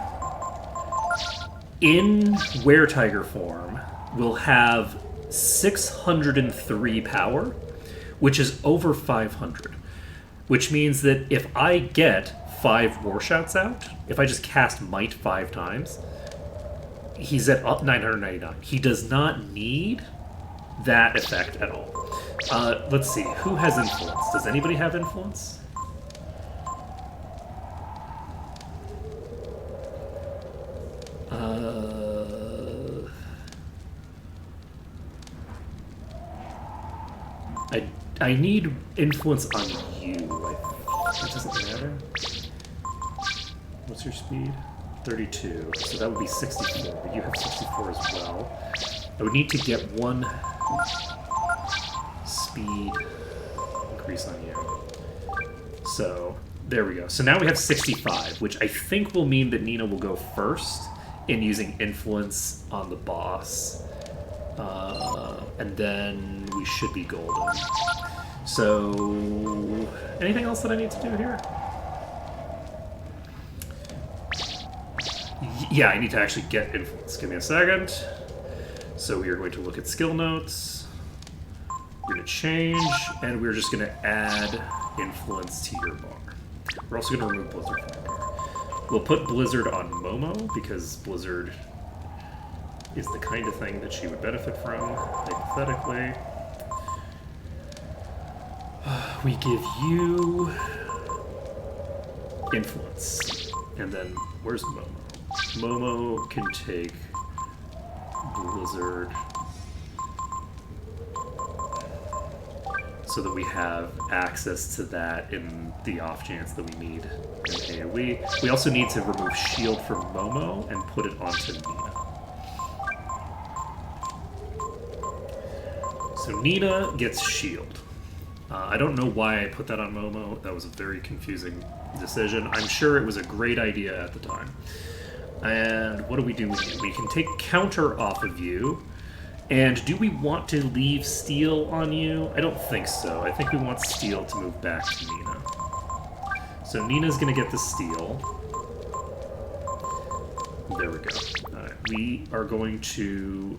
in Were-Tiger form will have 603 power, which is over 500. Which means that if I get 5 War Shouts out, if I just cast Might 5 times, he's at 999. He does not need that effect at all. Let's see, who has influence? Does anybody have influence? I need influence on you. That doesn't matter. What's your speed? 32. So that would be 64. But you have 64 as well. I would need to get 1 speed increase on you. So there we go. So now we have 65, which I think will mean that Nina will go first in using influence on the boss. And then we should be golden. So, anything else that I need to do here? Yeah, I need to actually get influence. Give me a second. So we are going to look at skill notes. We're going to change, and we're just going to add influence to your bar. We're also going to remove Blizzard from the bar. We'll put Blizzard on Momo, because Blizzard is the kind of thing that she would benefit from, hypothetically. We give you influence. And then, where's Momo? Momo can take Blizzard so that we have access to that in the off chance that we need an AoE. We also need to remove shield from Momo and put it onto Nina. So Nina gets shield. I don't know why I put that on Momo. That was a very confusing decision. I'm sure it was a great idea at the time. And what do we do with you? We can take counter off of you. And do we want to leave steel on you? I don't think so. I think we want steel to move back to Nina. So Nina's going to get the steel. There we go. Alright, we are going to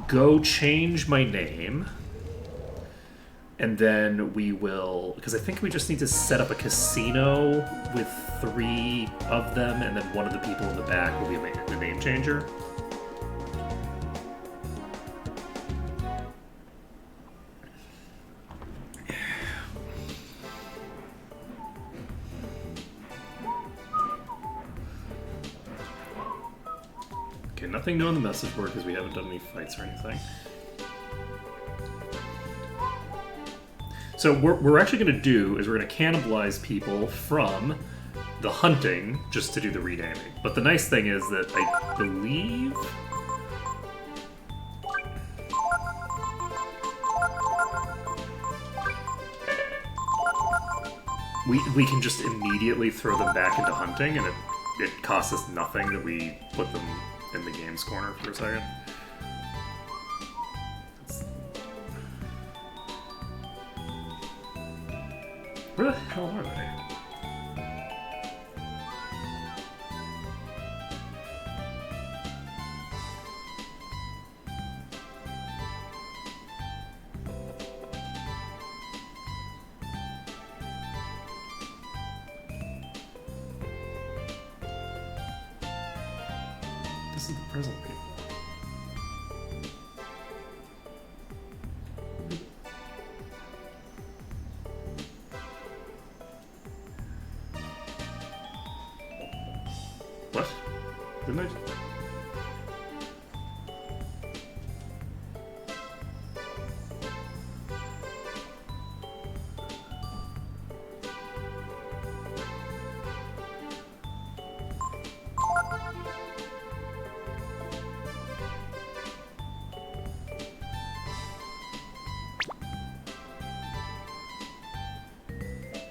go change my name. And then we will, because I think we just need to set up a casino with 3 of them, and then one of the people in the back will be the name changer. Okay, nothing new on the message board because we haven't done any fights or anything. So what we're actually going to do is we're going to cannibalize people from the hunting just to do the renaming. But the nice thing is that I believe... We can just immediately throw them back into hunting, and it costs us nothing that we put them in the games corner for a second. Where the hell are they? This is the present people. What? Didn't I?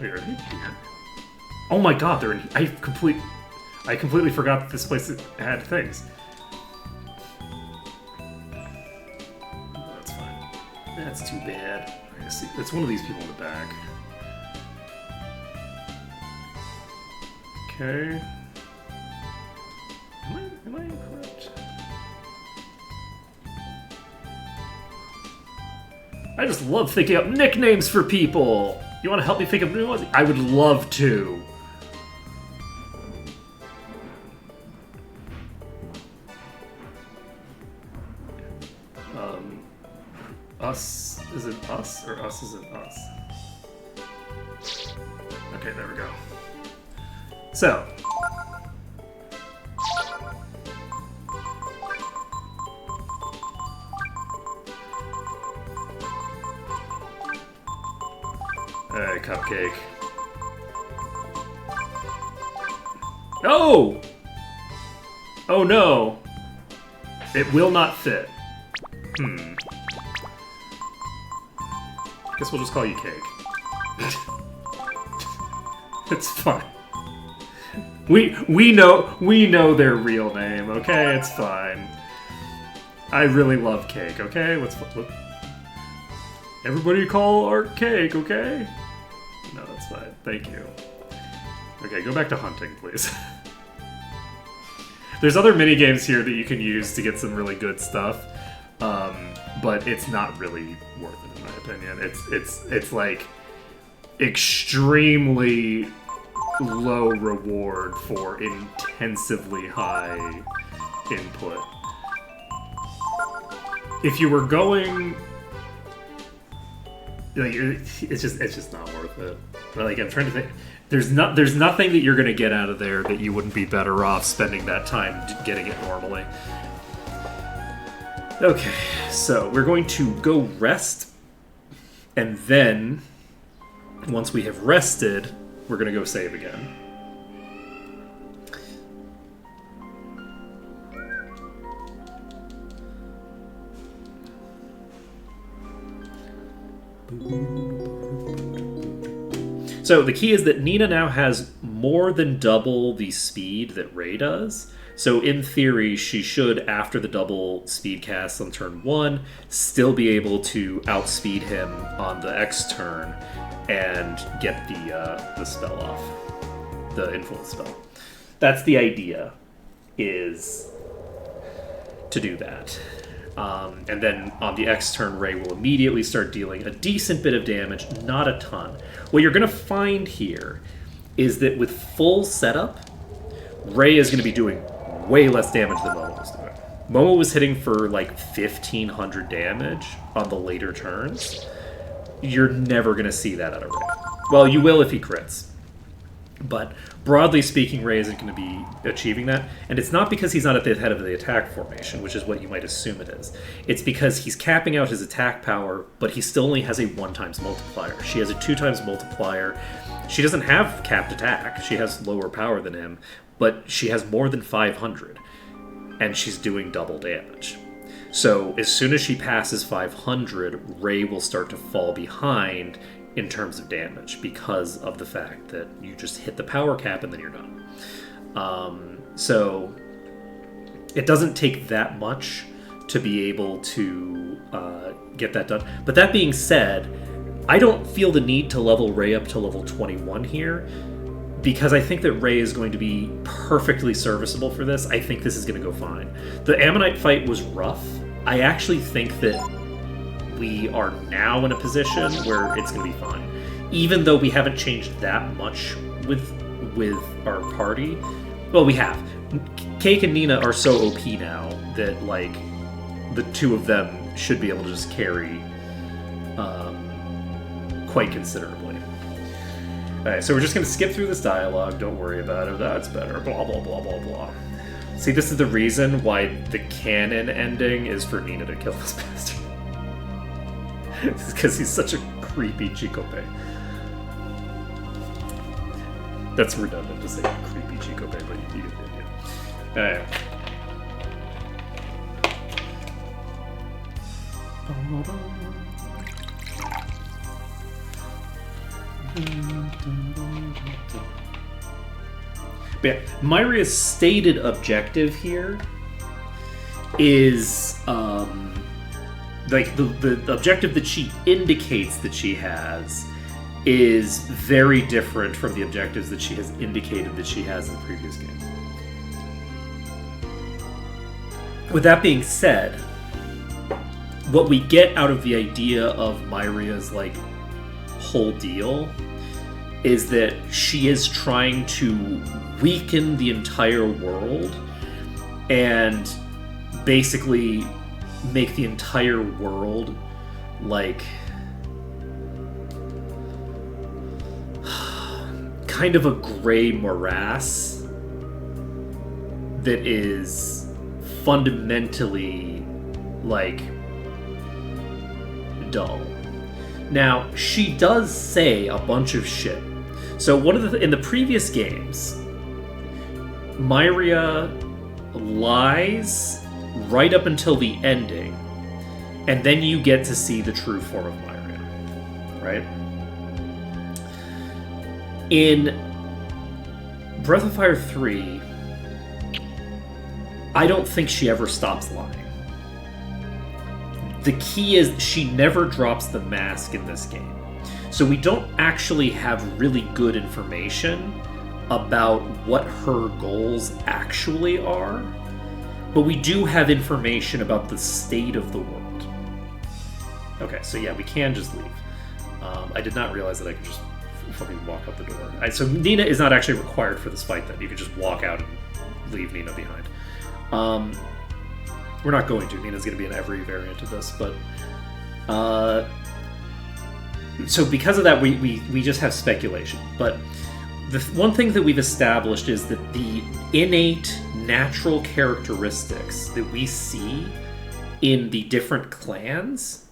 Wait, are they here? Oh my god, they're in. I completely forgot that this place had things. That's fine. That's too bad. I see. It's one of these people in the back. Okay. Am I incorrect? I just love thinking up nicknames for people. You want to help me think of new ones? I would love to. Us isn't us, or us isn't us? Okay, there we go. So. Hey, Cupcake. Oh! Oh no! It will not fit. Guess we'll just call you Cake. It's fine. We know their real name, okay? It's fine. I really love Cake, okay? Let's everybody call Art Cake, okay? No, that's fine. Thank you. Okay, go back to hunting, please. There's other mini games here that you can use to get some really good stuff, but it's not really worth it in my opinion. It's like extremely low reward for intensively high input. If you were going, like, it's just not worth it. But like, I'm trying to think. There's nothing that you're gonna get out of there that you wouldn't be better off spending that time getting it normally. Okay, so we're going to go rest, and then once we have rested, we're gonna go save again. So the key is that Nina now has more than double the speed that Ray does. So in theory, she should, after the double speed cast on turn 1, still be able to outspeed him on the X turn and get the spell off, the influence spell. That's the idea, is to do that. And then on the X turn, Ray will immediately start dealing a decent bit of damage, not a ton. What you're going to find here is that with full setup, Ray is going to be doing way less damage than Momo was doing. Momo was hitting for like 1,500 damage on the later turns. You're never going to see that out of Ray. Well, you will if he crits. But broadly speaking, Ray isn't going to be achieving that. And it's not because he's not at the head of the attack formation, which is what you might assume it is. It's because he's capping out his attack power, but he still only has a 1x multiplier. She has a 2x multiplier. She doesn't have capped attack. She has lower power than him, but she has more than 500. And she's doing double damage. So as soon as she passes 500, Ray will start to fall behind in terms of damage because of the fact that you just hit the power cap and then you're done. So it doesn't take that much to be able to get that done. But that being said, I don't feel the need to level Ray up to level 21 here, because I think that Ray is going to be perfectly serviceable for this. I think this is going to go fine. The Ammonite fight was rough. I actually think that we are now in a position where it's going to be fine. Even though we haven't changed that much with our party. Well, we have. Cake and Nina are so OP now that, like, the two of them should be able to just carry quite considerably. Alright, so we're just going to skip through this dialogue. Don't worry about it. That's better. Blah, blah, blah, blah, blah. See, this is the reason why the canon ending is for Nina to kill this bastard. It's because he's such a creepy Chicope. That's redundant to say creepy Chicope, but you get the idea. But yeah, Myria's stated objective here is like the objective that she indicates that she has is very different from the objectives that she has indicated that she has in previous games. With that being said, what we get out of the idea of Myria's like whole deal is that she is trying to weaken the entire world and basically make the entire world like kind of a gray morass that is fundamentally like dull. Now, she does say a bunch of shit. So in the previous games, Myria lies right up until the ending, and then you get to see the true form of Myria, right? In Breath of Fire 3, I don't think she ever stops lying. The key is she never drops the mask in this game. So we don't actually have really good information about what her goals actually are, but we do have information about the state of the world. Okay, so yeah, we can just leave. I did not realize that I could just fucking walk out the door. So Nina is not actually required for this fight then. You could just walk out and leave Nina behind. We're not going to. Nina's going to be in every variant of this, but... so because of that, we just have speculation. But the one thing that we've established is that the innate natural characteristics that we see in the different clans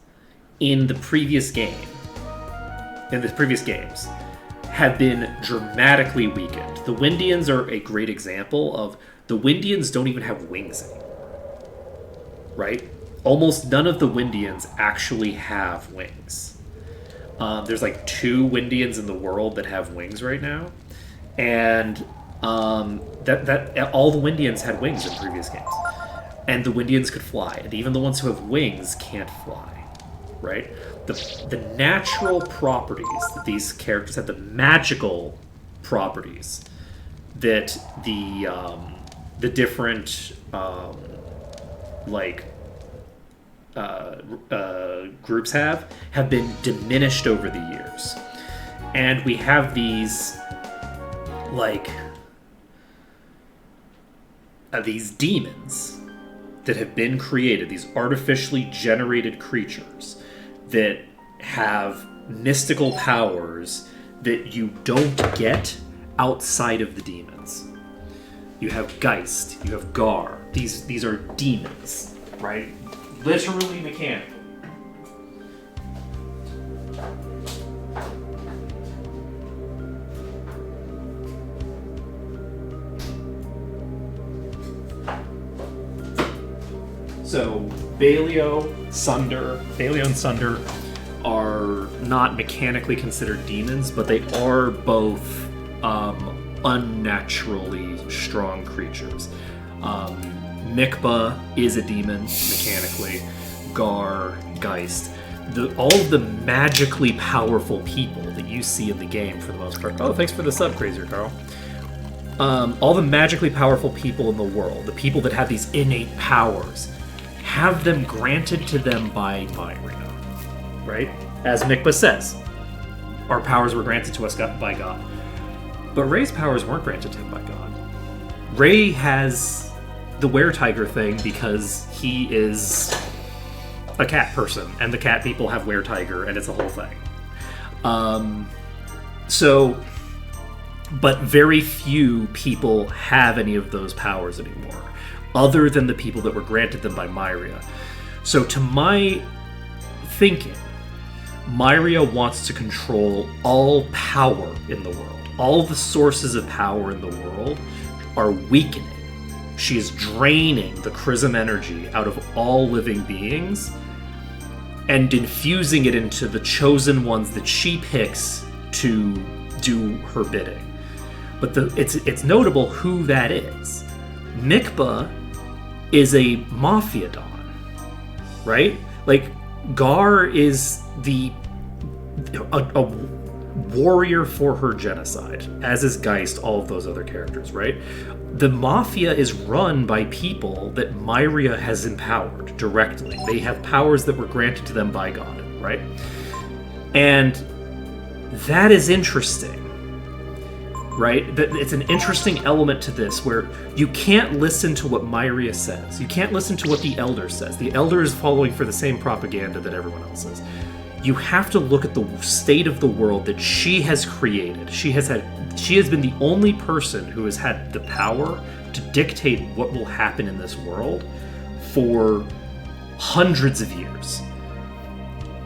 in the previous games, have been dramatically weakened. The Windians are a great example of the Windians don't even have wings anymore. Right? Almost none of the Windians actually have wings. There's like 2 Windians in the world that have wings right now, and that all the Windians had wings in previous games, and the Windians could fly, and even the ones who have wings can't fly. Right? The natural properties that these characters have, the magical properties that the different groups have been diminished over the years. And we have these these demons that have been created, these artificially generated creatures that have mystical powers that you don't get outside of the demons. You have Geist, you have Gar. These are demons, right? Literally mechanical. So Baleo and Sunder are not mechanically considered demons, but they are both unnaturally strong creatures. Mikba is a demon mechanically. Gar, Geist. All of the magically powerful people that you see in the game for the most part. Oh, thanks for the sub, Crazier Carl. All the magically powerful people in the world, the people that have these innate powers, have them granted to them by Myria, right? As Mikba says, our powers were granted to us by God. But Ray's powers weren't granted to him by God. Ray has the were-tiger thing because he is a cat person, and the cat people have were-tiger, and it's a whole thing. But very few people have any of those powers anymore, other than the people that were granted them by Myria. So to my thinking, Myria wants to control all power in the world. All the sources of power in the world are weakening. She is draining the Chrism energy out of all living beings and infusing it into the chosen ones that she picks to do her bidding. But it's notable who that is. Mikba is a Mafia Don, right? Like, Gar is a warrior for her genocide, as is Geist, all of those other characters, right? The Mafia is run by people that Myria has empowered directly. They have powers that were granted to them by God, right? And that is interesting, right? It's an interesting element to this where you can't listen to what Myria says. You can't listen to what the Elder says. The Elder is following for the same propaganda that everyone else is. You have to look at the state of the world that she has created. She has been the only person who has had the power to dictate what will happen in this world for hundreds of years.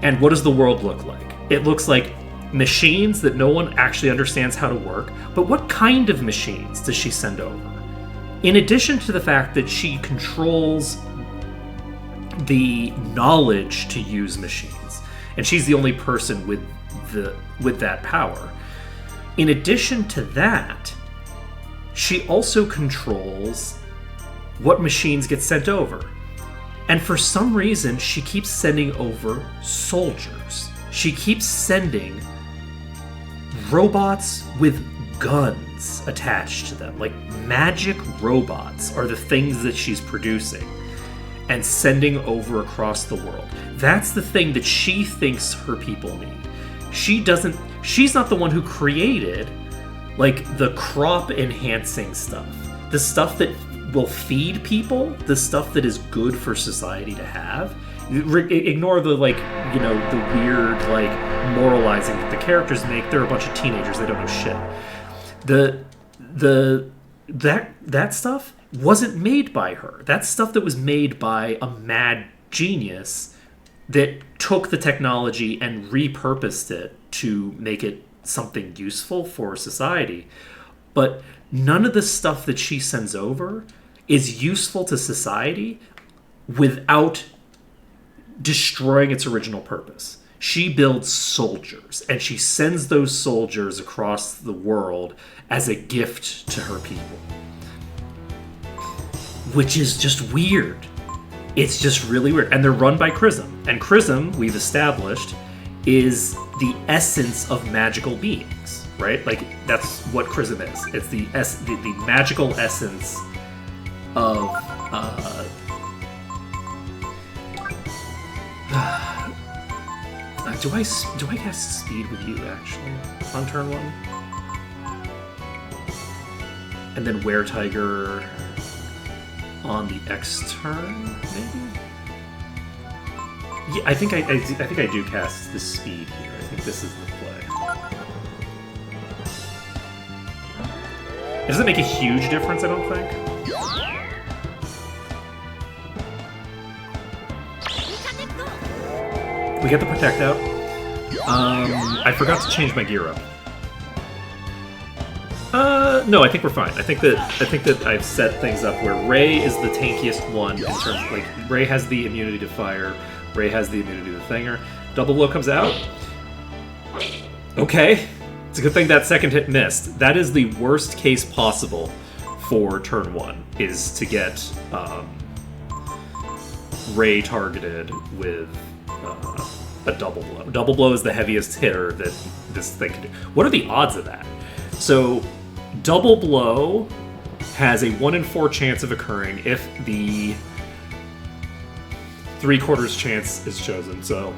And what does the world look like? It looks like machines that no one actually understands how to work. But what kind of machines does she send over? In addition to the fact that she controls the knowledge to use machines, and she's the only person with that power. In addition to that, she also controls what machines get sent over. And for some reason, she keeps sending over soldiers. She keeps sending robots with guns attached to them. Like, magic robots are the things that she's producing and sending over across the world. That's the thing that she thinks her people need. She's not the one who created, like, the crop enhancing stuff. The stuff that will feed people, the stuff that is good for society to have. Ignore the, like, you know, the weird, like, moralizing that the characters make. They're a bunch of teenagers, they don't know shit. That stuff wasn't made by her. That's stuff that was made by a mad genius that took the technology and repurposed it to make it something useful for society. But none of the stuff that she sends over is useful to society without destroying its original purpose. She builds soldiers, and she sends those soldiers across the world as a gift to her people. Which is just weird. It's just really weird. And they're run by Chrism. And Chrism, we've established, is the essence of magical beings, right? Like, that's what Chrism is. It's the magical essence of... do I cast speed with you, actually, on turn 1? And then Were-Tiger on the X turn, maybe? Yeah, I think I do cast the speed here. I think this is the play. It doesn't make a huge difference, I don't think. We get the Protect out. I forgot to change my gear up. No, I think we're fine. I think that I've set things up where Ray is the tankiest one in terms of, like, Ray has the immunity to fire, Ray has the immunity to Thinger. Double blow comes out. Okay. It's a good thing that second hit missed. That is the worst case possible for turn 1, is to get Ray targeted with a double blow. Double blow is the heaviest hitter that this thing can do. What are the odds of that? So, double blow has a 1 in 4 chance of occurring if the 3/4 chance is chosen. So,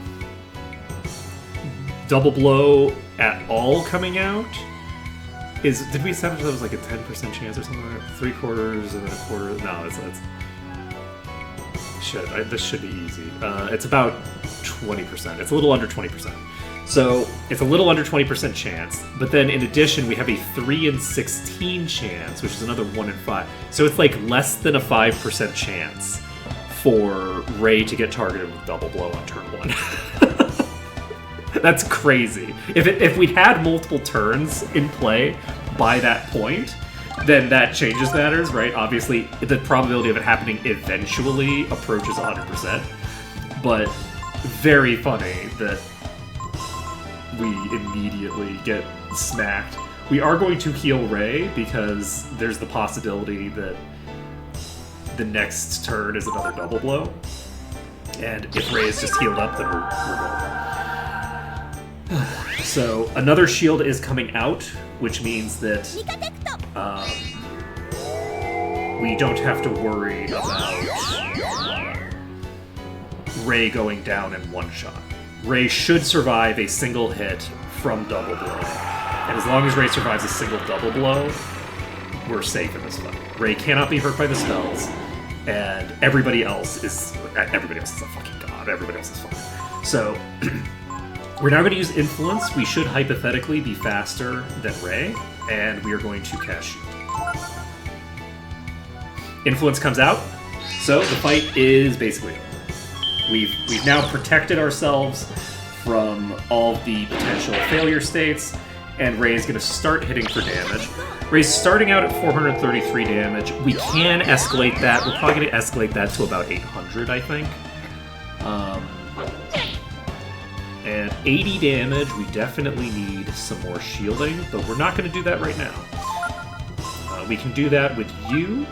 double blow at all coming out is... Did we establish that was like a 10% chance or something like that? 3/4 and then a quarter? No, it's this should be easy. It's about 20%. It's a little under 20%. So it's a little under 20% chance, but then in addition we have a 3 in 16 chance, which is another 1 in 5. So it's like less than a 5% chance for Ray to get targeted with double blow on turn 1. That's crazy. If we'd had multiple turns in play by that point, then that changes matters, right? Obviously, the probability of it happening eventually approaches 100%, but very funny that we immediately get smacked. We are going to heal Ray because there's the possibility that the next turn is another double blow, and if Ray is just healed up, then we're golden. So another shield is coming out, which means that we don't have to worry about Ray going down in one shot. Ray should survive a single hit from double blow. And as long as Ray survives a single double blow, we're safe in this fight. Ray cannot be hurt by the spells, and everybody else is a fucking god. Everybody else is fine. So we're now going to use Influence. We should hypothetically be faster than Ray, and we are going to cast Shield. Influence comes out, so the fight is basically over. We've now protected ourselves from all the potential failure states, and Ray is going to start hitting for damage. Ray's starting out at 433 damage. We can escalate that. We're probably going to escalate that to about 800, I think. And 80 damage, we definitely need some more shielding, but we're not going to do that right now. We can do that with you,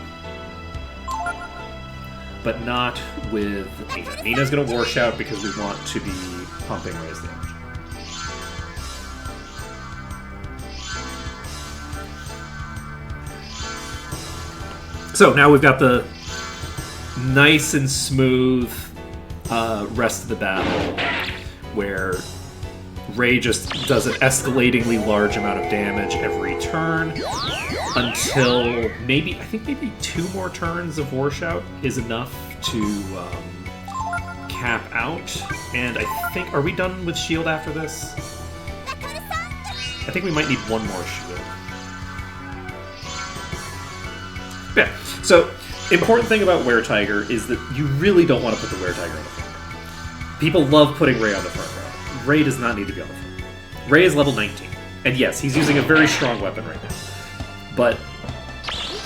but not with Nina. Nina's going to War Shout because we want to be pumping Ray's damage. So now we've got the nice and smooth rest of the battle, where Ray just does an escalatingly large amount of damage every turn until maybe 2 more turns of War Shout is enough to cap out. And I think, are we done with shield after this? I think we might need one more shield. Yeah, so important thing about Were-Tiger is that you really don't want to put the Were-Tiger on the front row. People love putting Ray on the front row. Ray does not need to be on the front row. Ray is level 19. And yes, he's using a very strong weapon right now. But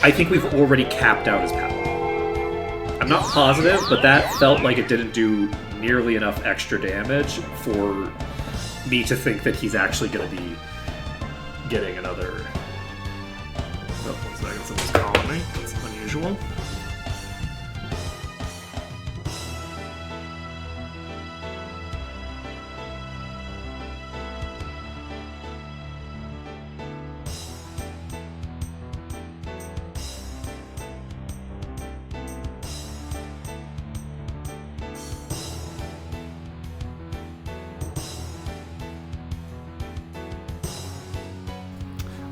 I think we've already capped out his power. I'm not positive, but that felt like it didn't do nearly enough extra damage for me to think that he's actually going to be getting another... Oh, 1 second, someone's calling me. That's unusual.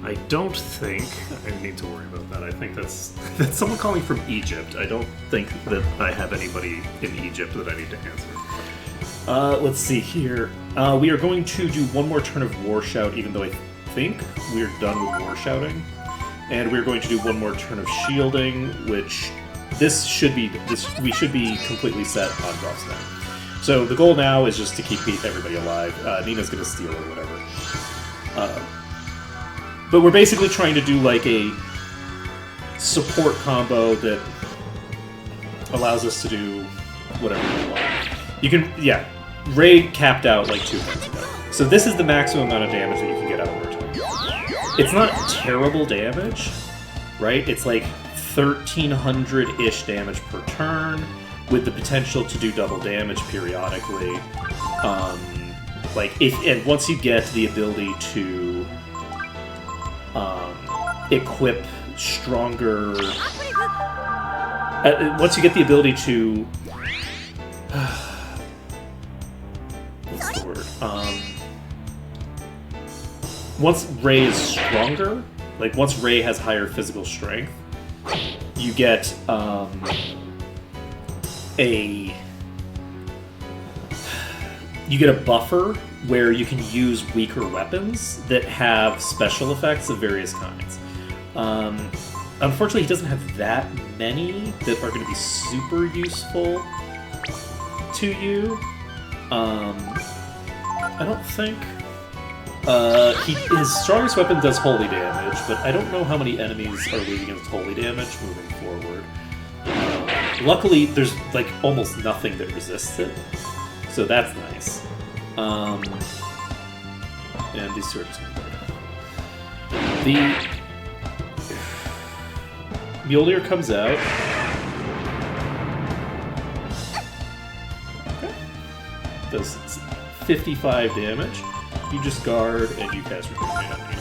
I don't think I need to worry about that. I think that's someone calling from Egypt. I don't think that I have anybody in Egypt that I need to answer. Let's see here. We are going to do one more turn of War Shout, even though I think we're done with War Shouting. And we're going to do one more turn of shielding, which we should be completely set on drops now. So the goal now is just to keep everybody alive. Nina's going to steal or whatever. But we're basically trying to do like a support combo that allows us to do whatever we want. You can, yeah, Ray capped out like 2 turns ago. So this is the maximum amount of damage that you can get out of Wartime. It's not terrible damage, right? It's like 1,300-ish damage per turn, with the potential to do double damage periodically. And once you get the ability to equip stronger, once you get the ability to, what's the word? Once Ray is stronger, like once Ray has higher physical strength, you get a buffer where you can use weaker weapons that have special effects of various kinds. Unfortunately, he doesn't have that many that are going to be super useful to you. I don't think. His strongest weapon does holy damage, but I don't know how many enemies are weak against holy damage moving forward. Luckily, there's like almost nothing that resists it, so that's nice. And these two are just the Mjolnir comes out. Okay. Does 55 damage. You just guard and you cast Recruitment on you.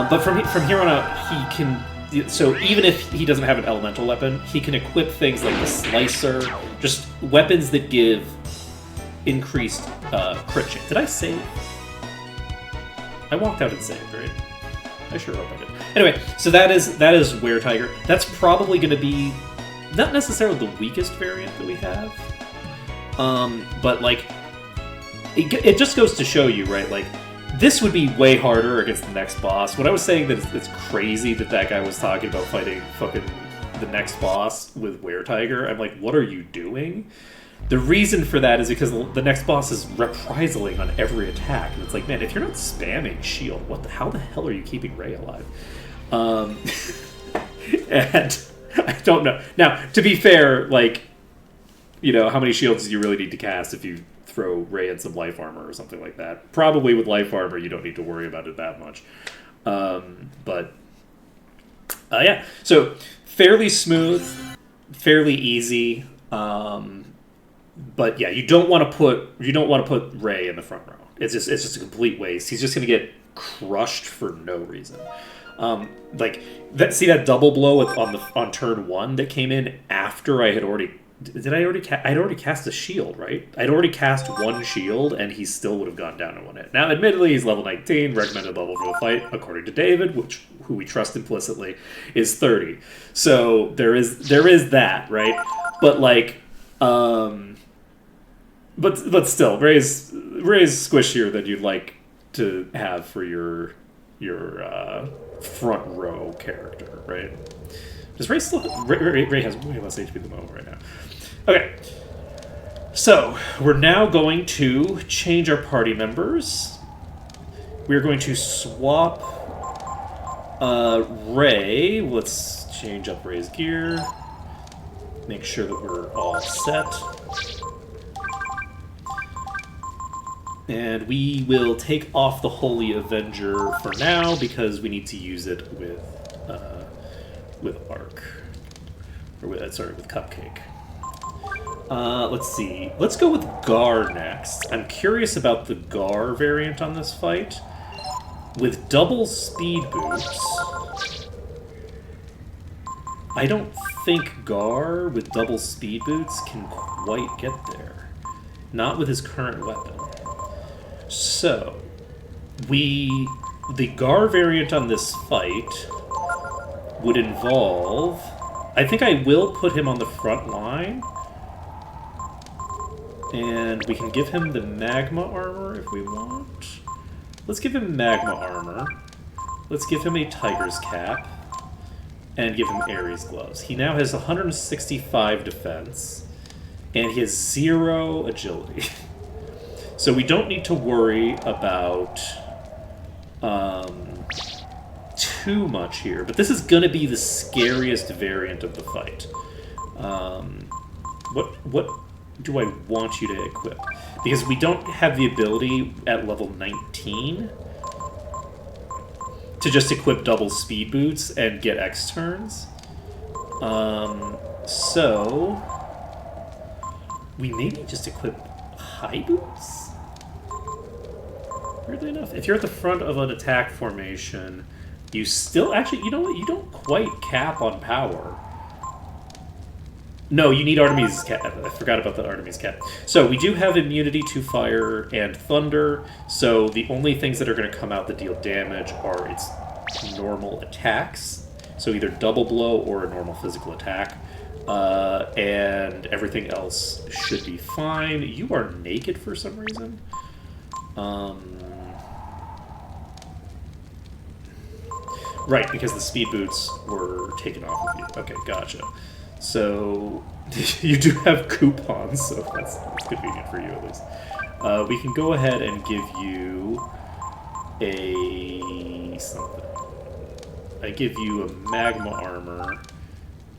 But from here on out, he can. So even if he doesn't have an elemental weapon, he can equip things like the Slicer, just weapons that give increased crit chance. Did I save? I walked out and saved, right? I sure hope I did. Anyway, so that is Weretiger. That's probably going to be not necessarily the weakest variant that we have, but like it just goes to show you, right? Like this would be way harder against the next boss. When I was saying that it's crazy that guy was talking about fighting fucking the next boss with Weretiger, I'm like, what are you doing? The reason for that is because the next boss is reprisaling on every attack, and it's like, man, if you're not spamming shield, how the hell are you keeping Ray alive? And I don't know. Now, to be fair, like, you know, how many shields do you really need to cast if you throw Ray in some life armor or something like that? Probably with life armor, you don't need to worry about it that much. Yeah. So fairly smooth, fairly easy. But yeah, you don't want to put Ray in the front row. It's just a complete waste. He's just going to get crushed for no reason. See that double blow on turn 1 that came in after I had already. I'd already cast a shield, right? I'd already cast 1 shield, and he still would have gone down to 1 hit. Now, admittedly, he's level 19, recommended level for the fight, according to David, who we trust implicitly, is 30. So there is that, right? But like, but still, Ray's squishier than you'd like to have for your front row character, right? Does Ray still? Ray has way less HP at the moment right now. Okay, so we're now going to change our party members. We're going to swap Ray. Let's change up Ray's gear. Make sure that we're all set. And we will take off the Holy Avenger for now because we need to use it with Arc. Or with Cupcake. Let's see. Let's go with Gar next. I'm curious about the Gar variant on this fight. With double speed boots, I don't think Gar with double speed boots can quite get there. Not with his current weapon. So, the Gar variant on this fight would involve... I think I will put him on the front line. And we can give him the magma armor if we want. Let's give him magma armor. Let's give him a Tiger's Cap and give him Ares Gloves. He now has 165 defense, and he has 0 agility. So we don't need to worry about too much here, but this is going to be the scariest variant of the fight. What do I want you to equip? Because we don't have the ability at level 19 to just equip double speed boots and get X turns. So we maybe just equip high boots? Weirdly enough, if you're at the front of an attack formation, you still... Actually, you know what? You don't quite cap on power. No, you need Artemis' cap. I forgot about the Artemis' cap. So we do have immunity to fire and thunder, so the only things that are going to come out that deal damage are its normal attacks. So either double blow or a normal physical attack. And everything else should be fine. You are naked for some reason. Right, because the speed boots were taken off of you. Okay, gotcha. So, you do have coupons, so that's convenient for you at least. We can go ahead and give you a something. I give you a magma armor,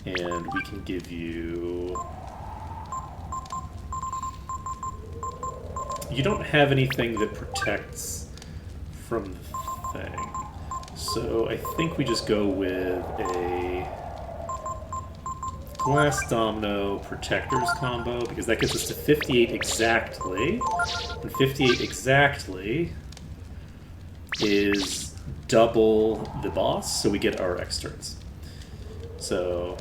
and we can give you... You don't have anything that protects from the thing. So I think we just go with a Glass Domino Protectors combo, because that gets us to 58 exactly. And 58 exactly is double the boss, so we get our X turns. So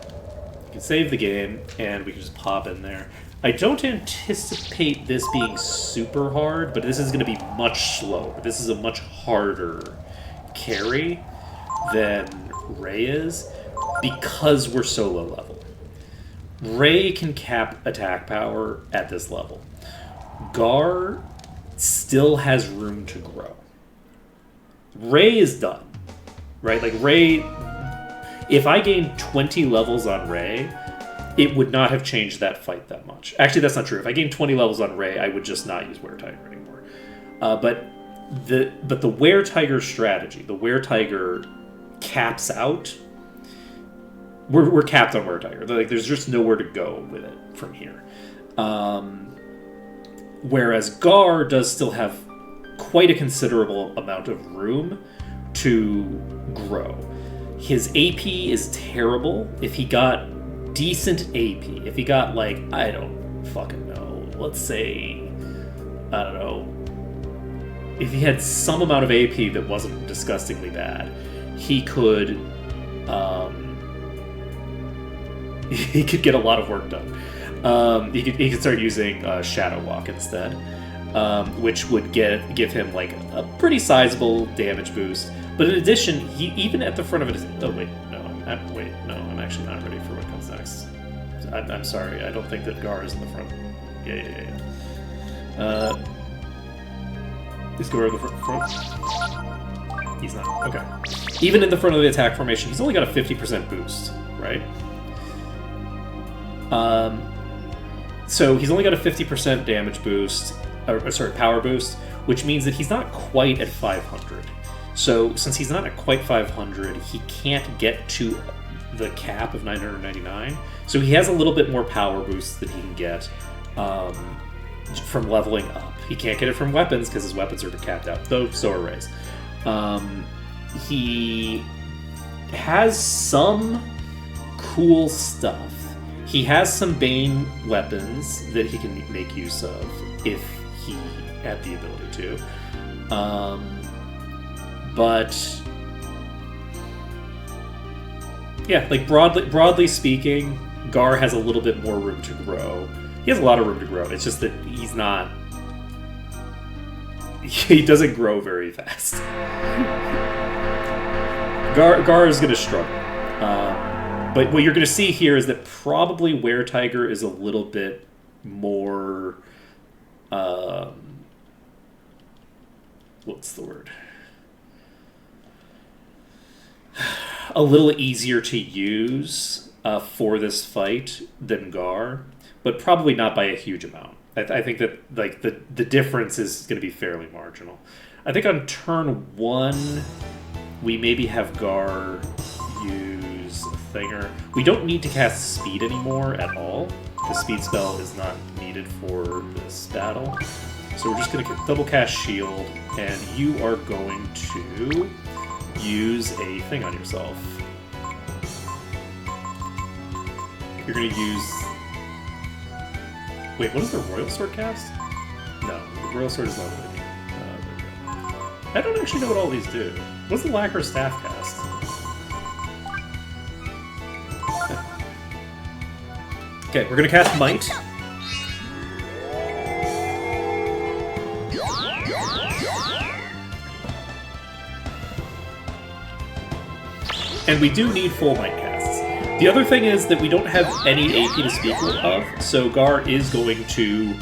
you can save the game, and we can just pop in there. I don't anticipate this being super hard, but this is going to be much slower. This is a much harder carry than Ray is, because we're so low level. Ray can cap attack power at this level. Gar still has room to grow. Ray is done, right? Like Ray, if I gained 20 levels on Ray, it would not have changed that fight that much. Actually, that's not true. If I gained 20 levels on Ray, I would just not use Were-Tiger anymore. But the Were-Tiger strategy, the Were-Tiger caps out. We're capped on Were-Tiger. Like, there's just nowhere to go with it from here. Whereas Gar does still have quite a considerable amount of room to grow. His AP is terrible. If he got decent AP, if he got, like, I don't fucking know, let's say, I don't know, if he had some amount of AP that wasn't disgustingly bad, he could get a lot of work done. He could start using Shadow Walk instead, which would give him like a pretty sizable damage boost. But in addition, he even at the front of it. Oh wait, no, I'm actually not ready for what comes next. I'm sorry, I don't think that Gar is in the front. Yeah. Is Gar in the front? He's not. Okay. Even in the front of the attack formation, he's only got a 50% boost, right? So he's only got a 50% damage boost, power boost, which means that he's not quite at 500. So since he's not at quite 500, he can't get to the cap of 999. So he has a little bit more power boost that he can get from leveling up. He can't get it from weapons because his weapons are capped out, though so are Ray's. He has some cool stuff. He has some Bane weapons that he can make use of if he had the ability to. But yeah, like broadly speaking, Gar has a little bit more room to grow. He has a lot of room to grow. It's just that he's not. He doesn't grow very fast. Gar is going to struggle. But what you're going to see here is that probably Were-Tiger is a little bit more... what's the word? a little easier to use for this fight than Gar, but probably not by a huge amount. I think that like the difference is going to be fairly marginal. I think on turn 1, we maybe have Gar use a thinger. We don't need to cast speed anymore at all. The speed spell is not needed for this battle. So we're just going to double cast shield, and you are going to use a thing on yourself. You're going to use... Wait, what does the Royal Sword cast? No, the Royal Sword is not what I need. There we go. I don't actually know what all these do. What's the Lacquer Staff cast? Okay, we're going to cast Might. And we do need full Might casts. The other thing is that we don't have any AP to speak of, so Gar is going to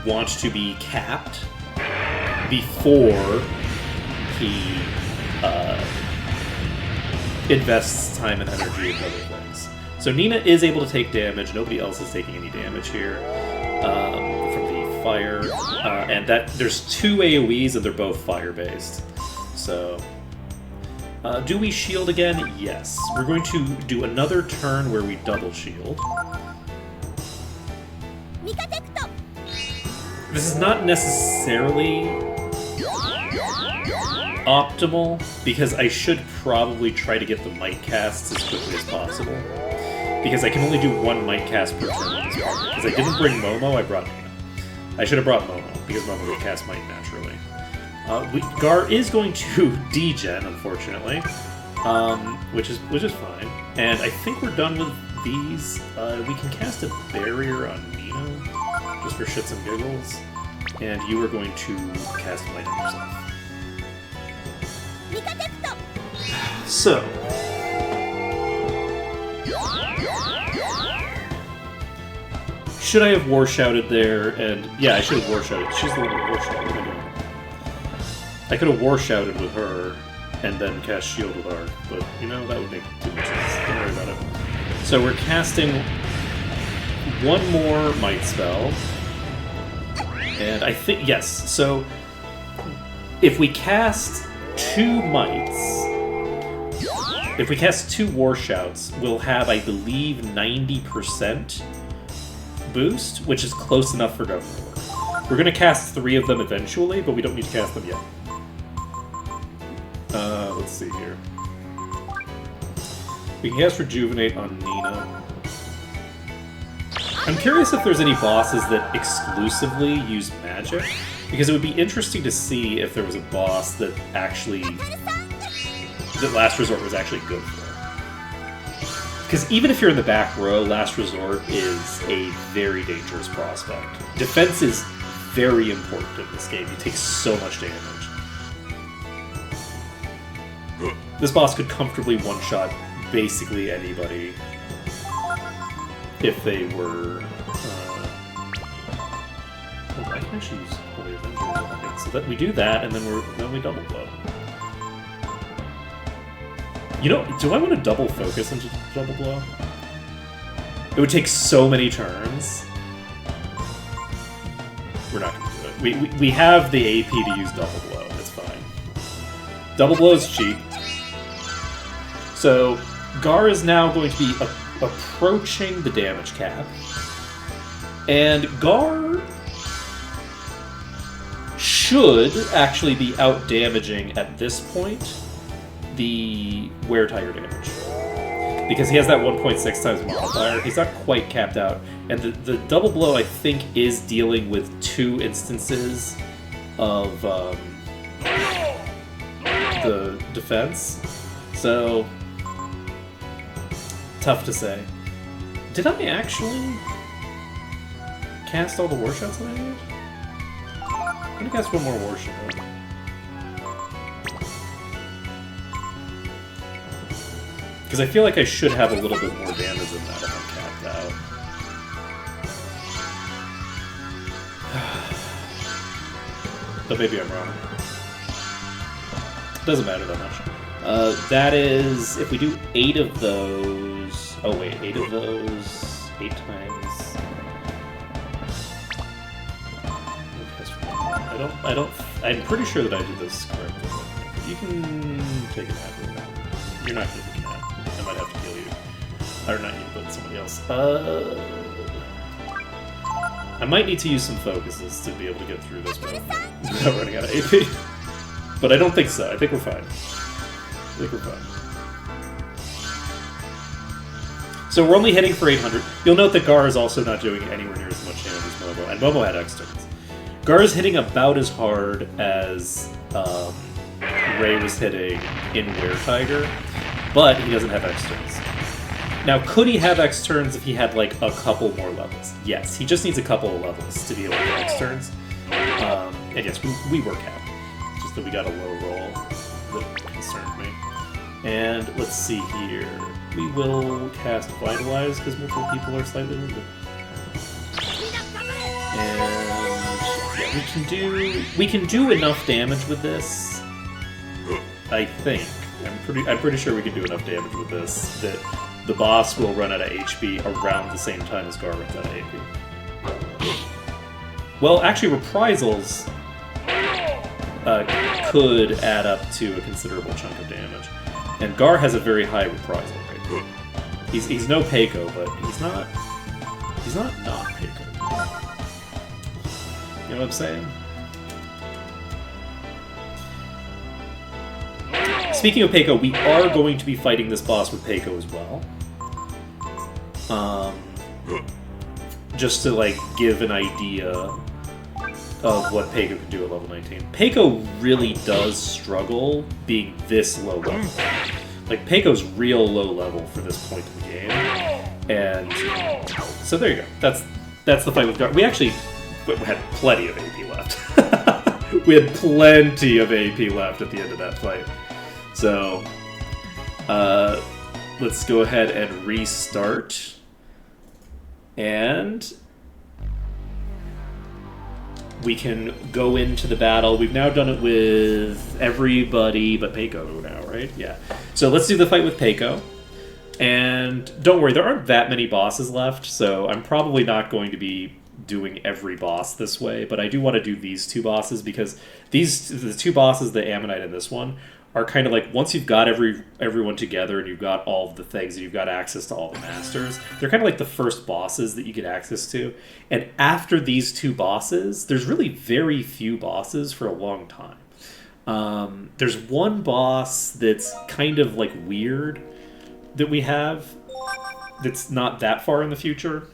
want to be capped before he invests time and energy in other things. So Nina is able to take damage. Nobody else is taking any damage here from the fire. And that there's 2 AoEs, and they're both fire-based. So... do we shield again? Yes. We're going to do another turn where we double shield. This is not necessarily optimal, because I should probably try to get the Might casts as quickly as possible. Because I can only do 1 Might cast per turn on this part. Because I didn't bring Momo, I brought Nina. I should have brought Momo, because Momo would cast Might naturally. Gar is going to degen, unfortunately, which is fine. And I think we're done with these. We can cast a barrier on Nina, just for shits and giggles. And you are going to cast Might on yourself. So... should I have War Shouted there? And yeah, I should have War Shouted. She's the one who War Shouted. What am I doing? I could have War Shouted with her, and then cast Shield with Arc, but, you know, that would make too much sense. Don't worry about it. So we're casting 1 more Might spell, and I think, yes, so if we cast 2 Mights, if we cast 2 War Shouts, we'll have, I believe, 90% boost, which is close enough for Governor Order. We're going to cast 3 of them eventually, but we don't need to cast them yet. Let's see here. We can cast Rejuvenate on Nina. I'm curious if there's any bosses that exclusively use magic, because it would be interesting to see if there was a boss that actually... that Last Resort was actually good for. Because even if you're in the back row, Last Resort is a very dangerous prospect. Defense is very important in this game. You take so much damage. This boss could comfortably one-shot basically anybody if they were... oh, I can actually use Holy Avengers, I think. So that we do that, and then we double blow. You know, do I want to double focus into double blow? It would take so many turns. We're not going to do it. We have the AP to use double blow. It's fine. Double blow is cheap. So, Gar is now going to be approaching the damage cap. And Gar should actually be out-damaging at this point the Were-Tiger damage. Because he has that 1.6 times modifier. He's not quite capped out. And the double blow, I think, is dealing with 2 instances of the defense. So... tough to say. Did I actually cast all the War Shots that I need? I'm gonna cast 1 more War Shot. Because I feel like I should have a little bit more damage than that if I'm capped out. But maybe I'm wrong. Doesn't matter that much. That is, if we do 8 of those... Oh wait, 8 of those... 8 times... I'm pretty sure that I did this correctly. You can take a nap right now. You're not going to take a nap. I might have to heal you. Or not you, but somebody else. I might need to use some focuses to be able to get through this without running out of AP. But I don't think so. I think we're fine. So we're only hitting for 800. You'll note that Gar is also not doing anywhere near as much damage as Momo, and Momo had X turns. Gar is hitting about as hard as Ray was hitting in Were-Tiger, but he doesn't have X turns. Now, could he have X turns if he had, like, a couple more levels? Yes, he just needs a couple of levels to be able to get X turns. And yes, we were capped. Just that we got a low roll that concerned me. And let's see here. We will cast Vitalize because multiple people are slightly limited. And yeah, we can do enough damage with this. I think. I'm pretty sure we can do enough damage with this that the boss will run out of HP around the same time as Gar runs out of AP. Well, actually, reprisals could add up to a considerable chunk of damage. And Gar has a very high reprisal rate. He's no Peiko, but he's not Peiko. You know what I'm saying? Speaking of Peiko, we are going to be fighting this boss with Peiko as well. Just to, like, give an idea of what Peiko can do at level 19. Peiko really does struggle being this low level. Like, Peiko's real low level for this point in the game. And so there you go. That's the fight with Gar. We actually had plenty of AP left. We had plenty of AP left at the end of that fight. So, let's go ahead and restart. And we can go into the battle. We've now done it with everybody but Peiko now, right? Yeah. So let's do the fight with Peiko. And don't worry, there aren't that many bosses left, so I'm probably not going to be doing every boss this way, but I do want to do these two bosses because the two bosses, the Ammonite and this one, are kind of like, once you've got everyone together and you've got all of the things and you've got access to all the masters, they're kind of like the first bosses that you get access to. And after these two bosses, there's really very few bosses for a long time. There's one boss that's kind of like weird that we have that's not that far in the future.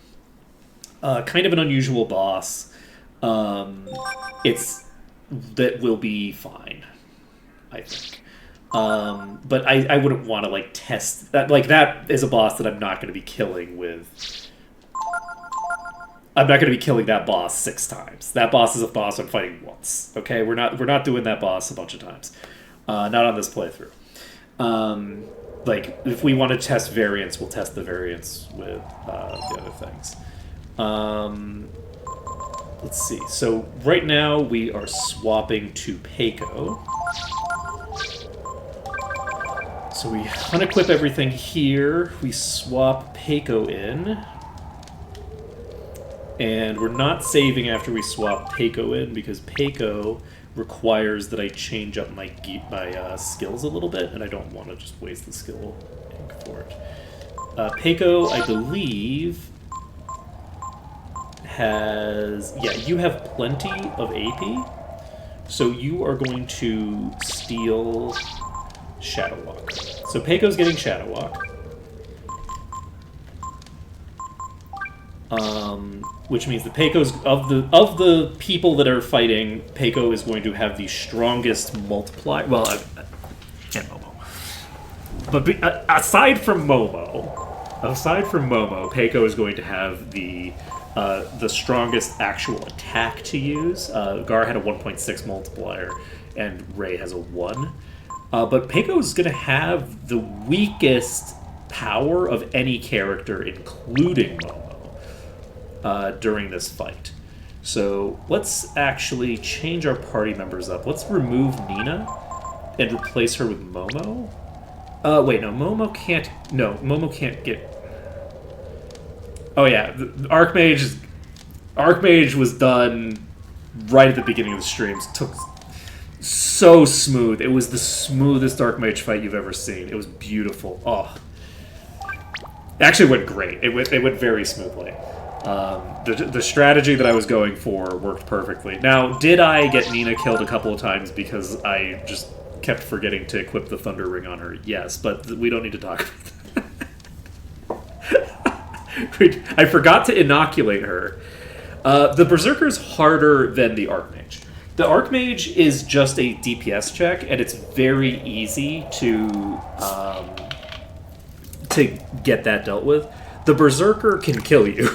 Kind of an unusual boss. That will be fine, I think. But I wouldn't want to, like, test that. Like, that is a boss that I'm not going to be killing with. I'm not going to be killing that boss 6 times. That boss is a boss I'm fighting once. Okay, we're not doing that boss a bunch of times. Not on this playthrough. Like, if we want to test variants, we'll test the variants with the other things. Let's see. So right now we are swapping to Peiko. So we unequip everything here. We swap Peiko in. And we're not saving after we swap Peiko in because Peiko requires that I change up my skills a little bit, and I don't want to just waste the skill ink for it. Peiko, I believe, has... Yeah, you have plenty of AP, so you are going to steal Shadow Walk. So Peiko's getting Shadow Walk. Which means that Peiko's of the people that are fighting, Peiko is going to have the strongest multiplier. Well, and Momo. But aside from Momo, Peiko is going to have the strongest actual attack to use. Gar had a 1.6 multiplier, and Ray has a 1. But Peiko is going to have the weakest power of any character, including Momo. During this fight. So let's actually change our party members up. Let's remove Nina and replace her with Momo. Wait, no, Momo can't. No, Momo can't get. Oh yeah, the Archmage was done right at the beginning of the streams. Took so smooth. It was the smoothest Archmage fight you've ever seen. It was beautiful. Oh, it actually went great. It went very smoothly. The strategy that I was going for worked perfectly. Now, did I get Nina killed a couple of times because I just kept forgetting to equip the Thunder Ring on her? Yes, but we don't need to talk about that. I forgot to inoculate her. The Berserker's harder than the Archmage. The Archmage is just a DPS check, and it's very easy to get that dealt with. The Berserker can kill you.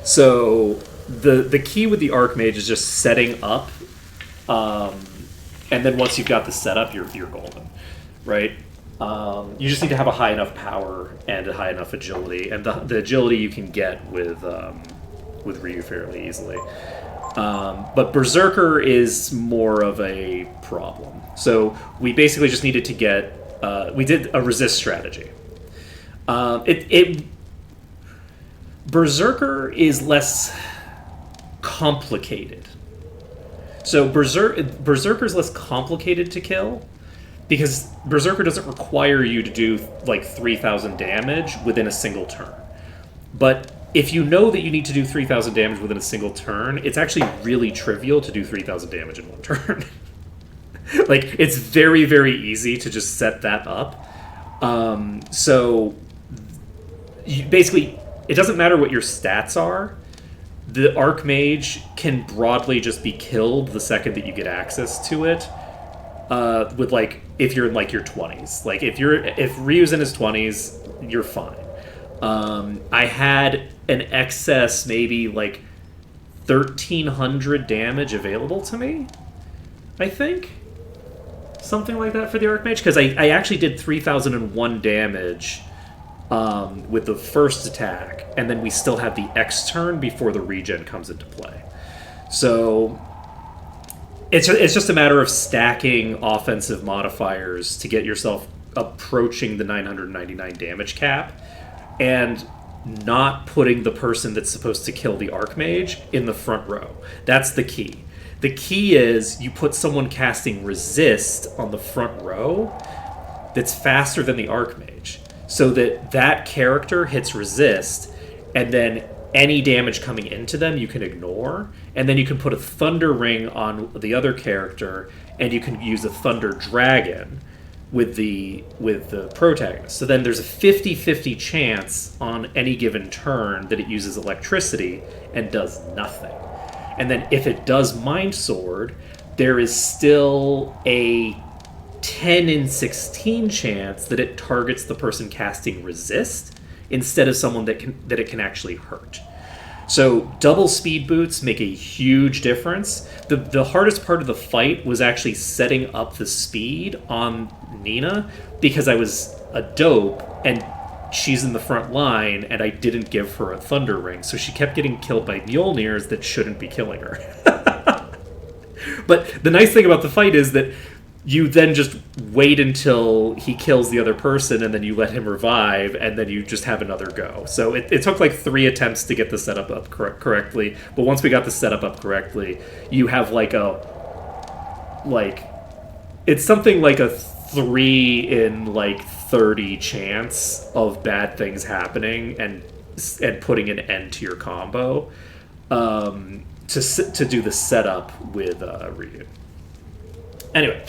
So the key with the Archmage is just setting up, and then once you've got the setup, you're golden, right? You just need to have a high enough power and a high enough agility, and the agility you can get with Ryu fairly easily. But Berserker is more of a problem. So we basically just needed to get we did a resist strategy. Berserker is less complicated. So Berserker's less complicated to kill because Berserker doesn't require you to do like 3,000 damage within a single turn. But if you know that you need to do 3,000 damage within a single turn, it's actually really trivial to do 3,000 damage in one turn. Like, it's very, very easy to just set that up. So basically, it doesn't matter what your stats are. The Archmage can broadly just be killed the second that you get access to it. With like, if you're in like your 20s, like if Ryu's in his 20s, you're fine. I had an excess maybe like 1,300 damage available to me, I think. Something like that for the Archmage, because I actually did 3,001 damage with the first attack, and then we still have the X turn before the regen comes into play. So it's just a matter of stacking offensive modifiers to get yourself approaching the 999 damage cap, and not putting the person that's supposed to kill the Archmage in the front row. That's the key. The key is you put someone casting resist on the front row that's faster than the Archmage, so that character hits resist, and then any damage coming into them you can ignore, and then you can put a Thunder Ring on the other character, and you can use a Thunder Dragon with the protagonist. So then there's a 50-50 chance on any given turn that it uses electricity and does nothing. And then if it does Mind Sword, there is still a 10 in 16 chance that it targets the person casting resist instead of someone that it can actually hurt. So double speed boots make a huge difference. The hardest part of the fight was actually setting up the speed on Nina, because I was a dope and she's in the front line and I didn't give her a Thunder Ring, so she kept getting killed by Mjolnirs that shouldn't be killing her. But the nice thing about the fight is that you then just wait until he kills the other person, and then you let him revive, and then you just have another go. So it took like 3 attempts to get the setup up correctly, but once we got the setup up correctly, you have it's something like a 3 in like 30 chance of bad things happening and putting an end to your combo to do the setup with Ryu. Anyway,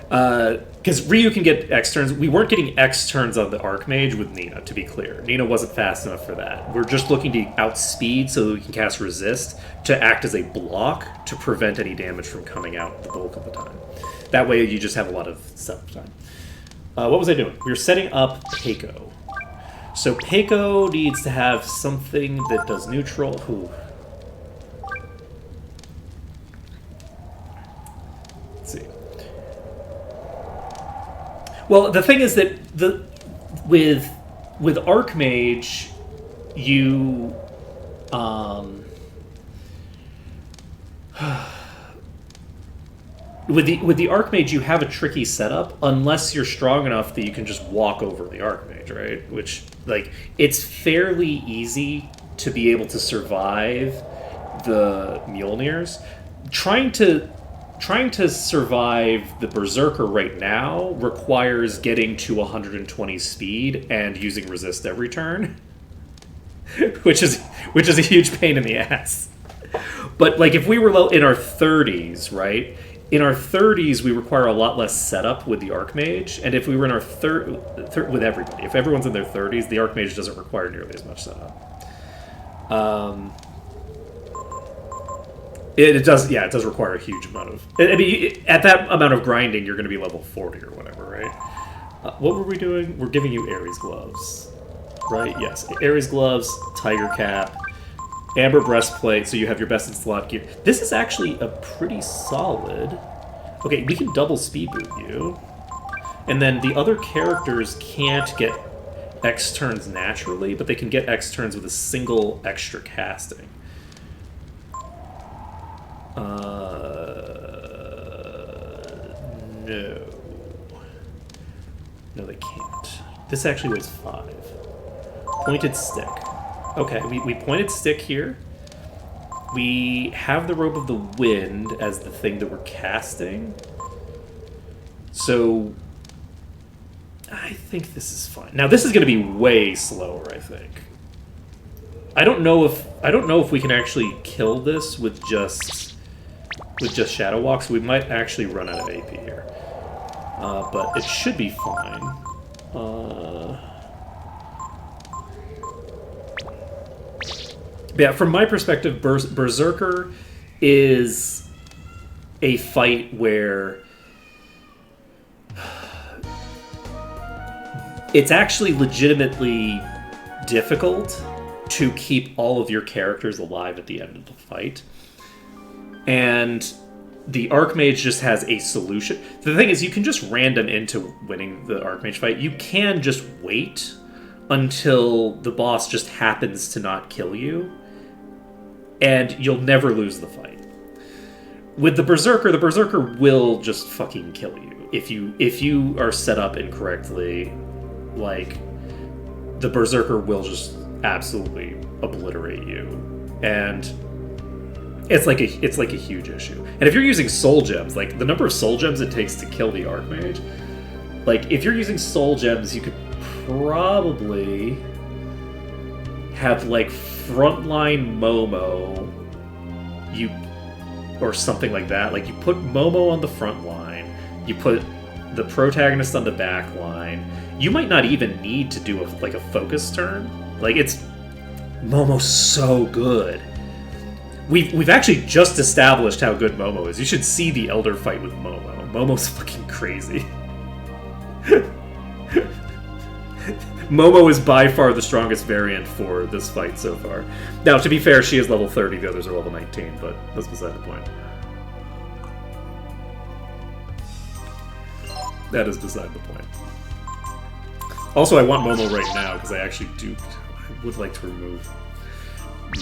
because Ryu can get X turns. We weren't getting X turns on the Archmage with Nina, to be clear. Nina wasn't fast enough for that. We're just looking to outspeed so that we can cast Resist to act as a block to prevent any damage from coming out the bulk of the time. That way you just have a lot of setup time. What was I doing? We were setting up Peiko. So Peiko needs to have something that does neutral. Ooh. Let's see. Well, the thing is that with Archmage, you with the Archmage, you have a tricky setup unless you're strong enough that you can just walk over the Archmage, right? Which, like, it's fairly easy to be able to survive the Mjolnirs. Trying to survive the Berserker right now requires getting to 120 speed and using resist every turn, which is a huge pain in the ass. But like if we were in our 30s, right? In our 30s, we require a lot less setup with the Archmage, and if we were in our with everybody, if everyone's in their 30s, the Archmage doesn't require nearly as much setup. It does require a huge amount of... I mean, at that amount of grinding, you're going to be level 40 or whatever, right? What were we doing? We're giving you Ares Gloves, right? Yes, Ares Gloves, Tiger Cap, Amber Breastplate, so you have your best in slot gear. This is actually a pretty solid... Okay, we can double speed boot you. And then the other characters can't get X turns naturally, but they can get X turns with a single extra casting. No. No, they can't. This actually weighs 5. Pointed Stick. Okay, we pointed stick here. We have the Robe of the Wind as the thing that we're casting. So I think this is fine. Now this is going to be way slower, I think. I don't know if we can actually kill this with just Shadow Walk, so we might actually run out of AP here. But it should be fine. Yeah, from my perspective, Berserker is a fight where it's actually legitimately difficult to keep all of your characters alive at the end of the fight. And the Archmage just has a solution. The thing is, you can just random into winning the Archmage fight. You can just wait until the boss just happens to not kill you, and you'll never lose the fight. With the Berserker will just fucking kill you. If you are set up incorrectly, like, the Berserker will just absolutely obliterate you. And it's like a huge issue. And if you're using soul gems, like the number of soul gems it takes to kill the Archmage, like if you're using soul gems, you could probably have like frontline Momo, or something like that. Like you put Momo on the front line, you put the protagonist on the back line. You might not even need to do a focus turn. Like Momo's so good. We've actually just established how good Momo is. You should see the Elder fight with Momo. Momo's fucking crazy. Momo is by far the strongest variant for this fight so far. Now, to be fair, she is level 30, the others are level 19, but that's beside the point. That is beside the point. Also, I want Momo right now, because I would like to remove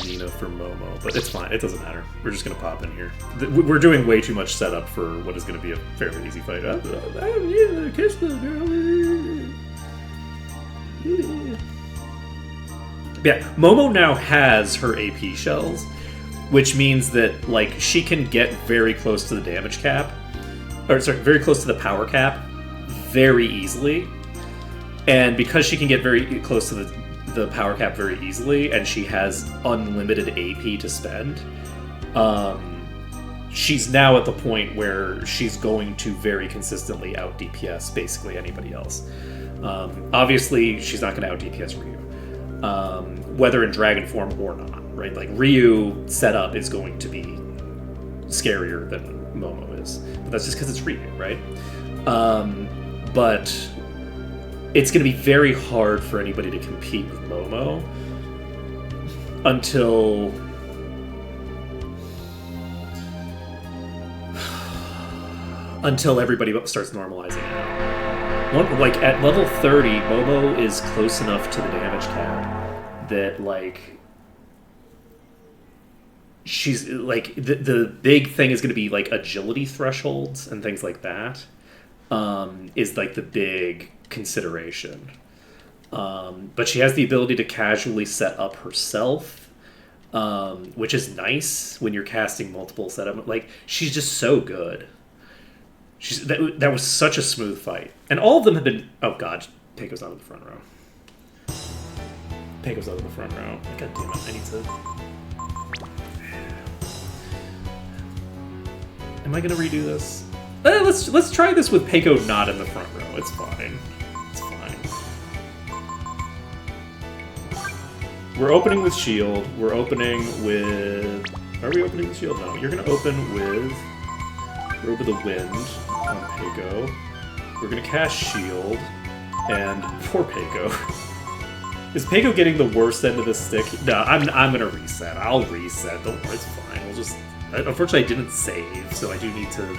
Nina for Momo, but it's fine. It doesn't matter. We're just going to pop in here. We're doing way too much setup for what is going to be a fairly easy fight. I don't need to kiss the girl. Yeah, Momo now has her AP shells, which means that like she can get very close to the damage cap, very close to the power cap, very easily. And because she can get very close to the power cap very easily, and she has unlimited AP to spend, she's now at the point where she's going to very consistently out DPS basically anybody else. Obviously, she's not going to out DPS Ryu, whether in dragon form or not, right? Like Ryu setup is going to be scarier than Momo is, but that's just because it's Ryu, right? But it's going to be very hard for anybody to compete with Momo until everybody starts normalizing out. Like at level 30, Momo is close enough to the damage cap that like she's like the big thing is going to be like agility thresholds and things like that. Is like the big consideration. But she has the ability to casually set up herself, which is nice when you're casting multiple setup. Like, she's just so good. That was such a smooth fight. And all of them have been... Oh, God. Peiko's out of the front row. Peiko's out of the front row. God damn it. I need to... Am I going to redo this? Let's try this with Peiko not in the front row. It's fine. It's fine. We're opening with shield. We're opening with... Are we opening with shield? No. You're going to open with... Robe of the Wind on Peiko. We're going to cast shield. And poor Peiko. Is Peiko getting the worst end of the stick? No, I'm going to reset. I'll reset. Don't worry. It's fine. We'll just... Unfortunately, I didn't save, so I do need to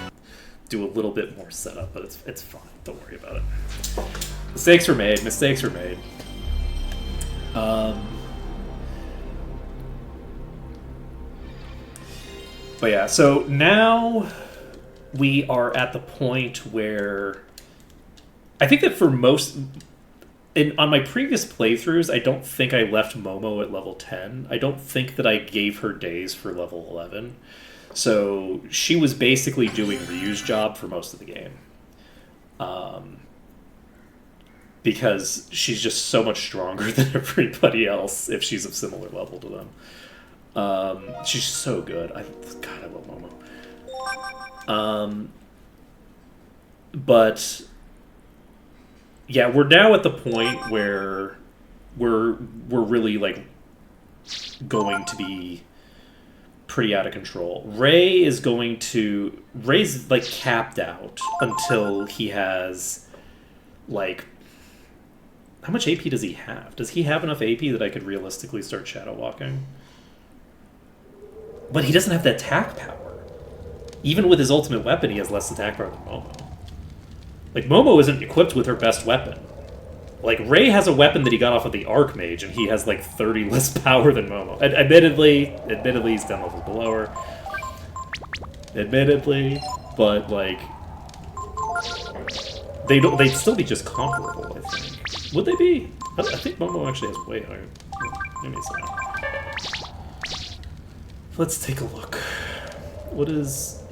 do a little bit more setup, but it's fine. Don't worry about it. Mistakes were made. Mistakes were made. But yeah, so now we are at the point where I think that for most... on my previous playthroughs, I don't think I left Momo at level 10. I don't think that I gave her days for level 11. So she was basically doing Ryu's job for most of the game. Because she's just so much stronger than everybody else if she's of similar level to them. She's so good. God, I love Momo. But yeah, we're now at the point where we're really like going to be pretty out of control. Ray's like capped out until he has like, how much AP does he have? Does he have enough AP that I could realistically start shadow walking? But he doesn't have that attack power. Even with his ultimate weapon, he has less attack power than Momo. Like, Momo isn't equipped with her best weapon. Like, Ray has a weapon that he got off of the Archmage, and he has, like, 30 less power than Momo. Admittedly, he's 10 levels below her. Admittedly, but, like... They'd still be just comparable, I think. Would they be? I think Momo actually has way higher. Maybe it's not. Let's take a look. What is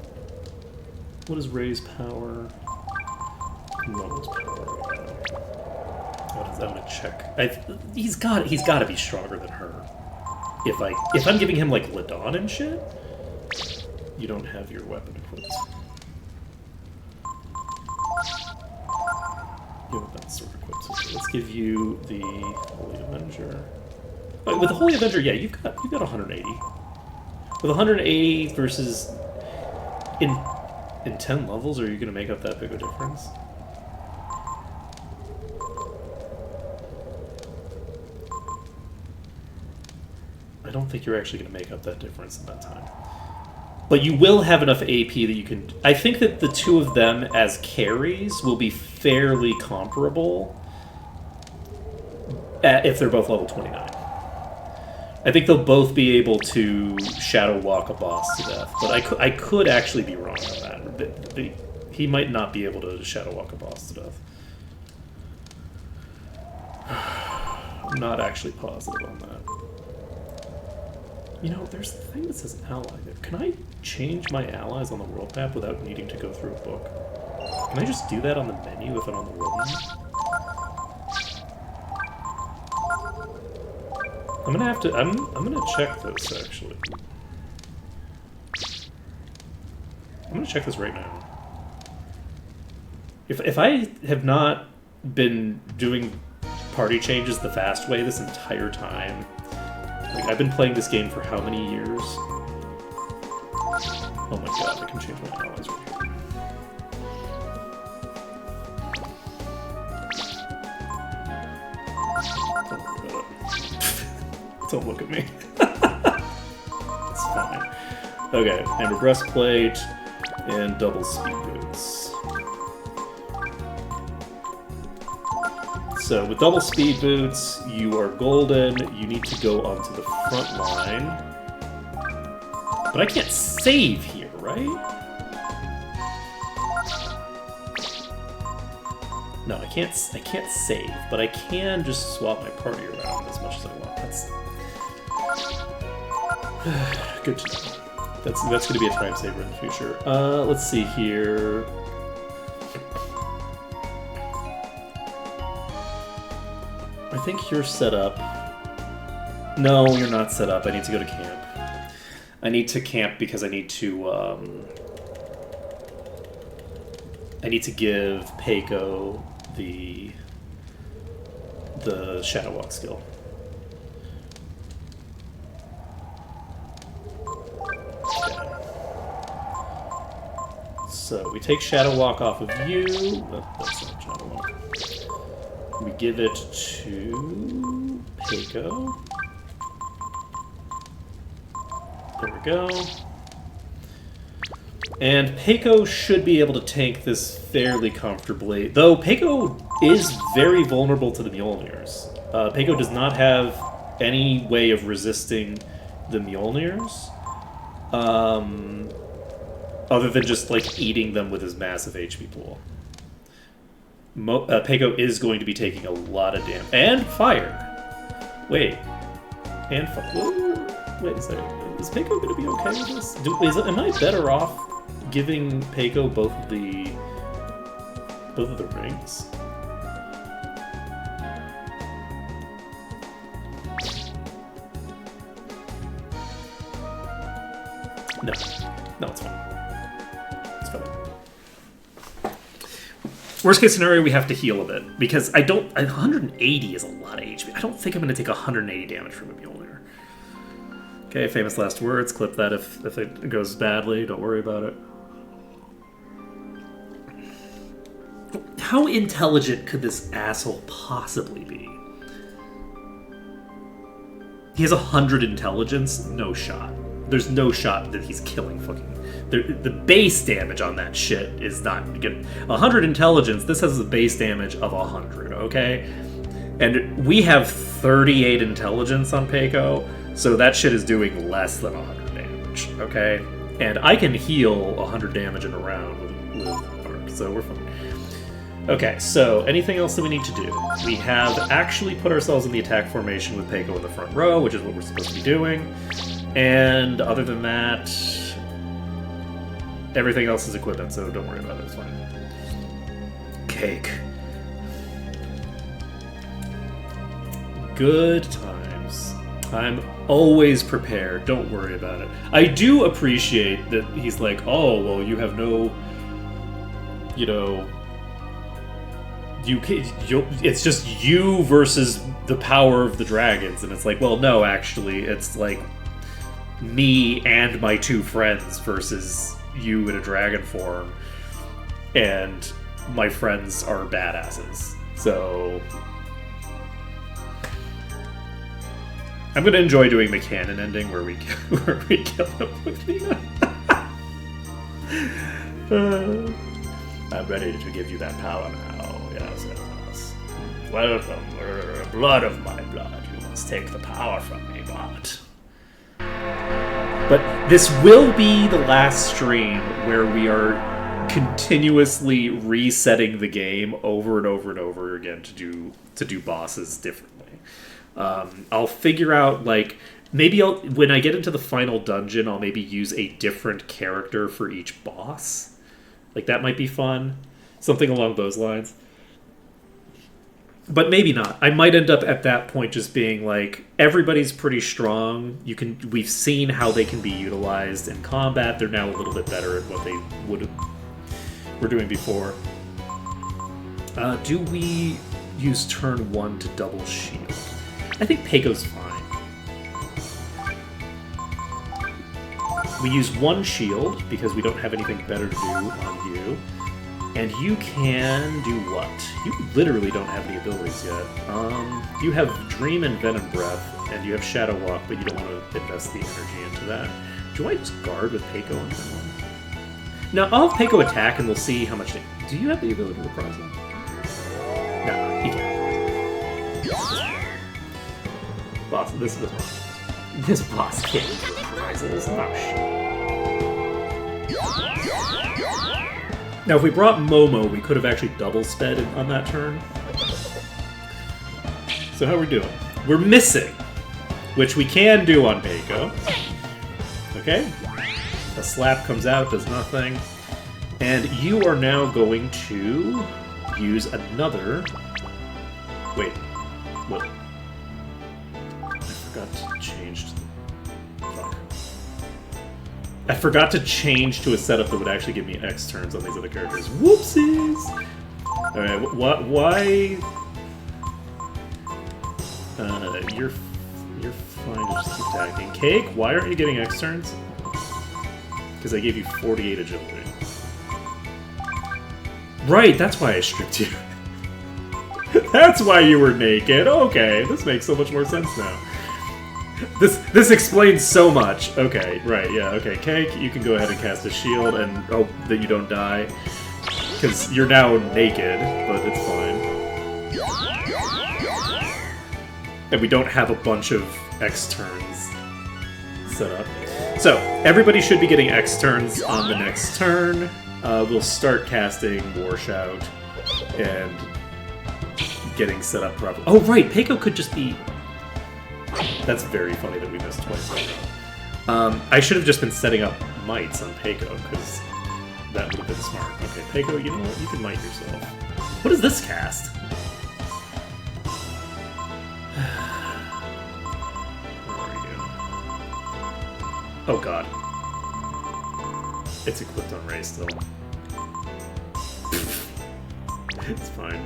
Ray's power? Momo's power. What is that? I'm gonna check. He's got to be stronger than her. If I'm giving him like Ladon and shit, you don't have your weapon equipped. You have that sword equipped. So let's give you the Holy Avenger. Wait, with the Holy Avenger, yeah, you've got 180. With 180 versus in 10 levels, are you gonna make up that big a difference? I don't think you're actually going to make up that difference in that time. But you will have enough AP that you can... I think that the two of them as carries will be fairly comparable if they're both level 29. I think they'll both be able to shadow walk a boss to death, but I could actually be wrong on that. He might not be able to shadow walk a boss to death. I'm not actually positive on that. You know, there's a thing that says ally there. Can I change my allies on the world map without needing to go through a book? Can I just do that on the menu if I'm on the world map? I'm gonna have to... I'm gonna check this, actually. I'm gonna check this right now. If I have not been doing party changes the fast way this entire time... Like, I've been playing this game for how many years? Oh my god, I can change my allies right here. Don't look at me. It's fine. Okay, Amber Breastplate and double speed boots. So with double speed boots, you are golden. You need to go onto the front line. But I can't save here, right? No, I can't save, but I can just swap my party around as much as I want. That's good to know. That's going to be a time saver in the future. Let's see here. I think you're set up. No, you're not set up. I need to go to camp. I need to camp because I need to give Peiko the Shadow Walk skill. Okay. So we take Shadow Walk off of you. That's not Shadow Walk. We give it to Peiko. There we go. And Peiko should be able to tank this fairly comfortably, though Peiko is very vulnerable to the Mjolnirs. Peiko does not have any way of resisting the Mjolnirs, other than just like eating them with his massive HP pool. Peiko is going to be taking a lot of damage. And fire! Wait. And fire. Wait a second. Is Peiko going to be okay with this? Am I better off giving Peiko both of the rings? No. No, it's fine. It's fine. Worst case scenario, we have to heal a bit, because 180 is a lot of HP. I don't think I'm going to take 180 damage from a Mjolnir. Okay, famous last words. Clip that if it goes badly. Don't worry about it. How intelligent could this asshole possibly be? He has 100 intelligence? No shot. There's no shot that he's killing fucking... The base damage on that shit is not good. 100 intelligence, this has a base damage of 100, okay? And we have 38 intelligence on Peiko, so that shit is doing less than 100 damage, okay? And I can heal 100 damage in a round with Arc, so we're fine. Okay, so anything else that we need to do? We have actually put ourselves in the attack formation with Peiko in the front row, which is what we're supposed to be doing. And other than that, everything else is equipment, so don't worry about it, it's fine. Cake. Good times. I'm always prepared, don't worry about it. I do appreciate that he's like, oh, well, you have no, you know... it's just you versus the power of the dragons, and it's like, well, no, actually, it's like me and my two friends versus you in a dragon form, and my friends are badasses. So I'm gonna enjoy doing the canon ending where we kill him with Nina. I'm ready to give you that power now. Yes, yes. Welcome, blood of my blood. You must take the power from me, but this will be the last stream where we are continuously resetting the game over and over and over again to do bosses differently. I'll figure out, like, maybe when I get into the final dungeon, I'll maybe use a different character for each boss. Like, that might be fun. Something along those lines. But maybe not. I might end up at that point just being like, everybody's pretty strong. We've seen how they can be utilized in combat. They're now a little bit better at what they were doing before. Do we use turn 1 to double shield? I think Peiko's fine. We use 1 shield because we don't have anything better to do on you. And you can do what? You literally don't have any abilities yet. You have Dream and Venom Breath, and you have Shadow Walk, but you don't want to invest the energy into that. Do I just guard with Peiko on turn 1? Now, I'll have Peiko attack, and we'll see how much... Do you have the ability to reprise him? No, he can't. Boss, this boss can't reprise this. Oh, shit. Now, if we brought Momo, we could have actually double sped on that turn. So how are we doing? We're missing, which we can do on Peiko. Okay. A slap comes out, does nothing. And you are now going to use another... Wait. What? I forgot to change... Fuck. I forgot to change to a setup that would actually give me X turns on these other characters. Whoopsies! Alright, why... you're fine to just keep attacking. Cake, why aren't you getting X turns? Because I gave you 48 agility. Right, that's why I stripped you. That's why you were naked. Okay, this makes so much more sense now. This explains so much. Okay, right, yeah, okay. Cake, you can go ahead and cast a shield and hope that you don't die. Because you're now naked, but it's fine. And we don't have a bunch of X turns set up. So, everybody should be getting X turns on the next turn. We'll start casting War Shout and getting set up properly. Oh, right, Peiko could just be... That's very funny that we missed twice in a row. I should have just been setting up mites on Peiko, because that would have been smart. Okay, Peiko, you know what? You can mite yourself. What is this cast? Oh god. It's equipped on Ray still. It's fine.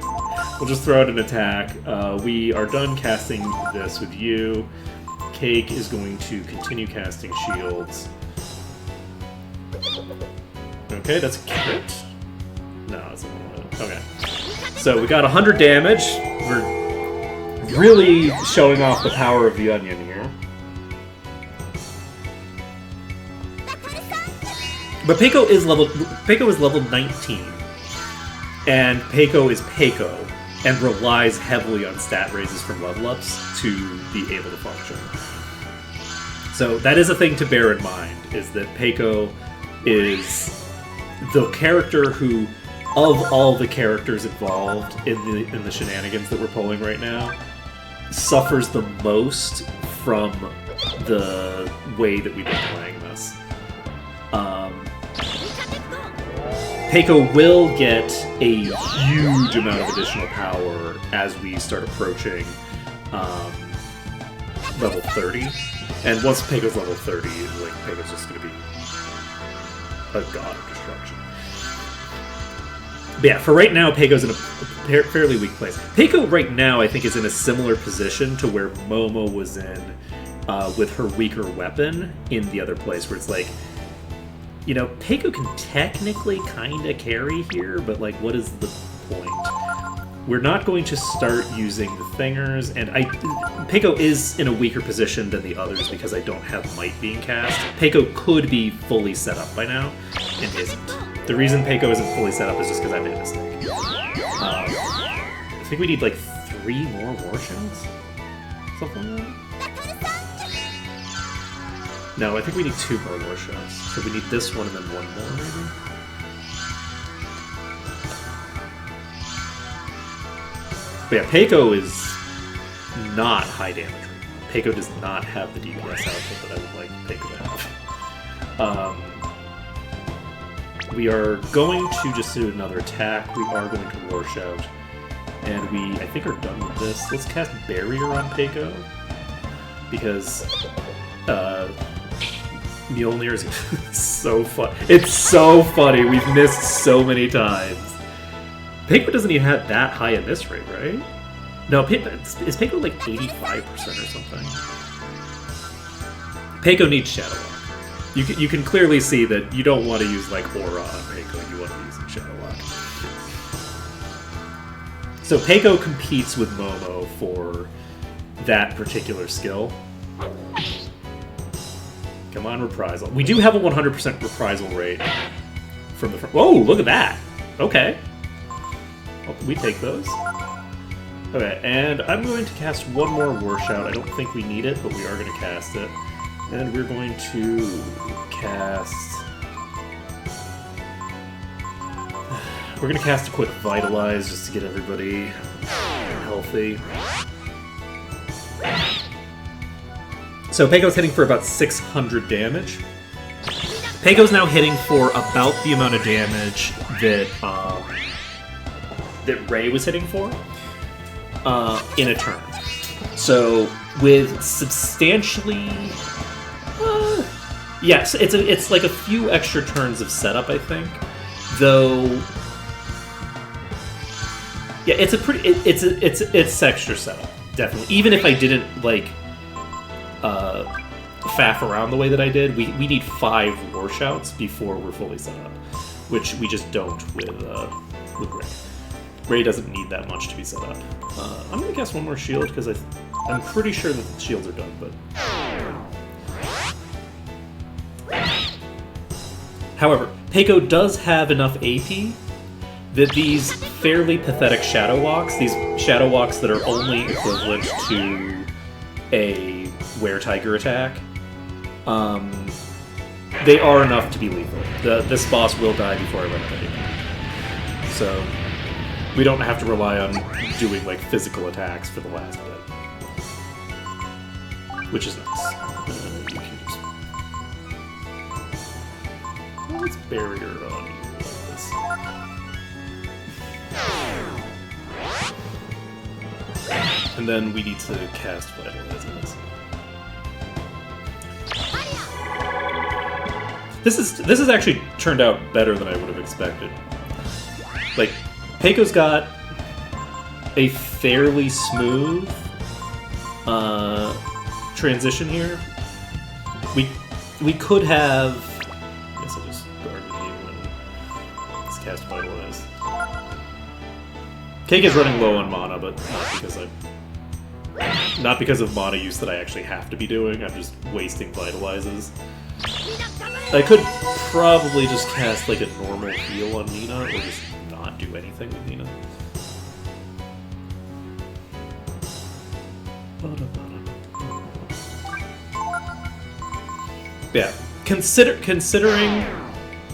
We'll just throw out an attack. We are done casting this with you. Cake is going to continue casting shields. Okay, that's a crit? No, it's a little... Okay. So we got 100 damage. We're really showing off the power of the onion here. But Peiko is level 19, and Peiko is Peiko, and relies heavily on stat raises from level ups to be able to function. So that is a thing to bear in mind, is that Peiko is the character who, of all the characters involved in the shenanigans that we're pulling right now, suffers the most from the way that we've been playing this. Peiko will get a huge amount of additional power as we start approaching level 30. And once Peiko's level 30, like, Peiko's just going to be a god of destruction. But yeah, for right now, Peiko's in a fairly weak place. Peiko right now, I think, is in a similar position to where Momo was in with her weaker weapon in the other place, where it's like, you know, Peiko can technically kind of carry here, but, like, what is the point? We're not going to start using the Thingers, and Peiko is in a weaker position than the others because I don't have Might being cast. Peiko could be fully set up by now, and isn't. The reason Peiko isn't fully set up is just because I made a mistake. I think we need, like, 3 more War Shouts? Something like that? No, I think we need 2 more War Shouts. So we need this one and then 1 more, maybe? But yeah, Peiko is not high damage. Peiko does not have the DPS output that I would like Peiko to have. We are going to just do another attack. We are going to War Shout. And we, I think, are done with this. Let's cast Barrier on Peiko. Because, Mjolnir is so fun. It's so funny. We've missed so many times. Peiko doesn't even have that high a miss rate, right? No, is Peiko like 85% or something? Peiko needs Shadow Lock. You can clearly see that you don't want to use like Aura on Peiko. You want to use Shadow Lock. So Peiko competes with Momo for that particular skill. Come on, Reprisal. We do have a 100% Reprisal rate from the front. Whoa, look at that! Okay. Well, we take those. Okay, and I'm going to cast one more War Shout. I don't think we need it, but we are going to cast it. And we're going to cast... We're gonna cast a quick Vitalize just to get everybody healthy. So Peiko's hitting for about 600 damage. Peiko's now hitting for about the amount of damage that that Ray was hitting for in a turn. So with substantially, yes, it's like a few extra turns of setup, I think. Though, yeah, it's a pretty it's extra setup, definitely. Even if I didn't like faff around the way that I did, we need 5 war shouts before we're fully set up, which we just don't with Ray. Ray doesn't need that much to be set up. I'm gonna guess one more shield because I'm pretty sure that the shields are done, but. However, Peiko does have enough AP that these fairly pathetic Shadow Walks, these Shadow Walks that are only equivalent to a Were-Tiger attack, they are enough to be lethal. This boss will die before I run out of AP. So, we don't have to rely on doing like physical attacks for the last bit. Which is nice. You can just... What's barrier on you? And then we need to cast whatever it is. This has actually turned out better than I would have expected. Like, Peiko's got a fairly smooth transition here. We could have. I guess I'll just guard with you and let's cast Vitalize. Cake is running low on mana, but not because of mana use that I actually have to be doing. I'm just wasting Vitalizes. I could probably just cast like a normal heal on Nina, or just not do anything with Nina. Yeah, considering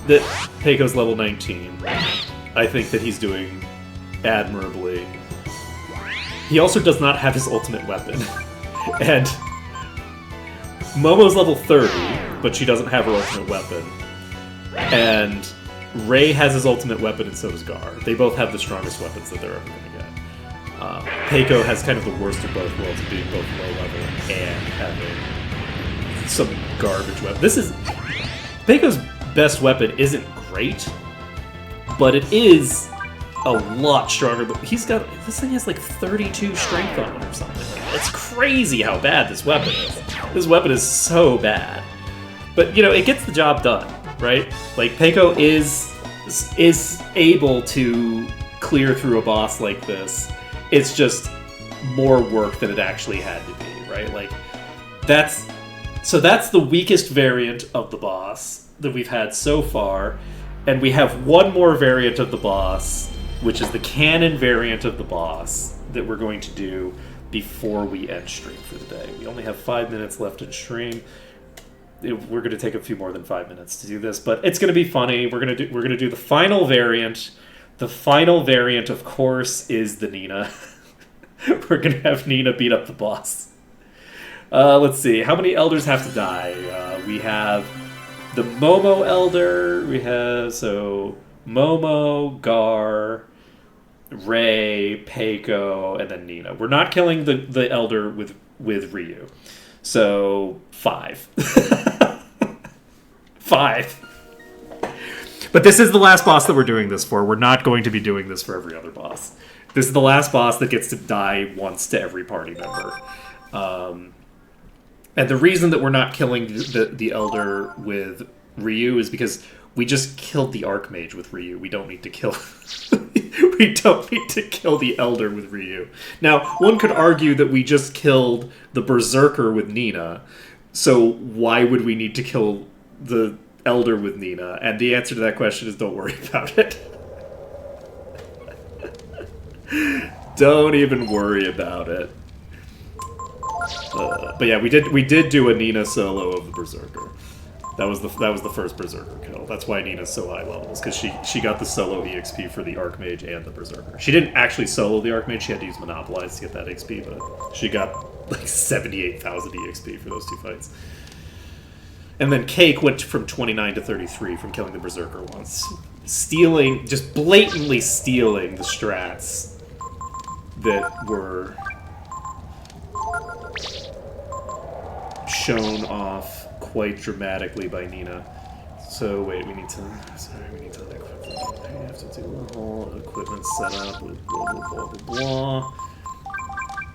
that Peiko's level 19, I think that he's doing admirably. He also does not have his ultimate weapon. And Momo's level 30, but she doesn't have her ultimate weapon. And Ray has his ultimate weapon, and so does Gar. They both have the strongest weapons that they're ever going to get. Peiko has kind of the worst of both worlds, of being both low level and having some garbage weapon. Peiko's best weapon isn't great, but it is a lot stronger. This thing has like 32 strength on it or something. It's crazy how bad this weapon is. This weapon is so bad. But, it gets the job done, right? Like, Peiko is able to clear through a boss like this. It's just more work than it actually had to be, right? Like, that's the weakest variant of the boss that we've had so far. And we have one more variant of the boss, which is the canon variant of the boss that we're going to do before we end stream for the day. We only have 5 minutes left in stream. We're going to take a few more than 5 minutes to do this, but it's going to be funny. We're going to do the final variant. The final variant, of course, is the Nina. We're going to have Nina beat up the boss. Let's see. How many elders have to die? We have the Momo Elder. We have, Momo, Gar, Ray, Peiko, and then Nina. We're not killing the Elder with Ryu. So, 5. 5. But this is the last boss that we're doing this for. We're not going to be doing this for every other boss. This is the last boss that gets to die once to every party member. And the reason that we're not killing the Elder with Ryu is because we just killed the Archmage with Ryu. We don't need to kill... we don't need to kill the Elder with Ryu. Now, one could argue that we just killed the Berserker with Nina, so why would we need to kill the Elder with Nina? And the answer to that question is don't worry about it. Don't even worry about it. But yeah, we did do a Nina solo of the Berserker. That was the first Berserker kill. That's why Nina's so high levels, because she got the solo EXP for the Archmage and the Berserker. She didn't actually solo the Archmage, she had to use Monopolize to get that XP, but she got like 78,000 EXP for those two fights. And then Cake went from 29 to 33 from killing the Berserker once. Stealing, just blatantly stealing the strats that were shown off quite dramatically by Nina. So wait, we need to equip them. We have to do a whole equipment setup with blah blah blah blah blah.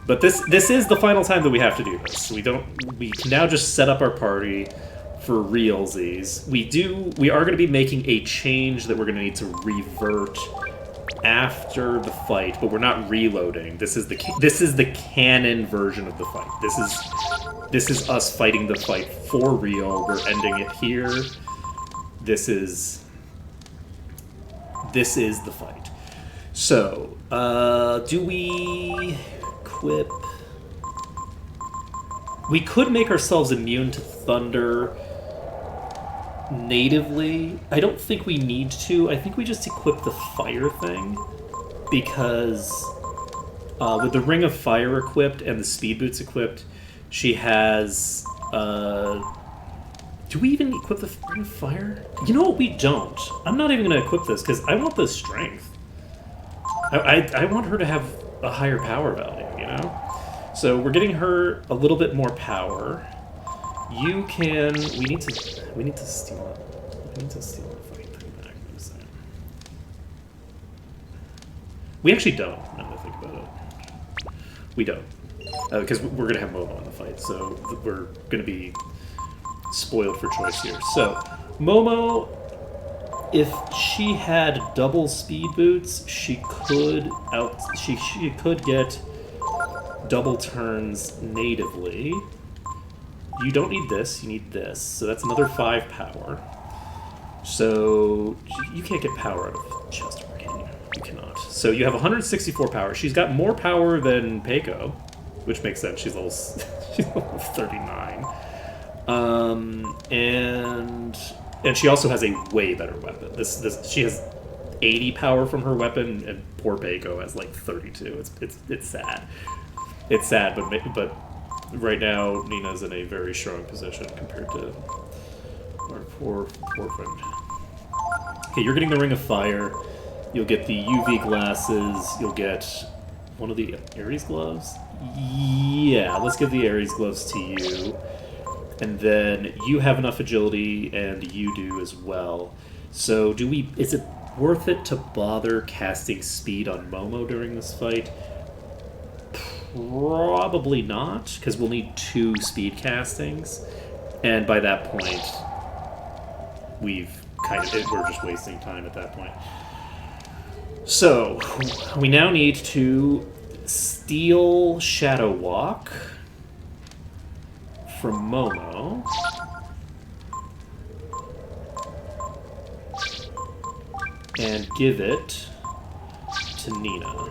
But this is the final time that we have to do this. We can now just set up our party for realsies. We are going to be making a change that we're going to need to revert after the fight, but we're not reloading. This is the canon version of the fight. This is us fighting the fight for real. We're ending it here. This is the fight. So, do we equip? We could make ourselves immune to thunder natively. I don't think we need to. I think we just equip the fire thing, because with the Ring of Fire equipped and the speed boots equipped, she has do we even equip the Ring of Fire? You know what, we don't. I'm not even going to equip this because I want the strength. I want her to have a higher power value, you know? So we're getting her a little bit more power. You can... We need to steal it. We need to steal the fight thing back. We actually don't, now that I think about it. We don't. Because we're going to have Momo in the fight, so we're going to be spoiled for choice here. So, Momo, if she had double speed boots, she could get double turns natively. You don't need this, you need this. So that's another 5 power. So you can't get power out of Chester, can you? You cannot. So you have 164 power. She's got more power than Peiko, which makes sense. She's level 39. And she also has a way better weapon. She has 80 power from her weapon, and poor Peiko has like 32. It's sad. It's sad, but right now Nina's in a very strong position compared to our poor friend. Okay, you're getting the Ring of Fire. You'll get the UV glasses. You'll get one of the Ares gloves. Yeah, let's give the Ares gloves to you. And then you have enough agility, and you do as well. So is it worth it to bother casting speed on Momo during this fight? Probably not, because we'll need 2 speed castings. And by that point, we're just wasting time at that point. So, we now need to steal Shadow Walk from Momo. And give it to Nina.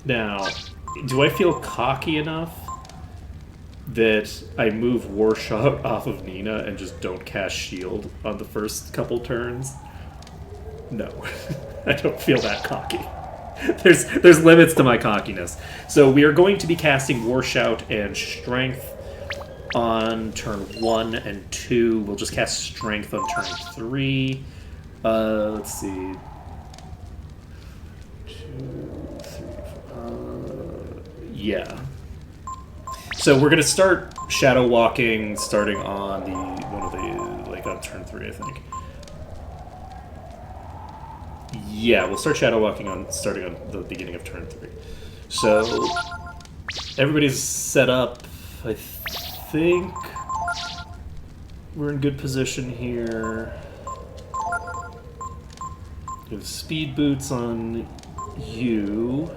Now, do I feel cocky enough that I move Warshout off of Nina and just don't cast Shield on the first couple turns? No. I don't feel that cocky. There's limits to my cockiness. So we are going to be casting Warshout and Strength on turn 1 and 2. We'll just cast Strength on turn 3. Let's see. 2, 3, 4. Yeah. So we're gonna start Shadow Walking starting on on turn 3, I think. Yeah, we'll start Shadow Walking starting on the beginning of turn 3. So everybody's set up. I think we're in good position here. We have speed boots on you.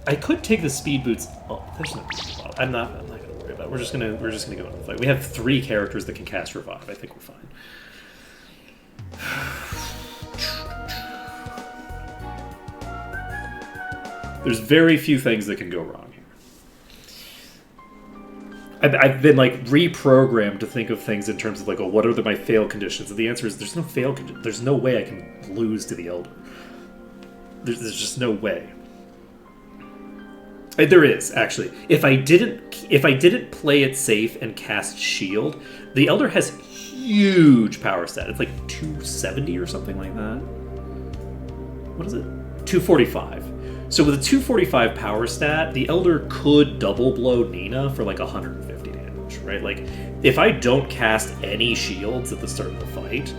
I could take the speed boots. Oh, there's no. I'm not gonna worry worry about. We're just gonna go into the fight. We have 3 characters that can cast Revive. I think we're fine. There's very few things that can go wrong here. I've been like reprogrammed to think of things in terms of like, oh, what are my fail conditions? And the answer is there's no fail condition. There's no way I can lose to the Elder. There's just no way. There is actually. If I didn't play it safe and cast Shield, the Elder has huge power stat. It's like 270 or something like that. What is it? 245. So with a 245 power stat, the Elder could double blow Nina for like 150 damage, right? Like, if I don't cast any shields at the start of the fight,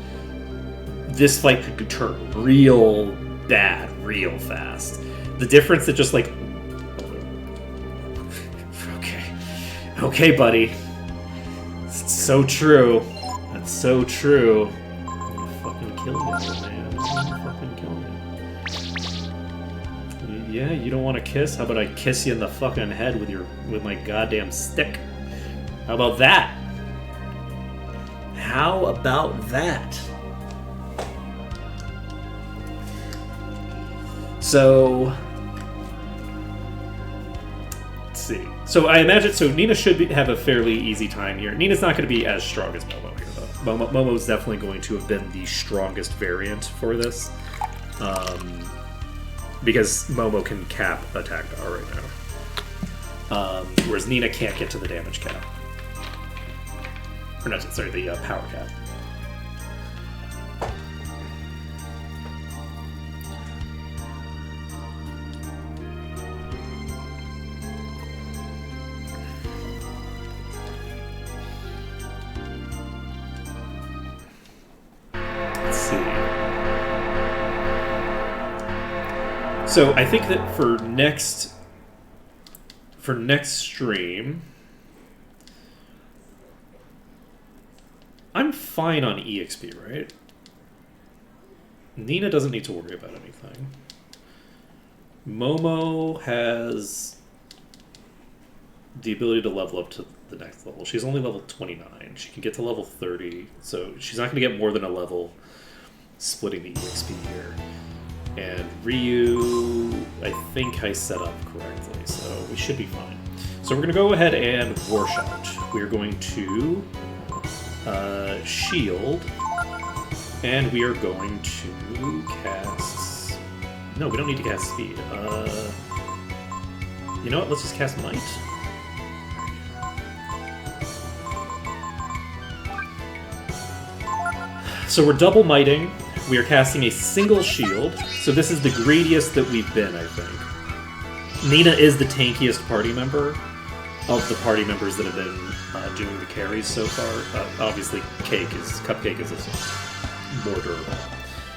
this fight could turn real bad real fast. The difference that just like... Okay, buddy. It's so true. That's so true. I'm gonna fucking kill you, man. I'm gonna fucking kill you. Yeah, you don't want to kiss? How about I kiss you in the fucking head with my goddamn stick? How about that? How about that? So... let's see. So I imagine, Nina should have a fairly easy time here. Nina's not going to be as strong as Momo here, though. Momo's definitely going to have been the strongest variant for this. Because Momo can cap attack power right now. Whereas Nina can't get to the damage cap. Or not, sorry, the power cap. So I think that for next stream, I'm fine on EXP, right? Nina doesn't need to worry about anything. Momo has the ability to level up to the next level. She's only level 29. She can get to level 30, so she's not going to get more than a level splitting the EXP here. And Ryu, I think I set up correctly, so we should be fine. So we're going to go ahead and War Shout. We're going to Shield, and we are going to cast... No, we don't need to cast Speed. You know what? Let's just cast Might. So we're double mighting. We are casting a single shield. So this is the greediest that we've been, I think. Nina is the tankiest party member of the party members that have been doing the carries so far. Obviously, Cupcake is more durable.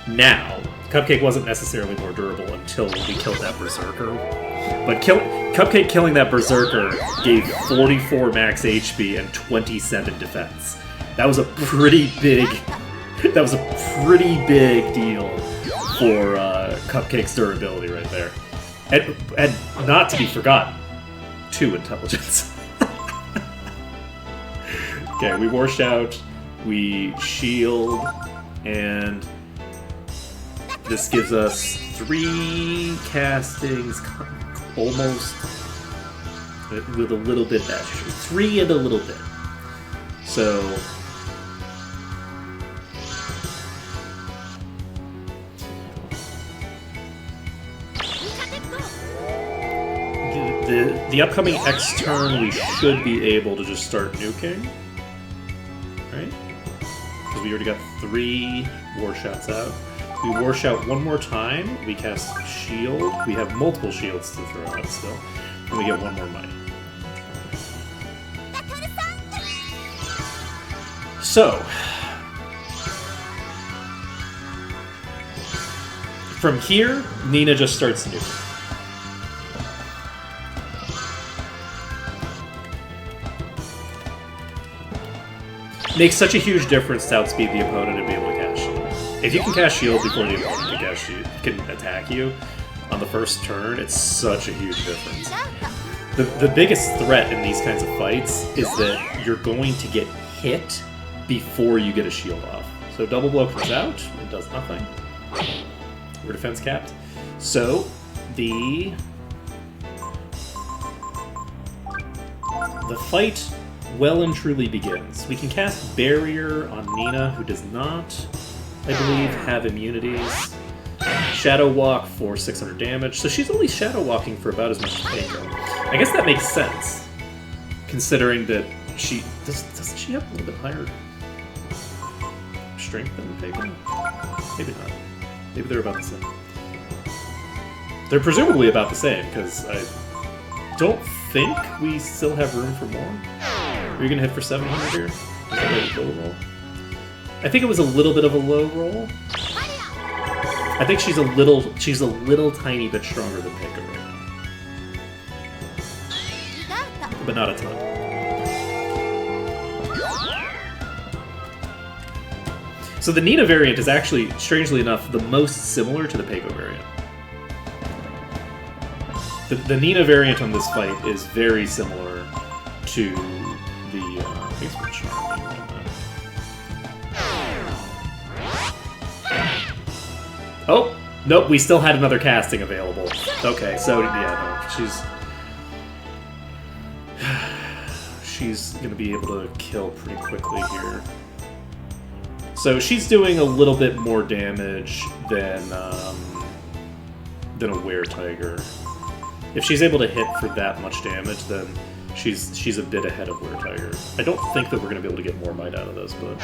Now, Cupcake wasn't necessarily more durable until we killed that Berserker. But Cupcake killing that Berserker gave 44 max HP and 27 defense. That was a pretty big... That was a pretty big deal for Cupcake's durability right there. And not to be forgotten, 2 intelligence. Okay, we War Shout, we Shield, and this gives us 3 castings, almost, with a little bit extra. 3 and a little bit. So... The upcoming X turn, we should be able to just start nuking, right? Because we already got 3 War Shouts out. We War Shout one more time, we cast Shield. We have multiple shields to throw out still. And we get 1 more Might. So, from here, Nina just starts nuking. Makes such a huge difference to outspeed the opponent and be able to cast Shield. If you can cast Shield before the opponent can attack you on the first turn, it's such a huge difference. The biggest threat in these kinds of fights is that you're going to get hit before you get a shield off. So double blow comes out, it does nothing. We're defense capped. So the fight well and truly begins. We can cast Barrier on Nina, who does not, I believe, have immunities. Shadow Walk for 600 damage, so she's only Shadow Walking for about as much as Peiko. I guess that makes sense, considering that she doesn't she have a little bit higher strength than Peiko? Maybe not. Maybe they're about the same. They're presumably about the same, because I don't think we still have room for more. Are you gonna hit for 700 here? Is that a low roll? I think it was a little bit of a low roll. I think she's a little tiny bit stronger than Peiko right now. But not a ton. So the Nina variant is actually, strangely enough, the most similar to the Peiko variant. The Nina variant on this fight is very similar to the Facebook charm. Oh, nope, we still had another casting available. Okay, so yeah, no, she's gonna be able to kill pretty quickly here. So she's doing a little bit more damage than a Were-Tiger. If she's able to hit for that much damage, then she's a bit ahead of Were-Tiger. I don't think that we're gonna be able to get more might out of this, but.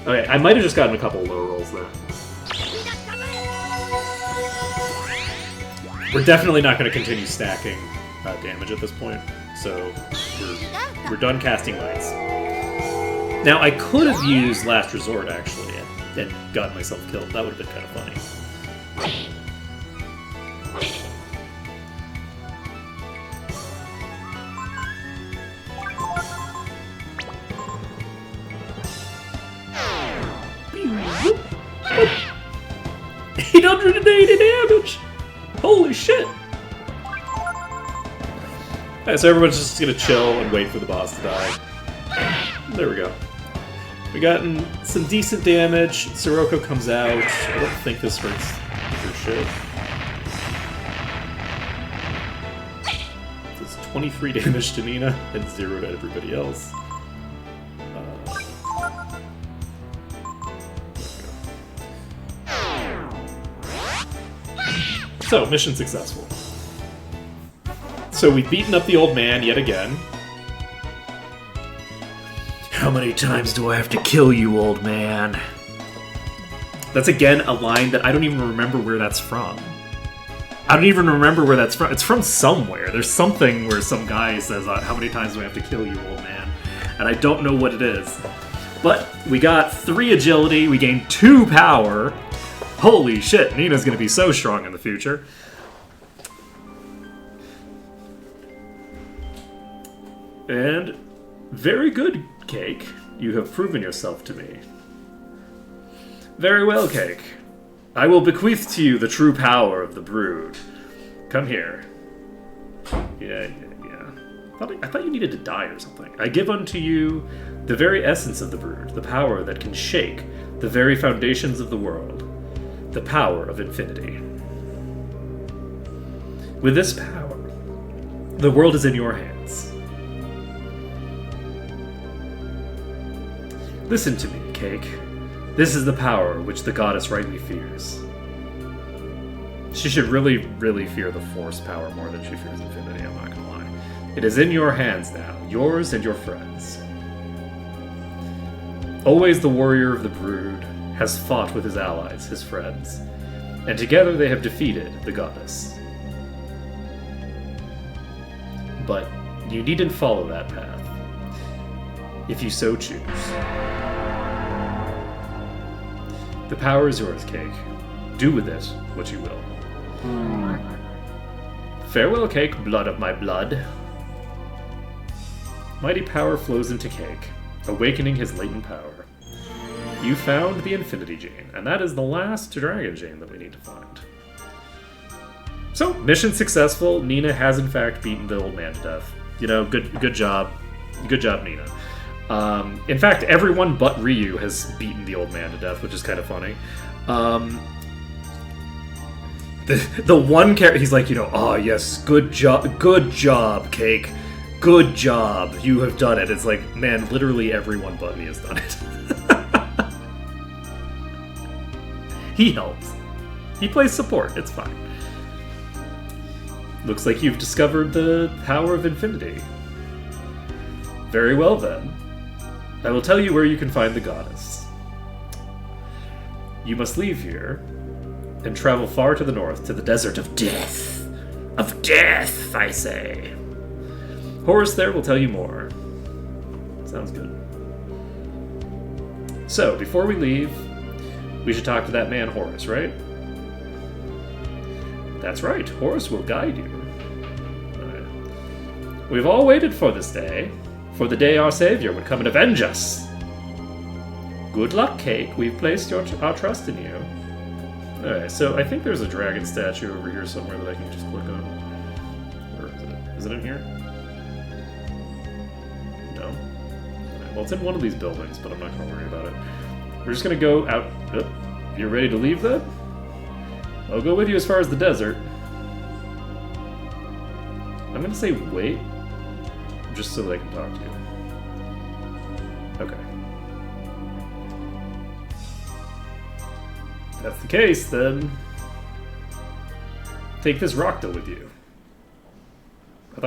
Okay, I might have just gotten a couple low rolls there. We're definitely not going to continue stacking damage at this point, so we're done casting lights. Now, I could have used Last Resort, actually, and gotten myself killed. That would have been kind of funny. Damage! Holy shit! Alright, so everyone's just gonna chill and wait for the boss to die. There we go. We gotten some decent damage. Sirocco comes out. I don't think this hurts for shit. It's 23 damage to Nina and 0 to everybody else. So, mission successful. So we've beaten up the old man yet again. How many times do I have to kill you, old man? That's again a line that I don't even remember where that's from. I don't even remember where that's from. It's from somewhere. There's something where some guy says, how many times do I have to kill you, old man? And I don't know what it is. But we got 3 agility, we gained 2 power. Holy shit, Nina's gonna be so strong in the future. And very good, Cake. You have proven yourself to me. Very well, Cake. I will bequeath to you the true power of the brood. Come here. Yeah. I thought you needed to die or something. I give unto you the very essence of the brood, the power that can shake the very foundations of the world. The power of infinity. With this power, the world is in your hands. Listen to me, Cake. This is the power which the goddess rightly fears. She should really, really fear the Force power more than she fears infinity, I'm not gonna lie. It is in your hands now, yours and your friends. Always the warrior of the brood has fought with his allies, his friends, and together they have defeated the goddess. But you needn't follow that path, if you so choose. The power is yours, Cake. Do with it what you will. Farewell, Cake, blood of my blood. Mighty power flows into Cake, awakening his latent power. You found the Infinity Gene, and that is the last Dragon Gene that we need to find. So, mission successful. Nina has in fact beaten the old man to death. You know, good job. Good job, Nina. In fact, everyone but Ryu has beaten the old man to death, which is kind of funny. The one character, he's like, you know, oh yes, good job, Cake. Good job, you have done it. It's like, man, literally everyone but me has done it. He helps. He plays support, it's fine. Looks like you've discovered the power of infinity. Very well then. I will tell you where you can find the goddess. You must leave here and travel far to the north to the desert of death. Of death, I say. Horus there will tell you more. Sounds good. So, before we leave, we should talk to that man Horus, right? That's right, Horus will guide you. Right. We've all waited for this day, for the day our savior would come and avenge us. Good luck, Cake. We've placed our trust in you. Alright, so I think there's a dragon statue over here somewhere that I can just click on. Where is it? Is it in here? No. Alright, well, it's in one of these buildings, but I'm not going to worry about it. We're just going to go out. Oh, you're ready to leave then? I'll go with you as far as the desert. I'm going to say wait, just so that I can talk to you. Okay. If that's the case, then take this Rockta with you. I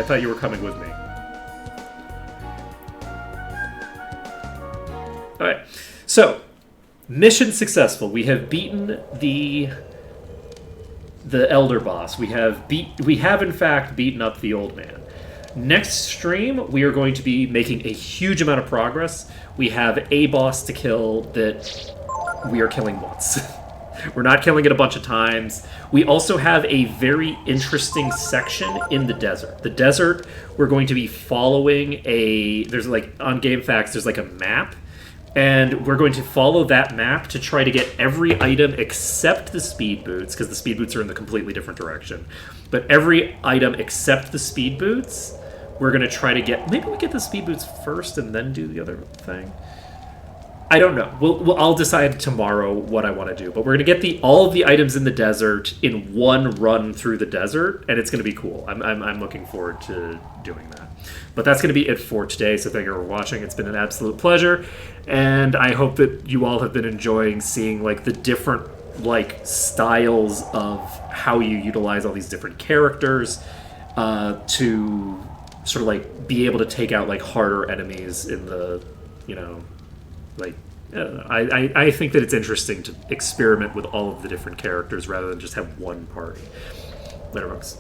thought you were coming with me. Alright, so mission successful. We have beaten the elder boss. We have in fact beaten up the old man. Next stream, we are going to be making a huge amount of progress. We have a boss to kill that we are killing once. We're not killing it a bunch of times. We also have a very interesting section in the desert. The desert, we're going to be following there's like, on GameFAQs, there's like a map. And we're going to follow that map to try to get every item except the speed boots, because the speed boots are in the completely different direction. But every item except the speed boots, we're going to try to get... Maybe we get the speed boots first and then do the other thing? I don't know. I'll decide tomorrow what I want to do. But we're going to get all of the items in the desert in one run through the desert, and it's going to be cool. I'm looking forward to doing that. But that's going to be it for today, so thank you for watching. It's been an absolute pleasure, and I hope that you all have been enjoying seeing like the different like styles of how you utilize all these different characters to sort of like be able to take out like harder enemies in the, you know, like I think that it's interesting to experiment with all of the different characters rather than just have one party. Later, folks.